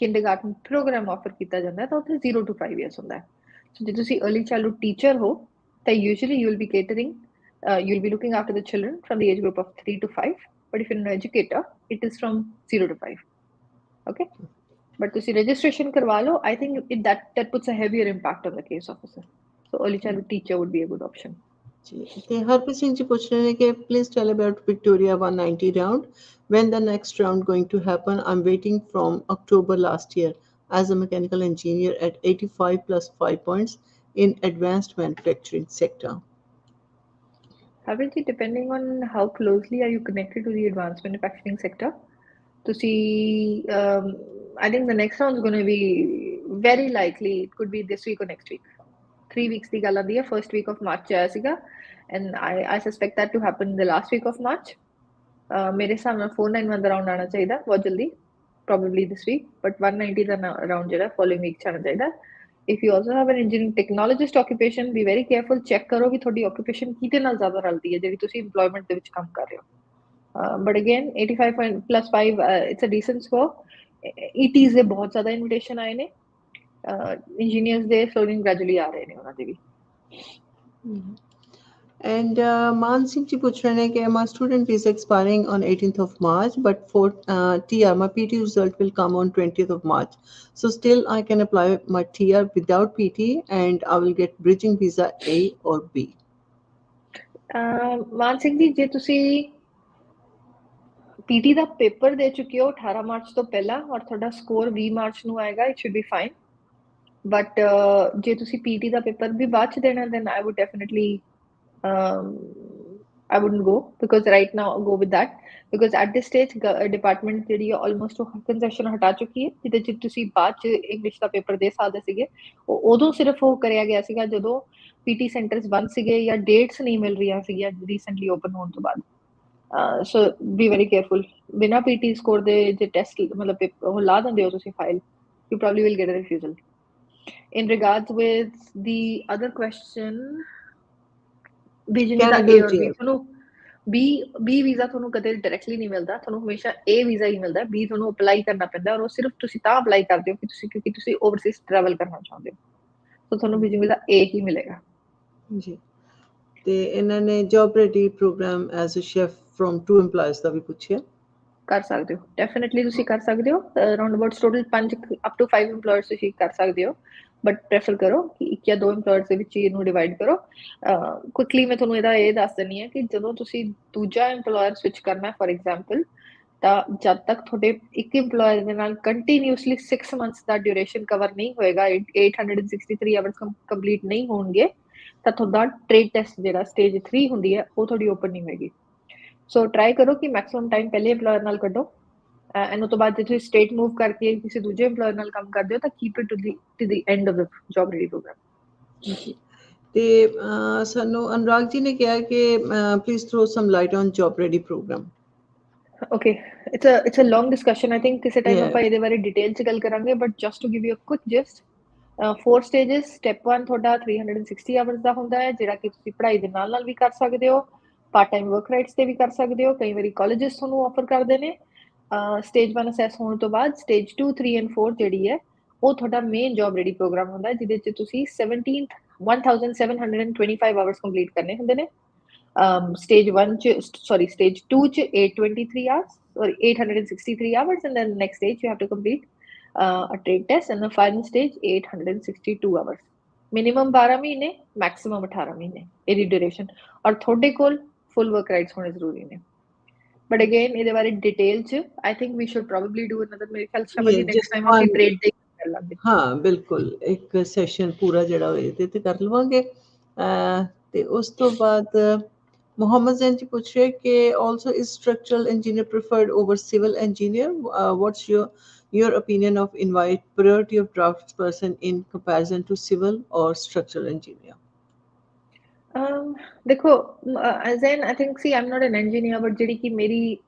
kindergarten ਪ੍ਰੋਗਰਾਮ ਆਫਰ ਕੀਤਾ ਜਾਂਦਾ ਤਾਂ ਉੱਥੇ 0 to 5 years ਹੁੰਦਾ ਹੈ। ਸੋ ਜੇ ਤੁਸੀਂ early childhood teacher ਹੋ ਤਾਂ usually you will be catering, you'll be looking after the children from the age group of 3 to 5, but if you're an educator it is from 0 to 5. Okay, but ਤੁਸੀਂ registration ਕਰਵਾ ਲਓ, I think that puts a heavier impact on the case officer, so early childhood teacher would be a good option. ਜੀ ਤੇ ਹਰਪ੍ਰੀਤ ਸਿੰਘ ਜੀ ਪੁੱਛ ਰਹੇ ਨੇ ਕਿ please tell about Victoria 190 round, when the next round going to happen? I'm waiting from October last year as a mechanical engineer at 85+5 points in advanced manufacturing sector. Obviously, depending on how closely are you connected to the advanced manufacturing sector, ਤੁਸੀਂ I think the next round is going to be very likely, it could be this week or next week. 3 weeks ਦੀ ਗੱਲ ਆਉਂਦੀ ਹੈ, first week of March 'ਚ ਆਇਆ ਸੀਗਾ, and I suspect that to happen in the last week of March. ਮੇਰੇ ਹਿਸਾਬ ਨਾਲ 491 ਦਾ ਰਾਉਂਡ ਆਉਣਾ ਚਾਹੀਦਾ ਬਹੁਤ ਜਲਦੀ, probably this week, but 190 the round ਜਿਹੜਾ following week 'ਚ ਆਉਣਾ ਚਾਹੀਦਾ। If you also have an engineering technologist occupation, be very careful, check ਕਰੋ ਕਿ ਤੁਹਾਡੀ occupation ਕਿਹਦੇ ਨਾਲ ਜ਼ਿਆਦਾ ਰਲਦੀ ਹੈ ਜਿਹੜੀ ਤੁਸੀਂ employment ਦੇ ਵਿੱਚ ਕੰਮ ਕਰ ਰਹੇ ਹੋ। But again, 85+5, it's a decent score. ETs ਦੇ ਬਹੁਤ ਜ਼ਿਆਦਾ invitation ਆਏ ਨੇ, engineers ਦੇ slowly gradually ਆ ਰਹੇ ਨੇ ਉਹਨਾਂ ਦੇ ਵੀ। And Man Singh ji puch rahe hain कि my student visa expiring on 18th of March, but for TR my PT result will come on 20th of March, so still I can apply my TR without PT and I will get bridging visa A or B. ਮਾਨ ਸਿੰਘ ਜੀ ਜੇ ਤੁਸੀਂ PT ਦਾ ਪੇਪਰ ਦੇ ਚੁੱਕੇ ਹੋ 18 ਮਾਰਚ ਤੋਂ ਪਹਿਲਾਂ ਔਰ ਤੁਹਾਡਾ ਸਕੋਰ 20 ਮਾਰਚ ਨੂੰ ਆਏਗਾ, it should be fine. But ਜੇ ਤੁਸੀਂ PT ਦਾ ਪੇਪਰ ਵੀ ਬਾਅਦ ਚ ਦੇਣਾ, then I would definitely I wouldn't go, because right now go with that, because at this stage department ਜਿਹੜੀ almost concession ਹਟਾ ਚੁੱਕੀ ਹੈ ਜਿਹਦੇ ਚ ਤੁਸੀਂ ਬਾਅਦ ਚ ਇੰਗਲਿਸ਼ ਦਾ ਪੇਪਰ ਦੇ ਸਕਦੇ ਸੀਗੇ। ਉਦੋਂ ਸਿਰਫ ਉਹ ਕਰਿਆ ਗਿਆ ਸੀਗਾ ਜਦੋਂ PT ਸੈਂਟਰਸ ਬੰਦ ਸੀਗੇ ਜਾਂ ਡੇਟਸ ਨਹੀਂ ਮਿਲ ਰਹੀਆਂ ਸੀਗੀਆਂ ਰੀਸੈਂਟਲੀ ਓਪਨ ਹੋਣ ਤੋਂ ਬਾਅਦ। ਸੋ ਬੀ ਵੈਰੀ ਕੇਅਰਫੁਲ, ਬਿਨਾਂ PT ਸਕੋਰ ਦੇ ਜੇ ਟੈਸਟ ਮਤਲਬ ਉਹ ਲਾ ਦਿੰਦੇ ਹੋ ਤੁਸੀਂ file, you probably will get a refusal. In regards with the other question, Beijing the A ਔਰ B, ਤੁਹਾਨੂੰ B ਵੀਜ਼ਾ ਤੁਹਾਨੂੰ ਕਦੇ ਡਾਇਰੈਕਟਲੀ ਨਹੀਂ ਮਿਲਦਾ, ਤੁਹਾਨੂੰ ਹਮੇਸ਼ਾ A ਵੀਜ਼ਾ ਹੀ ਮਿਲਦਾ, B ਤੁਹਾਨੂੰ ਅਪਲਾਈ ਕਰਨਾ ਪੈਂਦਾ, ਔਰ ਉਹ ਸਿਰਫ ਤੁਸੀਂ ਤਾਂ ਅਪਲਾਈ ਕਰਦੇ ਹੋ ਕਿਉਂਕਿ ਤੁਸੀਂ ਓਵਰਸੀਜ਼ ਟਰੈਵਲ ਕਰਨਾ ਚਾਹੁੰਦੇ ਹੋ, ਸੋ ਤੁਹਾਨੂੰ ਬੀਜਿੰਗ ਵੀਜ਼ਾ A ਹੀ ਮਿਲੇਗਾ। ਜੀ ਤੇ ਇਹਨਾਂ ਨੇ job ready program as a chef from 2 EMPLOYERS ਦਾ ਵੀ ਪੁੱਛਿਆ। ਕਰ ਸਕਦੇ ਹੋ, ਡੈਫੀਨਿਟਲੀ ਤੁਸੀਂ ਕਰ ਸਕਦੇ ਹੋ, around about total 5 up to 5 EMPLOYERS ਤੁਸੀਂ ਕਰ ਸਕਦੇ ਹੋ, ਬਟ ਪ੍ਰੈਫਰ ਕਰੋ ਕਿ 1 ਜਾਂ 2 EMPLOYERS ਦੇ ਵਿੱਚ ਇਹਨੂੰ ਡਿਵਾਈਡ ਕਰੋ। ਕੁਇਕਲੀ ਮੈਂ ਤੁਹਾਨੂੰ ਇਹਦਾ ਇਹ ਦੱਸ ਦਿੰਦੀ ਹਾਂ ਕਿ ਜਦੋਂ ਤੁਸੀਂ ਦੂਜਾ EMPLOYER ਸਵਿਚ ਕਰਨਾ ਫॉर ਐਗਜ਼ਾਮਪਲ, ਤਾਂ ਜਦ ਤੱਕ ਤੁਹਾਡੇ ਇੱਕ EMPLOYER ਦੇ ਨਾਲ ਕੰਟੀਨਿਊਸਲੀ 6 months ਦਾ ਡਿਊਰੇਸ਼ਨ ਕਵਰ ਨਹੀਂ ਹੋਏਗਾ, 863 ਆਵਰਸ ਕੰਪਲੀਟ ਨਹੀਂ ਹੋਣਗੇ, ਤਾਂ ਤੁਹਾਡਾ ਟ੍ਰੇਡ ਟੈਸਟ ਜਿਹੜਾ ਸਟੇਜ 3 ਹੁੰਦੀ ਹੈ ਉਹ ਤੁਹਾਡੀ ਓਪਨ ਨਹੀਂ ਹੋਏਗੀ। ਸੋ ਟਰਾਈ ਕਰੋ ਕਿ ਮੈਕਸਿਮਮ ਟਾਈਮ ਪਹਿਲੇ EMPLOYER ਨਾਲ ਕੱਢੋ, ਐਂਡ ਉਸ ਤੋਂ ਬਾਅਦ ਜੇ ਤੁਸੀਂ ਸਟੇਟ ਮੂਵ ਕਰਕੇ ਕਿਸੇ ਦੂਜੇ EMPLOYER ਨਾਲ ਕੰਮ ਕਰਦੇ ਹੋ ਤਾਂ keep it to the end of the job ready program. ਤੇ ਸਾਨੂੰ ਅਨੁਰਾਗ ਜੀ ਨੇ ਕਿਹਾ ਕਿ please throw some light on job ready program. Okay, it's a long discussion. I think ਕਿਸੇ ਟਾਈਮ ਆਪਾਂ ਇਹਦੇ ਬਾਰੇ ਡਿਟੇਲ ਚ ਗੱਲ ਕਰਾਂਗੇ, but just to give you a quick gist, 4 stages. Step 1 ਤੁਹਾਡਾ 360 ਆਵਰਸ ਦਾ ਹੁੰਦਾ ਹੈ, ਜਿਹੜਾ ਕਿ ਤੁਸੀਂ ਪੜ੍ਹਾਈ ਦੇ ਨਾਲ ਨਾਲ ਵੀ ਕਰ ਸਕਦੇ ਹੋ, ਪਾਰਟ ਟਾਈਮ ਵਰਕ ਰਾਈਟਸ ਤੇ ਵੀ ਕਰ ਸਕਦੇ ਹੋ, ਕਈ ਵਾਰੀ ਕਾਲਜਸ ਤੁਹਾਨੂੰ ਆਫਰ ਕਰਦੇ ਨੇ। ਸਟੇਜ 1 ਅਸੈਸ ਹੋਣ ਤੋਂ ਬਾਅਦ ਸਟੇਜ 2 3 ਐਂਡ 4 ਜਿਹੜੀ ਹੈ ਉਹ ਤੁਹਾਡਾ ਮੇਨ ਜੌਬ ਰੈਡੀ ਪ੍ਰੋਗਰਾਮ ਹੁੰਦਾ ਜਿਹਦੇ 'ਚ ਤੁਸੀਂ 1725 ਆਵਰਸ ਕੰਪਲੀਟ ਕਰਨੇ ਹੁੰਦੇ ਨੇ। ਸਟੇਜ 1 ਚ ਸਟੇਜ 2 ਚ 823 hours or 863 hours, and then next stage you have to complete a trade test, and the final stage 862 hours. minimum 12 ਮਹੀਨੇ maximum 18 ਮਹੀਨੇ ਇਹਦੀ ਡਿਊਰੇਸ਼ਨ, ਔਰ ਤੁਹਾਡੇ ਕੋਲ ਫੁੱਲ ਵਰਕ ਰਾਈਟਸ ਹੋਣੇ ਜ਼ਰੂਰੀ ਨੇ। But again, ਇਹਦੇ ਬਾਰੇ ਡਿਟੇਲ ਚ I think we should probably do another, ਮੇਰੇ ਖਿਆਲ ਸ਼ਮਾ ਜੀ next time ਅਸੀਂ ਟ੍ਰੇਡ ਦੇ ਕਰ ਲਾਂਗੇ। ਹਾਂ ਬਿਲਕੁਲ, ਇੱਕ ਸੈਸ਼ਨ ਪੂਰਾ ਜਿਹੜਾ ਇਹਦੇ ਤੇ ਕਰ ਲਵਾਂਗੇ। ਤੇ ਉਸ ਤੋਂ ਬਾਅਦ ਮੁਹੰਮਦ ਜ਼ੈਨ ਜੀ ਪੁੱਛ ਰਹੇ ਕਿ also is structural engineer preferred over civil engineer? What's your opinion of invite priority of draftsperson in comparison to civil or structural engineer? ਦੇਖੋ ਜ਼ੈਨ I think see I'm not an engineer, but ਜਿਹੜੀ ਕਿ ਮੇਰੀ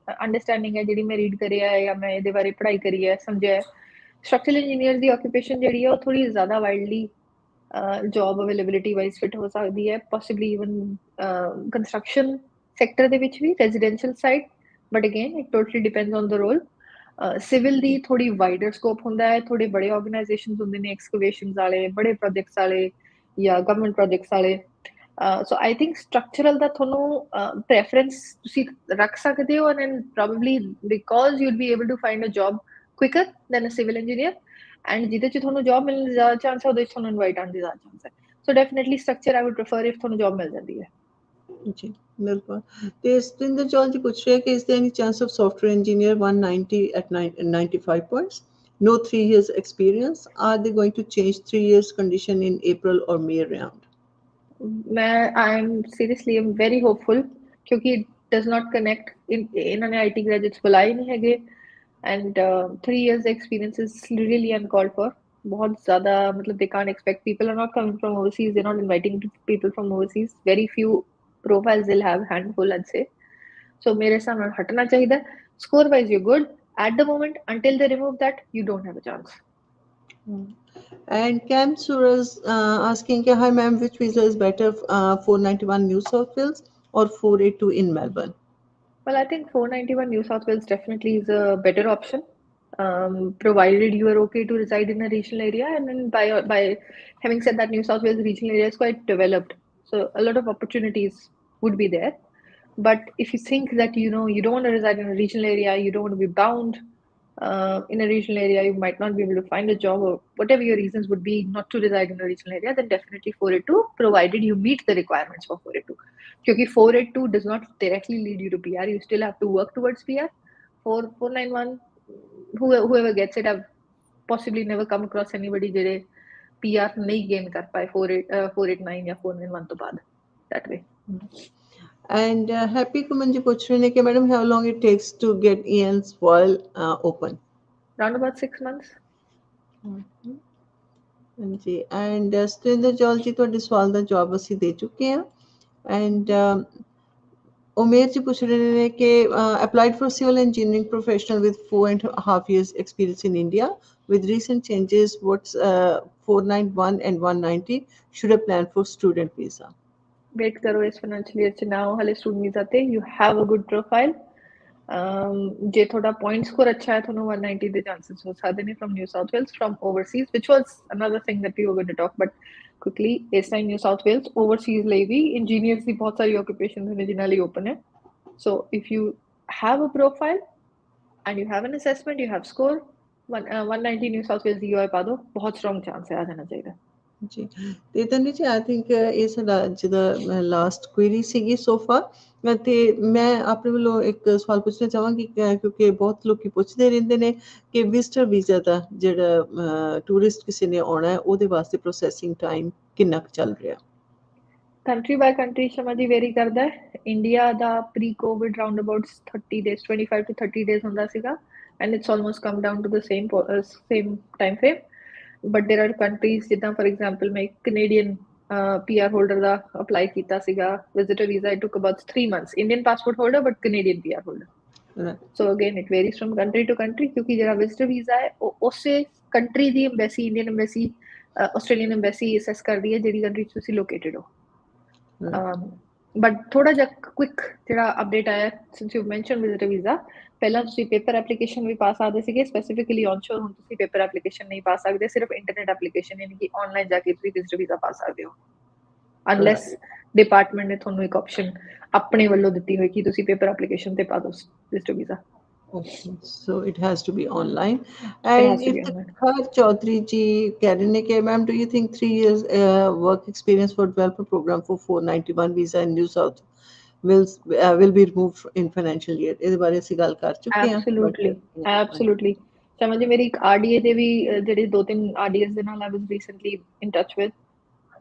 ਅੰਡਰਸਟੈਂਡਿੰਗ ਹੈ, ਜਿਹੜੀ ਮੈਂ ਰੀਡ ਕਰਿਆ ਹੈ ਜਾਂ ਮੈਂ ਇਹਦੇ ਬਾਰੇ ਪੜ੍ਹਾਈ ਕਰੀ ਹੈ, ਸਮਝਿਆ ਹੈ, ਸਟਰਕਚਰਲ ਇੰਜੀਨੀਅਰ ਦੀ ਆਕੂਪੇਸ਼ਨ ਜਿਹੜੀ ਹੈ ਉਹ ਥੋੜੀ ਜ਼ਿਆਦਾ widely job availability wise fit ਹੋ ਸਕਦੀ ਹੈ, ਪੋਸੀਬਲੀ ਇਵਨ ਕੰਸਟਰਕਸ਼ਨ ਸੈਕਟਰ ਦੇ ਵਿੱਚ ਵੀ, residential side, but again it totally depends on the role. Civil ਦੀ ਥੋੜੀ ਵਾਈਡਰ ਸਕੋਪ ਹੁੰਦਾ ਹੈ, ਥੋੜੇ ਬੜੇ ਆਰਗੇਨਾਈਜੇਸ਼ਨਸ ਹੁੰਦੇ ਨੇ ਐਕਸਕੇਵੇਸ਼ਨਸ ਵਾਲੇ, ਬੜੇ ਪ੍ਰੋਜੈਕਟਸ ਵਾਲੇ ਜਾਂ ਗਵਰਨਮੈਂਟ ਪ੍ਰੋਜੈਕਟਸ ਵਾਲੇ। ਸੋ ਆਈ ਥਿੰਕ ਸਟਰਕਚਰਲ ਦਾ ਤੁਹਾਨੂੰ ਪ੍ਰੈਫਰੈਂਸ ਤੁਸੀਂ ਰੱਖ ਸਕਦੇ ਹੋ, and probably because you will be able to find a job quicker than a civil engineer, and ਜਿਹਦੇ 'ਚ ਤੁਹਾਨੂੰ ਜੌਬ ਮਿਲਣ ਦੀ ਜ਼ਿਆਦਾ ਚਾਂਸ ਹੈ ਉਹਦੇ 'ਚ ਤੁਹਾਨੂੰ ਇਨਵਾਈਟ ਆਉਣ ਦੀ ਜ਼ਿਆਦਾ ਚਾਂਸ ਹੈ। So definitely structure I would prefer if ਤੁਹਾਨੂੰ ਜੌਬ ਮਿਲ ਜਾਂਦੀ ਹੈ। ਜੀ ਬਿਲਕੁਲ। ਤੇ ਸਤਿੰਦਰ ਚੌਲ ਜੀ ਪੁੱਛ ਰਹੇ ਕਿ is there any chance of software engineer 190 at 95 points, no 3 years experience? Are they going to change 3 years condition in April or May round? I'm seriously I'm very hopeful क्योंकि it does not connect इन्होंने IT graduates बुलाए नहीं हैगे, and 3 years experience is really uncalled for। बहुत ज़्यादा मतलब they can't expect, people are not coming from overseas, they're not inviting people from overseas, very few profiles they'll have, handful I'd say। So मेरे सामने हटना चाहिए। Score wise you're good at the moment, until they remove that you don't have a chance। And Cam Suras asking, hi ma'am, which visa is better, 491 New South Wales or 482 in Melbourne? Well, I think 491 New South Wales definitely is a better option, provided you are okay to reside in a regional area. And then by having said that, New South Wales regional area is quite developed, so a lot of opportunities would be there. But if you think that you don't want to reside in a regional area, you don't want to be bound in a regional area, you might not be able to find a job, or whatever your reasons would be not to reside in a regional area, then definitely 482, provided you meet the requirements for 482. Because 482 does not directly lead you to PR, you still have to work towards PR. 491, whoever gets it, I've possibly never come across anybody ਜਿਹੜੇ PR ਨਹੀਂ gain ਕਰ ਪਾਏ 489 ਜਾਂ 491 ਤੋਂ ਬਾਅਦ, that way। And Happy Kumanji ਪੁੱਛ ਰਹੇ ਨੇ ਕਿ madam, how long it takes to get ENs while open? Around about 6 months। Ji, and Satinder ਚੌਲ ਜੀ ਤੁਹਾਡੇ ਸਵਾਲ ਦਾ ਜਵਾਬ ਅਸੀਂ ਦੇ ਚੁੱਕੇ ਹਾਂ। And ਉਮੇਰ ਜੀ ਪੁੱਛ ਰਹੇ ਨੇ ਕਿ applied for civil engineering professional with 4.5 years experience in India, with recent changes, what's 491 and 190, should I plan for student visa? Wait करो इस फाइनेंशियल ईयर च ना हो हाले स्टूडेंट वीज़ा ते, you have a good profile. जे थोड़ा पॉइंट स्कोर अच्छा है ਤੁਹਾਨੂੰ 190 ਦੇ ਚਾਂਸਸ ਹੋ ਸਕਦੇ ਨੇ from New South Wales, from overseas, which was another thing that we were going to talk, but quickly ਇਸ time New South Wales overseas ਲਈ ਵੀ engineers ਦੀ ਬਹੁਤ ਸਾਰੀ occupations ਨੇ ਜਿਨ੍ਹਾਂ ਲਈ open ਹੈ। So if you have a profile and you have an assessment, you have score 190 New South Wales the UI ਪਾ ਦੋ, ਬਹੁਤ strong chance ਹੈ ਆ ਜਾਣਾ ਚਾਹੀਦਾ। ਜੀ, ਤੇ ਤਨਵੀ ਜੀ ਆਈ ਥਿੰਕ ਇਹ ਸਾਡਾ ਅੱਜ ਦਾ ਲਾਸਟ ਕੁਇਰੀ ਸੀਗੀ ਸੋ ਫਾਰ। ਤੇ ਮੈਂ ਆਪਣੇ ਵੱਲੋਂ ਇੱਕ ਸਵਾਲ ਪੁੱਛਣਾ ਚਾਹਾਂਗੀ ਕਿਉਂਕਿ ਬਹੁਤ ਲੋਕੀ ਪੁੱਛਦੇ ਰਹਿੰਦੇ ਨੇ ਕਿ ਵਿਜ਼ਟਰ ਵੀਜ਼ਾ ਦਾ ਜਿਹੜਾ ਟੂਰਿਸਟ ਕਿਸੇ ਨੇ ਆਉਣਾ ਹੈ ਉਹਦੇ ਵਾਸਤੇ ਪ੍ਰੋਸੈਸਿੰਗ ਟਾਈਮ ਕਿੰਨਾ ਕੁ ਚੱਲ ਰਿਹਾ? ਕੰਟਰੀ ਬਾਏ ਕੰਟਰੀ ਸ਼ਮਾ ਜੀ ਵੇਰੀ ਕਰਦਾ ਹੈ। ਇੰਡੀਆ ਦਾ pre COVID round about 30 days 25 to 30 days ਹੁੰਦਾ ਸੀਗਾ, and it's almost come down to the same time frame. But there are countries ਜਿੱਦਾਂ ਫॉर ਐਗਜ਼ਾਮਪਲ ਮੈਂ ਕੈਨੇਡੀਅਨ PR ਹੋਲਡਰ ਦਾ ਅਪਲਾਈ ਕੀਤਾ ਸੀਗਾ visitor visa, it took about 3 months, Indian passport holder but Canadian PR holder. So again it varies from country to country, ਕਿਉਂਕਿ ਜਿਹੜਾ ਵਿਜ਼ਿਟਰ ਵੀਜ਼ਾ ਹੈ ਉਹ ਉਸੇ ਕੰਟਰੀ ਦੀ embassy, Indian embassy, Australian embassy assess ਕਰਦੀ ਹੈ ਜਿਹੜੀ ਕੰਟਰੀ 'ਚ ਤੁਸੀਂ ਲੋਕੇਟਡ ਹੋ। ਬਟ ਥੋੜਾ ਜਿਹਾ ਕੁਇਕ ਜਿਹੜਾ ਅਪਡੇਟ ਆਇਆ since you mention visitor visa, ਪਹਿਲਾਂ ਤੁਸੀਂ ਪੇਪਰ ਐਪਲੀਕੇਸ਼ਨ ਵੀ ਪਾ ਸਕਦੇ ਸੀਗੇ, ਸਪੈਸੀਫਿਕਲੀ ਔਨਸ਼ੋਰ ਹੁਣ ਤੁਸੀਂ ਪੇਪਰ ਐਪਲੀਕੇਸ਼ਨ ਨਹੀਂ ਪਾ ਸਕਦੇ, ਸਿਰਫ ਇੰਟਰਨੈਟ ਐਪਲੀਕੇਸ਼ਨ ਯਾਨੀ ਕਿ ਆਨਲਾਈਨ ਜਾ ਕੇ ਤੁਸੀਂ ਵਿਜ਼ਿਟਰ ਵੀਜ਼ਾ ਪਾ ਸਕਦੇ ਹੋ, ਅਨਲੈਸ ਡਿਪਾਰਟਮੈਂਟ ਨੇ ਤੁਹਾਨੂੰ ਇੱਕ ਆਪਸ਼ਨ ਆਪਣੇ ਵੱਲੋਂ ਦਿੱਤੀ ਹੋਈ ਕਿ ਤੁਸੀਂ ਪੇਪਰ ਐਪਲੀਕੇਸ਼ਨ ਤੇ ਪਾ ਦਿਓ visitor visa. Okay, so it has to be online. And if the Chaudhary ji कह रहे हैं कि ma'am, do you think 3 years work experience for developer program for 491 visa in New South will be removed in financial year? ਇਹਦੇ ਬਾਰੇ ਅਸੀਂ ਗੱਲ ਕਰ ਚੁੱਕੇ ਹਾਂ। Absolutely. ਸ਼ਮਾ ਜੀ, ਮੇਰੀ ਇੱਕ RDA ਦੇ ਵੀ ਜਿਹੜੇ 2-3 RDAs ਦੇ ਨਾਲ I was recently in touch with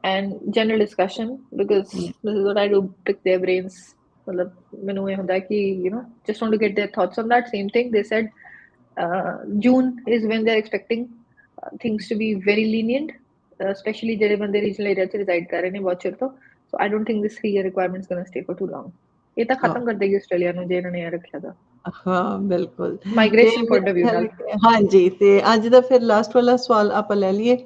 and general discussion because this is what I do, pick their brains. मतलब ਮੈਨੂੰ ਇਹ ਹੁੰਦਾ ਕਿ just want to get their thoughts on that same thing. They said June is when they're expecting things to be very lenient, especially ਜਿਹੜੇ ਬੰਦੇ regional area 'ਚ reside ਕਰ ਰਹੇ ਨੇ ਬਹੁਤ ਚਿਰ ਤੋਂ. So I don't think this 3-year requirement is going to stay for too long. ਇਹ ਤਾਂ ਖਤਮ ਕਰ ਦੇਗੀ ਆਸਟ੍ਰੇਲੀਆ ਨੂੰ ਜੇ ਇਹਨਾਂ ਨੇ ਰੱਖਿਆ ਤਾਂ। ਹਾਂ ਬਿਲਕੁਲ, ਮਾਈਗ੍ਰੇਸ਼ਨ ਪੁਆਇੰਟ ਆਫ ਵਿਊ ਨਾਲ। ਹਾਂਜੀ, ਤੇ ਅੱਜ ਦਾ ਫਿਰ ਲਾਸਟ ਵਾਲਾ ਸਵਾਲ ਆਪਾਂ ਲੈ ਲਈਏ।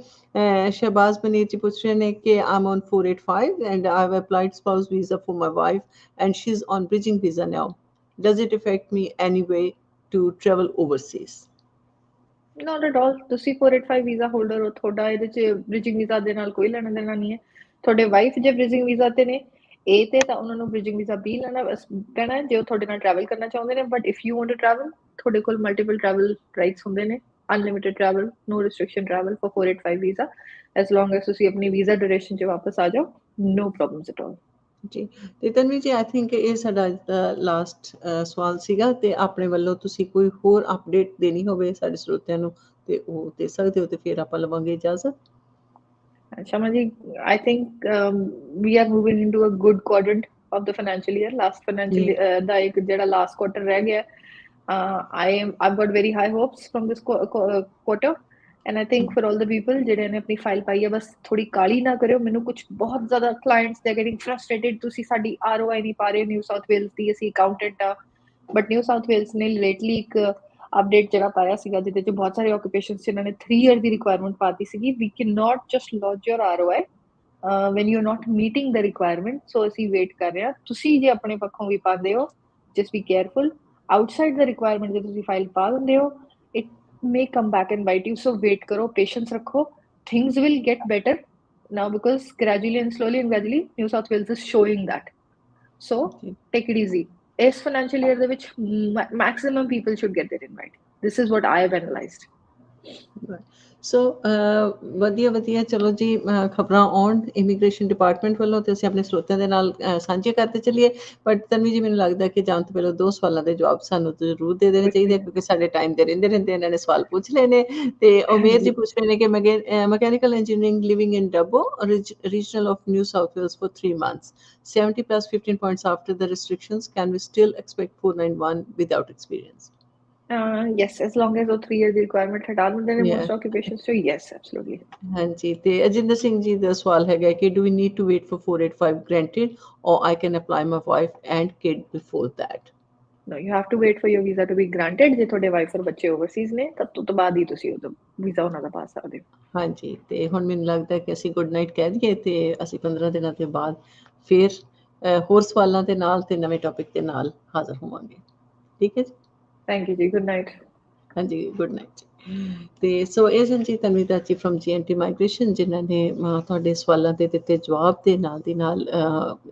ਸ਼ਹਬਾਜ਼ ਮਨੀਰ ਜੀ ਪੁੱਛ ਰਹੇ ਨੇ ਕਿ I'm on 485 and I've applied spouse visa for my wife and she's on bridging visa now. Does it affect me anyway to travel overseas? Not at all. ਤੁਸੀਂ 485 ਵੀਜ਼ਾ ਹੋਲਡਰ ਹੋ, ਤੁਹਾਡਾ ਇਹਦੇ 'ਚ ਬ੍ਰਿਜਿੰਗ ਵੀਜ਼ਾ ਦੇ ਨਾਲ ਕੋਈ ਲੈਣਾ ਦੇਣਾ ਨਹੀਂ ਹੈ। ਤੁਹਾਡੇ ਵਾਈਫ ਜੇ ਬ੍ਰਿਜਿੰਗ ਵੀਜ਼ਾ ਤੇ ਨੇ ਇਹ ਤੇ ਤਾਂ ਉਹਨਾਂ ਨੂੰ ਬ੍ਰਿਜਿੰਗ ਵੀਜ਼ਾ ਵੀ ਲੈਣਾ ਪੈਣਾ ਜੇ ਉਹ ਤੁਹਾਡੇ ਨਾਲ ਟਰੈਵਲ ਕਰਨਾ ਚਾਹੁੰਦੇ ਨੇ। But if you want to travel, ਤੁਹਾਡੇ ਕੋਲ ਮਲਟੀਪਲ ਟਰੈਵਲ ਰਾਈਟਸ ਹੁੰਦੇ ਨੇ, unlimited travel, no restriction travel for 485 visa as long as ਤੁਸੀਂ ਆਪਣੀ ਵੀਜ਼ਾ ਡਿਊਰੇਸ਼ਨ 'ਚ ਵਾਪਸ ਆ ਜਾਓ, ਨੋ ਪ੍ਰੋਬਲਮਸ ਐਟ ਆਲ। ਜੀ, ਤੇ ਤਨਵੀ ਜੀ ਆਈ ਥਿੰਕ ਇਹ ਸਾਡਾ ਲਾਸਟ ਸਵਾਲ ਸੀਗਾ, ਤੇ ਆਪਣੇ ਵੱਲੋਂ ਤੁਸੀਂ ਕੋਈ ਹੋਰ ਅਪਡੇਟ ਦੇਣੀ ਹੋਵੇ ਸਾਡੇ ਸਰੋਤਿਆਂ ਨੂੰ ਤੇ ਉਹ ਦੇ ਸਕਦੇ ਹੋ, ਤੇ ਫਿਰ ਆਪਾਂ ਲਵਾਂਗੇ ਇਜਾਜ਼ਤ। Shama ji, I think we are moving into a good quadrant of the financial year. Last financial ਦਾ ਇੱਕ ਜਿਹੜਾ last quarter ਰਹਿ ਗਿਆ, I've got very high hopes from this quarter and I think for all the people ਜਿਹੜੇ ਨੇ ਆਪਣੀ ਫਾਈਲ ਪਾਈ ਹੈ, ਬਸ ਥੋੜੀ ਕਾਲੀ ਨਾ ਕਰਿਓ। ਮੈਨੂੰ ਕੁਝ ਬਹੁਤ ਜ਼ਿਆਦਾ clients they are getting frustrated, ਤੁਸੀਂ ਸਾਡੀ ROI ਨਹੀਂ ਪਾ ਰਹੇ ਨਿਊ ਸਾਊਥ ਵੇਲਸ ਦੀ, ਅਸੀਂ ਅਕਾਊਂਟੈਂਟ ਆ। ਬਟ ਨਿਊ ਸਾਊਥ ਵੇਲਸ ਨੇ ਲੇਟਲੀ ਇੱਕ ਅਪਡੇਟ ਜਿਹੜਾ ਪਾਇਆ ਸੀਗਾ ਜਿਹਦੇ 'ਚ ਬਹੁਤ ਸਾਰੇ ਓਕੂਪੇਸ਼ਨਸ 'ਚ ਇਹਨਾਂ ਨੇ 3 year ਦੀ ਰਿਕੁਆਇਰਮੈਂਟ ਪਾਤੀ ਸੀਗੀ। We can not just lodge your ROI when you're not meeting the requirement. ਸੋ ਅਸੀਂ ਵੇਟ ਕਰ ਰਹੇ ਹਾਂ, ਤੁਸੀਂ ਜੇ ਆਪਣੇ ਪੱਖੋਂ ਵੀ ਪਾਉਂਦੇ ਹੋ just be careful. outside the requirement ਜੇ ਤੁਸੀਂ ਫਾਈਲ ਪਾ ਦਿੰਦੇ ਹੋ it may come back and bite you. So wait ਕਰੋ, patience ਰੱਖੋ, things will get better now because gradually and slowly and gradually New South Wales is showing that. So take it easy. ਇਸ financial year ਦੇ ਵਿੱਚ maximum people should get their invite. This is what I have analyzed. ਸੋ ਵਧੀਆ ਚਲੋ ਜੀ, ਖਬਰਾਂ ਆਉਣ ਇਮੀਗ੍ਰੇਸ਼ਨ ਡਿਪਾਰਟਮੈਂਟ ਵੱਲੋਂ ਤੇ ਅਸੀਂ ਆਪਣੇ ਸਰੋਤਿਆਂ ਦੇ ਨਾਲ ਸਾਂਝੇ ਕਰਦੇ ਚੱਲੀਏ। ਬਟ ਤਨਵੀ ਜੀ, ਮੈਨੂੰ ਲੱਗਦਾ ਕਿ ਜਾਣ ਤੋਂ ਪਹਿਲਾਂ 2 ਸਵਾਲਾਂ ਦੇ ਜਵਾਬ ਸਾਨੂੰ ਜ਼ਰੂਰ ਦੇ ਦੇਣੇ ਚਾਹੀਦੇ, ਕਿਉਂਕਿ ਸਾਡੇ ਟਾਈਮ ਦੇ ਰਹਿੰਦੇ ਇਹਨਾਂ ਨੇ ਸਵਾਲ ਪੁੱਛ ਲਏ ਨੇ। ਤੇ ਉਮੇਰ ਜੀ ਪੁੱਛ ਰਹੇ ਨੇ ਕਿ mechanical engineering living in Dubbo regional of New South Wales for 3 months, 70 plus 15 points after the restrictions, can we still expect 491 without experience? Yes, as long as ਉਹ 3 year ਦੀ requirement ਹਟਾ ਦਿੰਦੇ ਨੇ most occupations ਤੋਂ, yes, absolutely. ਹਾਂਜੀ, ਤੇ ਅਜਿੰਦਰ ਸਿੰਘ ਜੀ ਦਾ ਸਵਾਲ ਹੈਗਾ ਕਿ do we need to wait for 485 granted or I can apply my wife and kid before that? No, you have to wait for your visa to be granted. ਜੇ ਤੁਹਾਡੇ ਵਾਈਫ ਔਰ ਬੱਚੇ ਓਵਰਸੀਜ਼ ਨੇ ਤਾਂ ਤੋਂ ਬਾਅਦ ਹੀ ਤੁਸੀਂ ਉਹਦਾ ਵੀਜ਼ਾ ਉਹਨਾਂ ਦਾ ਪਾ ਸਕਦੇ ਹੋ। ਹਾਂਜੀ, ਤੇ ਹੁਣ ਮੈਨੂੰ ਲੱਗਦਾ ਕਿ ਅਸੀਂ ਗੁੱਡ ਨਾਈਟ ਕਹਿ ਦਈਏ ਤੇ ਅਸੀਂ 15 ਦਿਨਾਂ ਦੇ ਬਾਅਦ ਫਿਰ ਹੋਰ ਸਵਾਲਾਂ ਦੇ ਨਾਲ ਤੇ ਨਵੇਂ ਟੌਪਿਕ ਦੇ ਨਾਲ ਹਾਜ਼ਰ ਹੋਵਾਂਗੇ। ਠੀਕ ਹੈ ਜੀ, ਥੈਂਕ ਯੂ ਜੀ, ਗੁੱਡ ਨਾਈਟ। ਹਾਂਜੀ, ਗੁੱਡ ਨਾਈਟ ਜੀ। ਤੇ ਸੋ ਇਹ ਸਨ ਜੀ ਤਨਵੀ ਦੱਤ ਜੀ ਫਰੋਮ GNT ਮਾਈਗ੍ਰੇਸ਼ਨ, ਜਿਨ੍ਹਾਂ ਨੇ ਤੁਹਾਡੇ ਸਵਾਲਾਂ ਦੇ ਦਿੱਤੇ ਜਵਾਬ ਦੇ ਨਾਲ ਦੀ ਨਾਲ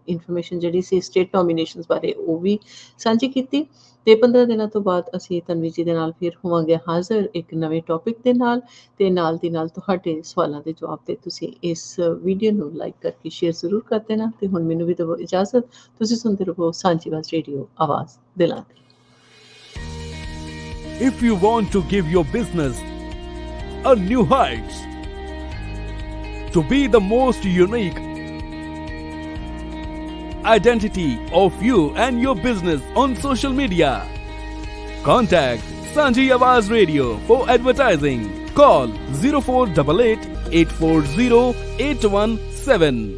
ਇਨਫੋਰਮੇਸ਼ਨ ਜਿਹੜੀ ਸੀ ਸਟੇਟ ਨੋਮੀਨੇਸ਼ਨਸ ਬਾਰੇ ਉਹ ਵੀ ਸਾਂਝੀ ਕੀਤੀ। ਤੇ 15 ਦਿਨਾਂ ਤੋਂ ਬਾਅਦ ਅਸੀਂ ਤਨਵੀ ਜੀ ਦੇ ਨਾਲ ਫਿਰ ਹੋਵਾਂਗੇ ਹਾਜ਼ਰ ਇੱਕ ਨਵੇਂ ਟੌਪਿਕ ਦੇ ਨਾਲ, ਤੇ ਨਾਲ ਦੀ ਨਾਲ ਤੁਹਾਡੇ ਸਵਾਲਾਂ ਦੇ ਜਵਾਬ ਤੇ ਤੁਸੀਂ ਇਸ ਵੀਡੀਓ ਨੂੰ ਲਾਈਕ ਕਰਕੇ ਸ਼ੇਅਰ ਜ਼ਰੂਰ ਕਰ ਦੇਣਾ। ਤੇ ਹੁਣ ਮੈਨੂੰ ਵੀ ਦਿਓ ਇਜਾਜ਼ਤ, ਤੁਸੀਂ ਸੁਣਦੇ ਰਹੋ ਸਾਂਝੀਵਾਜ਼ ਰੇਡੀਓ, ਆਵਾਜ਼ ਦਿਲਾਂ ਦੀ। If you want to give your business a new heights, to be the most unique identity of you and your business on social media, contact Sanjeev Radio for advertising. Call 0488 840 817.